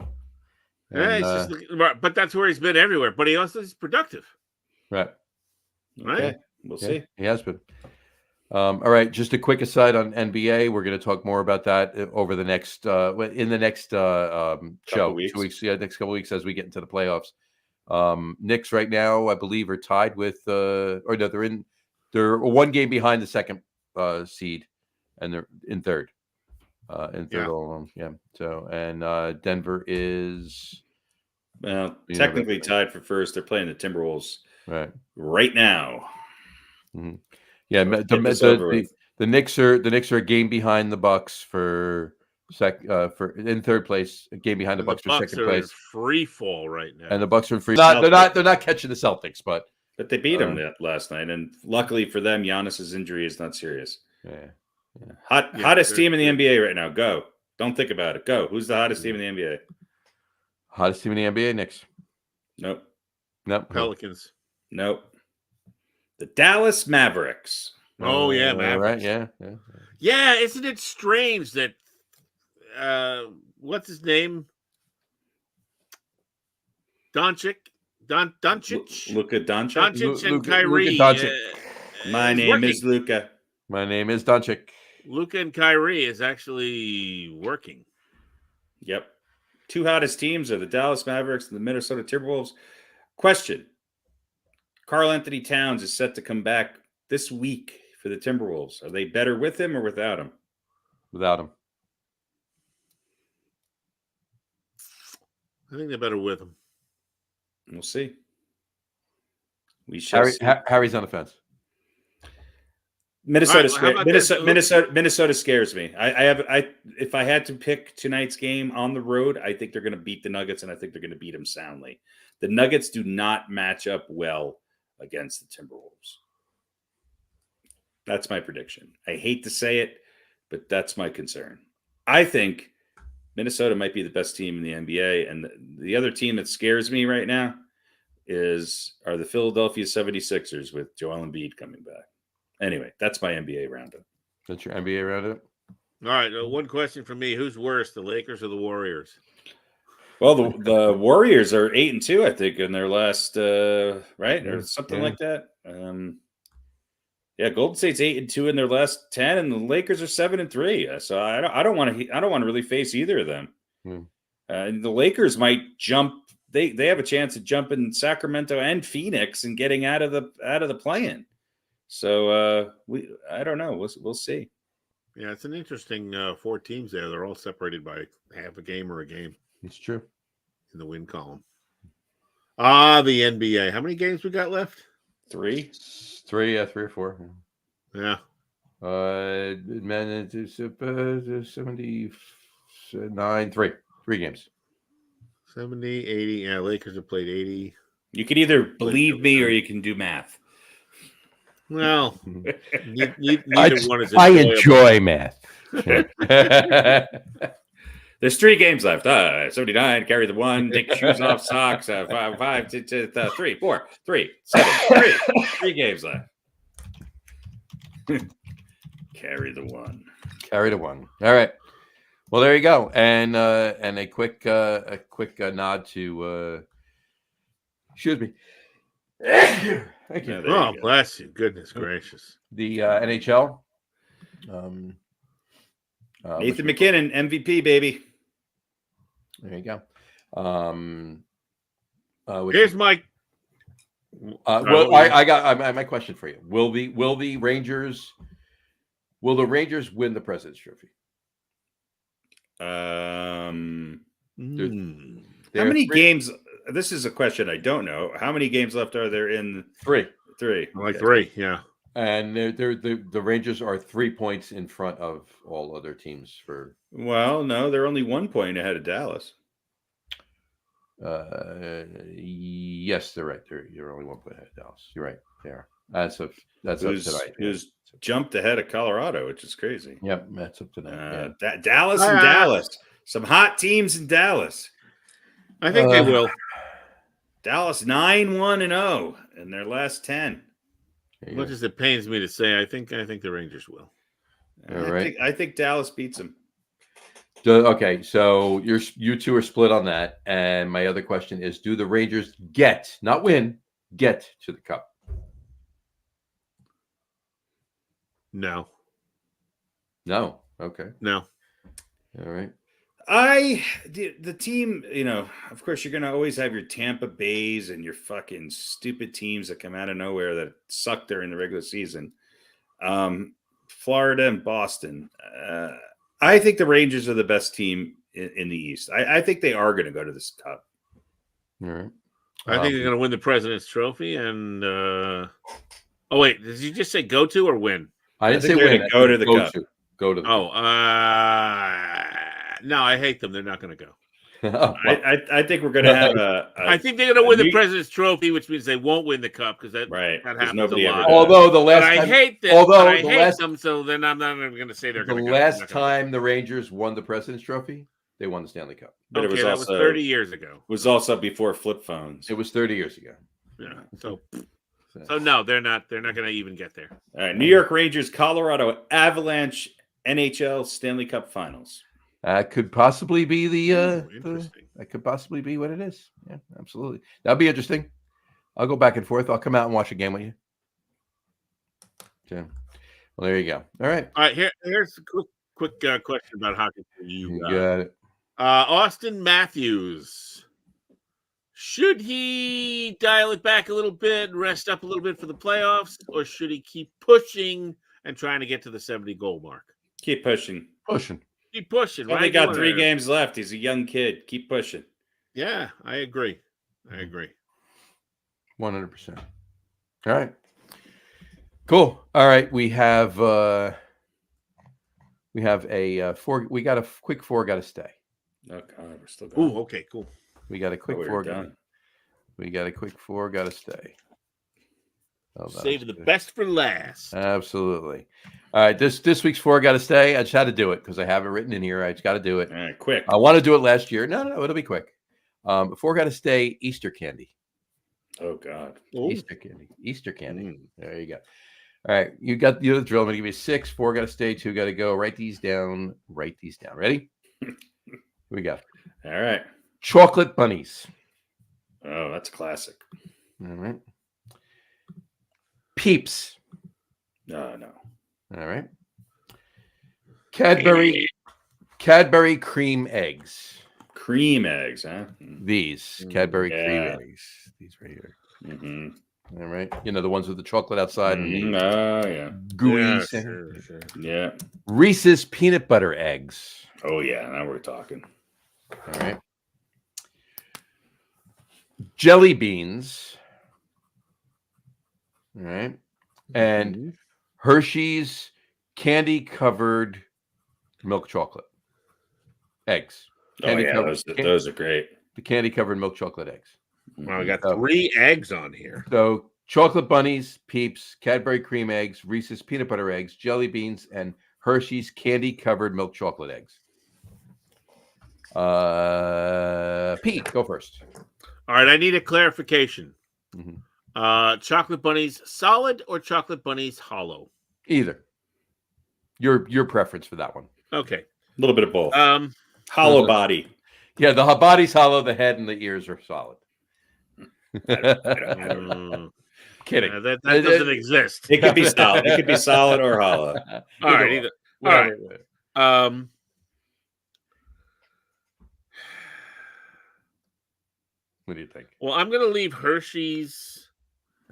Yeah, And, but that's where he's been everywhere. But he also is productive. right. Right. Okay, we'll see. He has been. All right. Just a quick aside on NBA. We're going to talk more about that over the next in the next show. Weeks. 2 weeks. Yeah, next couple of weeks as we get into the playoffs. Knicks right now, I believe, are tied with or no, they're one game behind the second seed, and they're in third. All alone. Yeah. So and Denver is Technically tied for first. They're playing the Timberwolves right now. Mm-hmm. Yeah, the Knicks are a game behind the Bucks for in third place, a game behind the Bucks for second place. Free fall right now, and the Bucks are in free. They're not catching the Celtics, but they beat them last night, and luckily for them, Giannis's injury is not serious. Yeah. Hottest team in the NBA right now. Go. Don't think about it. Go. Who's the hottest team in the NBA? Hottest team in the NBA, Knicks. Nope. Pelicans. Nope. The Dallas Mavericks. Oh yeah, Mavericks. Right. Yeah. Isn't it strange that what's his name? Doncic. Luka Doncic. Doncic and Kyrie. Luka Doncic. My name is Luka. My name is Doncic. Luka and Kyrie is actually working. Yep. Two hottest teams are the Dallas Mavericks and the Minnesota Timberwolves. Question. Karl Anthony Towns is set to come back this week for the Timberwolves. Are they better with him or without him? Without him. I think they're better with him. We'll see. We shall see. Harry's on the fence. Minnesota scares me. If I had to pick tonight's game on the road, I think they're going to beat the Nuggets, and I think they're going to beat them soundly. The Nuggets do not match up well against the Timberwolves. That's my prediction. I hate to say it, but that's my concern. I think Minnesota might be the best team in the NBA, and the other team that scares me right now are the Philadelphia 76ers with Joel Embiid coming back. Anyway, that's my NBA roundup. That's your NBA roundup? All right. One question for me. Who's worse, the Lakers or the Warriors? Well, the Warriors are 8-2, I think, in their last right or something like that. Golden State's 8-2 in their last 10, and the Lakers are 7-3. So I don't want to really face either of them. The Lakers might jump. They have a chance of jumping Sacramento and Phoenix and getting out of the play-in. So I don't know. We'll see. Yeah, it's an interesting 4 teams there. They're all separated by half a game or a game. It's true. In the win column. The NBA. How many games we got left? 3. 3 or 4. Yeah. Men 79. 3 games. 70, 80. Yeah, Lakers have played 80. You can either believe me or you can do math. Well, neither one is. I enjoy math. There's 3 games left. 79, carry the 1, take your shoes off, socks. 5, 3, 4, 3, 7, 3 games left. Carry the 1. Carry the 1. All right. Well, there you go. And a quick nod to excuse me. Thank you. Bless you. Goodness gracious. The NHL. Nathan McKinnon, MVP, baby. There you go. Here's my. Well, I got my question for you. Will the Rangers win the President's Trophy? How many games? This is a question I don't know. How many games left are there in three? Like three, yeah. And the Rangers are 3 points in front of all other teams for. Well, no, they're only 1 point ahead of Dallas. Yes, they're right. You're only 1 point ahead of Dallas. You're right. They are. That's up tonight. Who's jumped ahead of Colorado, which is crazy. Yep, that's up tonight. Yeah. Dallas and Dallas. Some hot teams in Dallas. I think they will. Dallas 9-1-0 in their last 10. Much as it pains me to say, I think the Rangers will. I think Dallas beats them. Okay, so you two are split on that. And my other question is, do the Rangers not win, get to the Cup? No. Okay. No. All right. The team, of course, you're going to always have your Tampa Bays and your fucking stupid teams that come out of nowhere that suck during the regular season. Florida and Boston. I think the Rangers are the best team in the East. I think they are going to go to this Cup. All right. I think they're going to win the President's Trophy. And oh wait, did you just say go to or win? I didn't say win. Go to the Cup. Go to the Cup. No, I hate them. They're not going to go. I think we're going to have I think they're going to win the President's Trophy, which means they won't win the Cup because that happens a lot. Although the last time, I hate them. I hate them, so then I'm not even going to say they're going to go. The last time the Rangers won the President's Trophy, they won the Stanley Cup. But that was 30 years ago. It was also before flip phones. It was 30 years ago. Yeah. So no, they're not going to even get there. All right, New York Rangers, Colorado Avalanche, NHL Stanley Cup Finals. That could possibly be that could possibly be what it is. Yeah, absolutely. That'd be interesting. I'll go back and forth. I'll come out and watch a game with you. Yeah. Well, there you go. All right. All right. Here's a quick question about hockey for you. You got it. Austin Matthews. Should he dial it back a little bit, rest up a little bit for the playoffs, or should he keep pushing and trying to get to the 70 goal mark? Keep pushing. Keep pushing. Only got 3 games left. He's a young kid. Keep pushing. Yeah, I agree. 100%. All right. Cool. All right. We have a 4. We got a quick 4. Got to stay. Oh God, we're still going. Ooh, okay, cool. We got a quick 4. We got a quick 4. Got to stay. Saving the best for last. Absolutely. All right, this week's 4 got to stay. I just had to do it because I have it written in here. I just got to do it. All right, quick. I want to do it last year. No, it'll be quick. 4 got to stay. Easter candy. Oh God. Easter candy. There you go. All right, you got the drill. I'm gonna give you 6. 4 got to stay. 2 got to go. Write these down. Ready? Here we go. All right. Chocolate bunnies. Oh, that's a classic. All right. Peeps. No. All right. Cadbury cream eggs. Cream eggs, huh? These Cadbury cream eggs. These right here. Mm-hmm. All right. You know, the ones with the chocolate outside. Mm-hmm. Oh, yeah. Gooey. Yeah, sure. Yeah. Reese's peanut butter eggs. Oh, yeah. Now we're talking. All right. Jelly beans. All right. And Hershey's candy-covered milk chocolate eggs. Those are great. The candy-covered milk chocolate eggs. Well, we got 3 eggs on here. So chocolate bunnies, Peeps, Cadbury cream eggs, Reese's peanut butter eggs, jelly beans, and Hershey's candy-covered milk chocolate eggs. Pete, go first. All right, I need a clarification. Mm-hmm. Chocolate bunnies solid or chocolate bunnies hollow? Either. Your preference for that one. Okay. A little bit of both. Hollow body. Yeah, the body's hollow, the head and the ears are solid. Kidding. That doesn't exist. It could be solid. It could be solid or hollow. All right. All right. What do you think? Well, I'm going to leave Hershey's.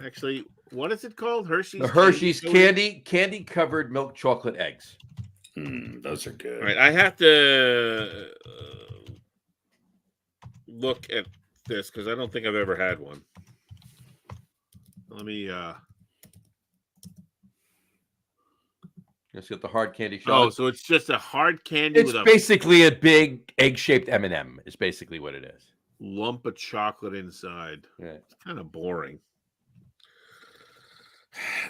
Actually, what is it called? Hershey's. The Hershey's candy covered milk chocolate eggs. Those are good. All right, I have to look at this because I don't think I've ever had one. Let me. Let's get the hard candy shell. Oh, so it's just a hard candy It's with a basically a big egg-shaped M&M. Is basically what it is. lump of chocolate inside. Yeah. It's kind of boring.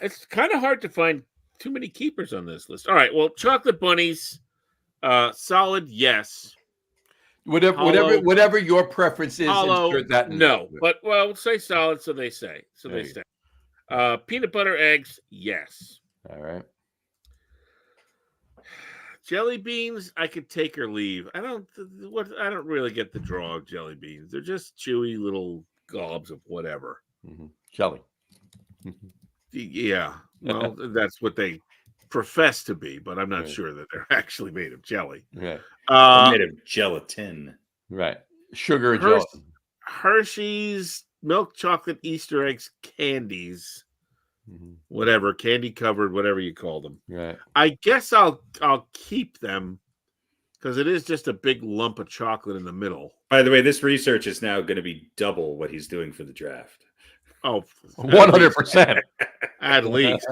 It's kind of hard to find too many keepers on this list. All right, well, chocolate bunnies, solid, yes. Whatever your preference is, Hollow, insert that in no. there. But well, say solid, so they say. So There they you say. Peanut butter eggs, yes. All right. Jelly beans, I could take or leave. I don't really get the draw of jelly beans. They're just chewy little gobs of whatever. Mm-hmm. Jelly. Yeah, well, that's what they profess to be, but I'm not Right. sure that they're actually made of jelly. Right. They're made of gelatin. Right. Sugar and gelatin. Hershey's milk chocolate Easter eggs candies, whatever, candy covered, whatever you call them. Right. I guess I'll keep them because it is just a big lump of chocolate in the middle. By the way, this research is now going to be double what he's doing for the draft. Oh, 100%. At least.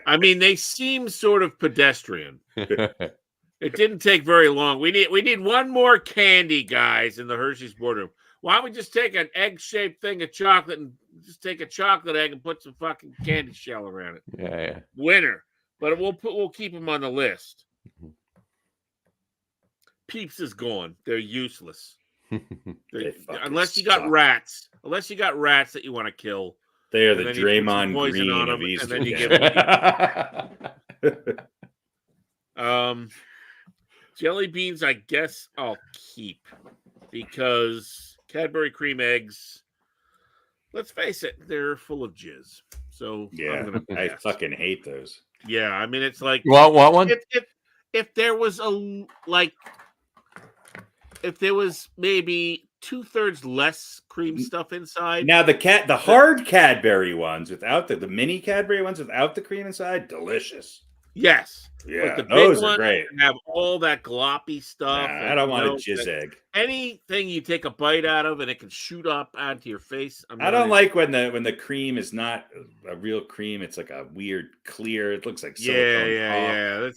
I mean, they seem sort of pedestrian. It didn't take very long. We need one more candy, guys, in the Hershey's boardroom. Why don't we just take an egg-shaped thing of chocolate and just take a chocolate egg and put some fucking candy shell around it? Yeah. Winner. But we'll keep them on the list. Peeps is gone. They're useless. Unless you got rats. Unless you got rats that you want to kill. They are And the then you put some Draymond poison Green on of them, Easter. and then you candy. give jelly beans, I guess I'll keep because Cadbury cream eggs, let's face it, they're full of jizz. So Yeah, I'm gonna I pass. fucking hate those. Yeah, I mean it's like You want one? if there was if there was maybe 2/3 less cream stuff inside. Now the hard Cadbury ones without the mini Cadbury ones without the cream inside, delicious. Yes. Yeah, But the those big are ones great. have all that gloppy stuff. Nah, I and don't want a milk jizz and egg. anything you take a bite out of and it can shoot up onto your face. I don't like when the cream is not a real cream. It's like a weird clear. It looks like silicone. Yeah.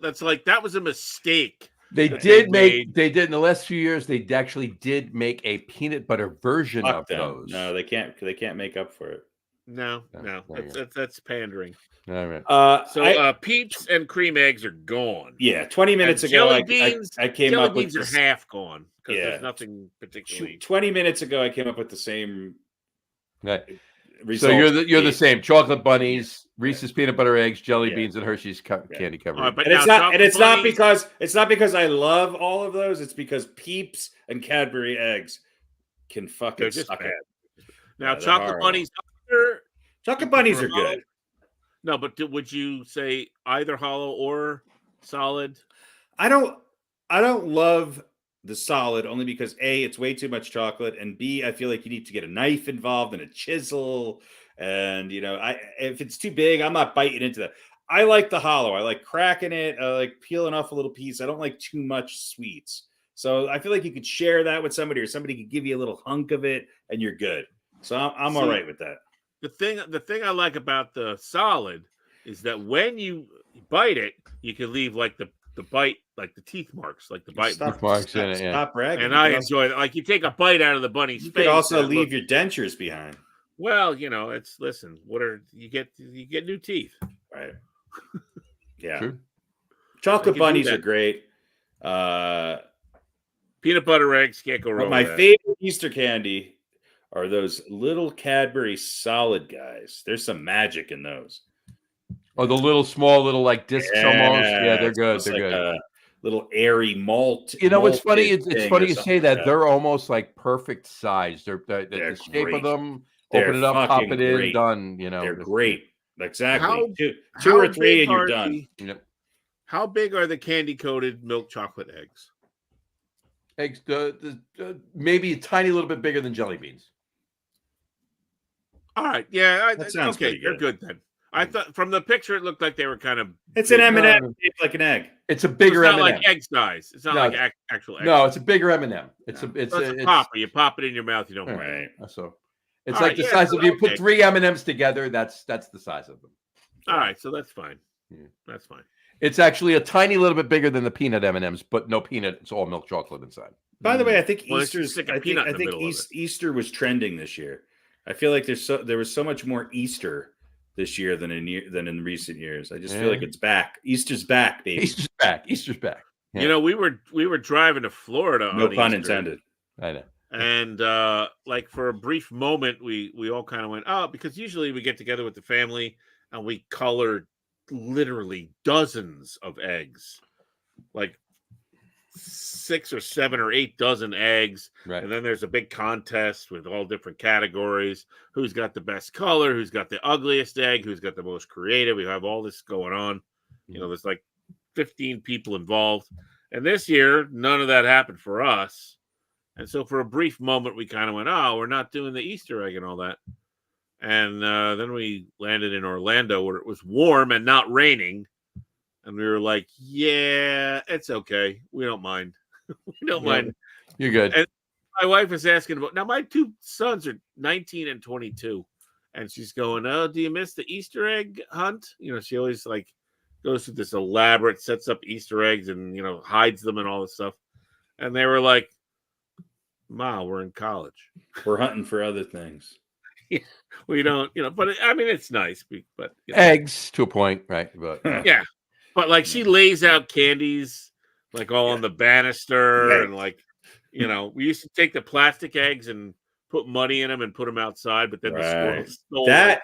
That's like that was a mistake. They that did made. they did in the last few years, they actually did make a peanut butter version Fuck of them. those. No, they can't make up for it. No. there you That's pandering. All right. So Peeps and cream eggs are gone. Yeah, 20 minutes And ago, jelly beans, I came jelly up with beans are this, half gone because Yeah. there's nothing particularly. 20 minutes ago, I came up with the same Right. result. So you're the same. Chocolate bunnies, Reese's peanut butter eggs, jelly beans, and Hershey's candy covered. All right, but And it's now not chocolate it's not because I love all of those. It's because Peeps and Cadbury eggs can fucking They're just suck bad. it. Now they're chocolate horrible. bunnies. Chocolate bunnies are good. No, but would you say either hollow or solid? I don't love the solid only because A, it's way too much chocolate, and B, I feel like you need to get a knife involved and a chisel. And if it's too big, I'm not biting into that. I like the hollow. I like cracking it. I like peeling off a little piece. I don't like too much sweets. So I feel like you could share that with somebody, or somebody could give you a little hunk of it, and you're good. So I'm all right with that. The thing I like about the solid is that when you bite it, you can leave like the bite, like the teeth marks, like the bite Stop marks. bragging. And I enjoy it. Like you take a bite out of the bunny's face. You could also leave your dentures behind. Well, you get new teeth. Right. Yeah. True. Chocolate do bunnies that. are great. Peanut butter eggs can't go wrong. But my with that. favorite Easter candy are those little Cadbury solid guys. There's some magic in those. Oh, the small like discs almost. Yeah, they're good. They're like good. A little airy malt. You know what's funny? malted It's thing funny or you something say that. like They're almost like perfect size. They're the shape great. of them. They're Open it up, pop fucking it in, great. done. They're great. Exactly. How- two how or three, big and you're are done. Yep. How big are the candy-coated milk chocolate eggs? Eggs, maybe a tiny little bit bigger than jelly beans. All right, yeah, That sounds okay. pretty They're good. good then. I thought from the picture it looked like they were kind of. It's an big. M&M shaped like an egg. It's a It's bigger not M&M. like egg size. It's not No, like actual egg. No, it's a bigger M&M. It's No. it's So it's a popper. You pop it in your mouth. You don't mind. Right. So it's All like right, the yeah, size so of you okay. put 3 M&Ms together. That's the size of them. All right, so that's fine. Yeah. That's fine. It's actually a tiny little bit bigger than the peanut M&Ms, but no peanut. It's all milk chocolate inside. By the way, I think Well, it's Easter's. just like a I peanut in think the middle of it. Easter was trending this year. I feel like there was so much more Easter this year than in recent years. I just feel like it's back. Easter's back, baby. Easter's back. Easter's back. Yeah. You know, we were driving to Florida. No on pun Easter, intended. I know. And like for a brief moment, we all kind of went, oh, because usually we get together with the family and we color literally dozens of eggs, like 6 or 7 or 8 dozen eggs. Right. And then there's a big contest with all different categories. Who's got the best color? Who's got the ugliest egg? Who's got the most creative? We have all this going on. You know, there's like 15 people involved. And this year, none of that happened for us. And so for a brief moment, we kind of went, oh, we're not doing the Easter egg and all that. And then we landed in Orlando where it was warm and not raining. And we were like, yeah, it's okay. We don't mind. We don't mind. You're good. And my wife is asking about, now my 2 sons are 19 and 22. And she's going, oh, do you miss the Easter egg hunt? You know, she always like goes through this elaborate, sets up Easter eggs and, you know, hides them and all this stuff. And they were like, Ma, we're in college. We're hunting for other things. We don't, you know, but I mean, it's nice. But you know. Eggs to a point, right? But Yeah. But like she lays out candies like all on the banister. Right. And like, you know, we used to take the plastic eggs and put money in them and put them outside. But then the squirrels stole that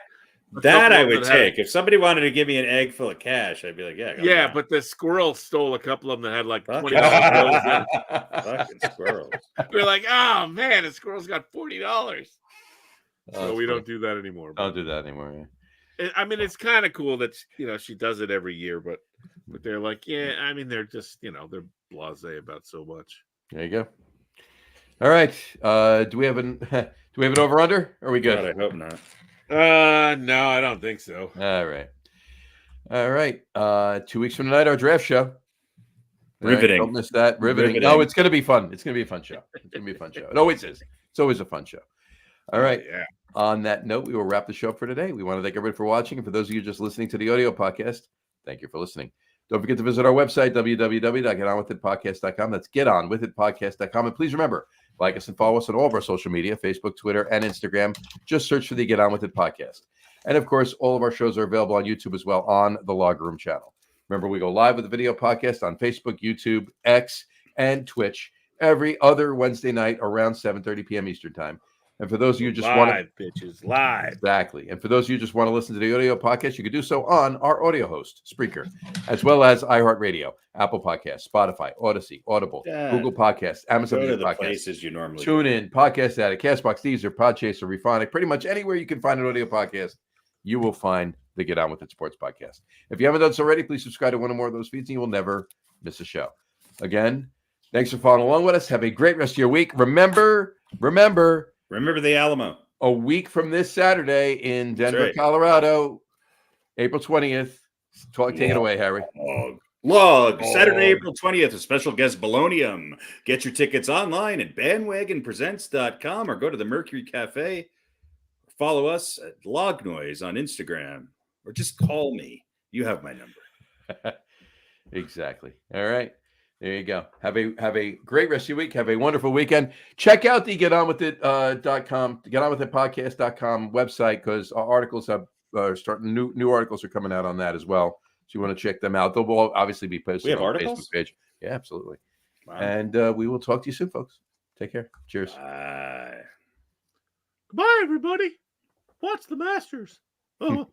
I would take. If somebody wanted to give me an egg full of cash, I'd be like, yeah. Yeah, but the squirrel stole a couple of them that had like $20 bills in it. Fucking squirrels. We're like, oh man, the squirrel's got $40. So we funny. don't do that anymore. Don't do that anymore. Yeah. I mean, it's kind of cool that, you know, she does it every year, but they're like, yeah, I mean, they're just, you know, they're blasé about so much. There you go. All right. Do we have an over under? Are we good? God, I hope not. No, I don't think so. All right. 2 weeks from tonight, our draft show. Riveting. Don't miss that. Riveting. No, it's going to be fun. It's going to be a fun show. It's going to be a fun show. It always is. It's always a fun show. All right. Yeah. On that note, we will wrap the show up for today. We want to thank everybody for watching. And for those of you just listening to the audio podcast, thank you for listening. Don't forget to visit our website, www.getonwithitpodcast.com. That's getonwithitpodcast.com. And please remember, like us and follow us on all of our social media, Facebook, Twitter, and Instagram. Just search for the Get On With It podcast. And, of course, all of our shows are available on YouTube as well on the Log Room channel. Remember, we go live with the video podcast on Facebook, YouTube, X, and Twitch every other Wednesday night around 7:30 p.m. Eastern Time. And for those of you who just want to bitches, live. Exactly. And for those of you who just want to listen to the audio podcast, you can do so on our audio host, Spreaker, as well as iHeartRadio, Apple Podcasts, Spotify, Odyssey, Audible, Google Podcasts, Amazon Go to the Podcasts, places you normally Tune In, Podcast Addict, Castbox, Deezer, Podchaser, Rephonic. Pretty much anywhere you can find an audio podcast, you will find the Get On With It Sports podcast. If you haven't done so already, please subscribe to one or more of those feeds and you will never miss a show. Again, thanks for following along with us. Have a great rest of your week. Remember the Alamo. A week from this Saturday in Denver, right. Colorado, April 20th. Take it away, Harry. Log. Saturday, April 20th, a special guest, Bolognium. Get your tickets online at bandwagonpresents.com or go to the Mercury Cafe. Follow us at Log Noise on Instagram or just call me. You have my number. Exactly. All right. There you go. Have a great rest of your week. Have a wonderful weekend. Check out the getonwithit.com, getonwithitpodcast.com website because our articles are starting. New articles are coming out on that as well. So you want to check them out. They'll obviously be posted on our Facebook page. Yeah, absolutely. Wow. And we will talk to you soon, folks. Take care. Cheers. Bye, everybody. Watch the Masters. Oh.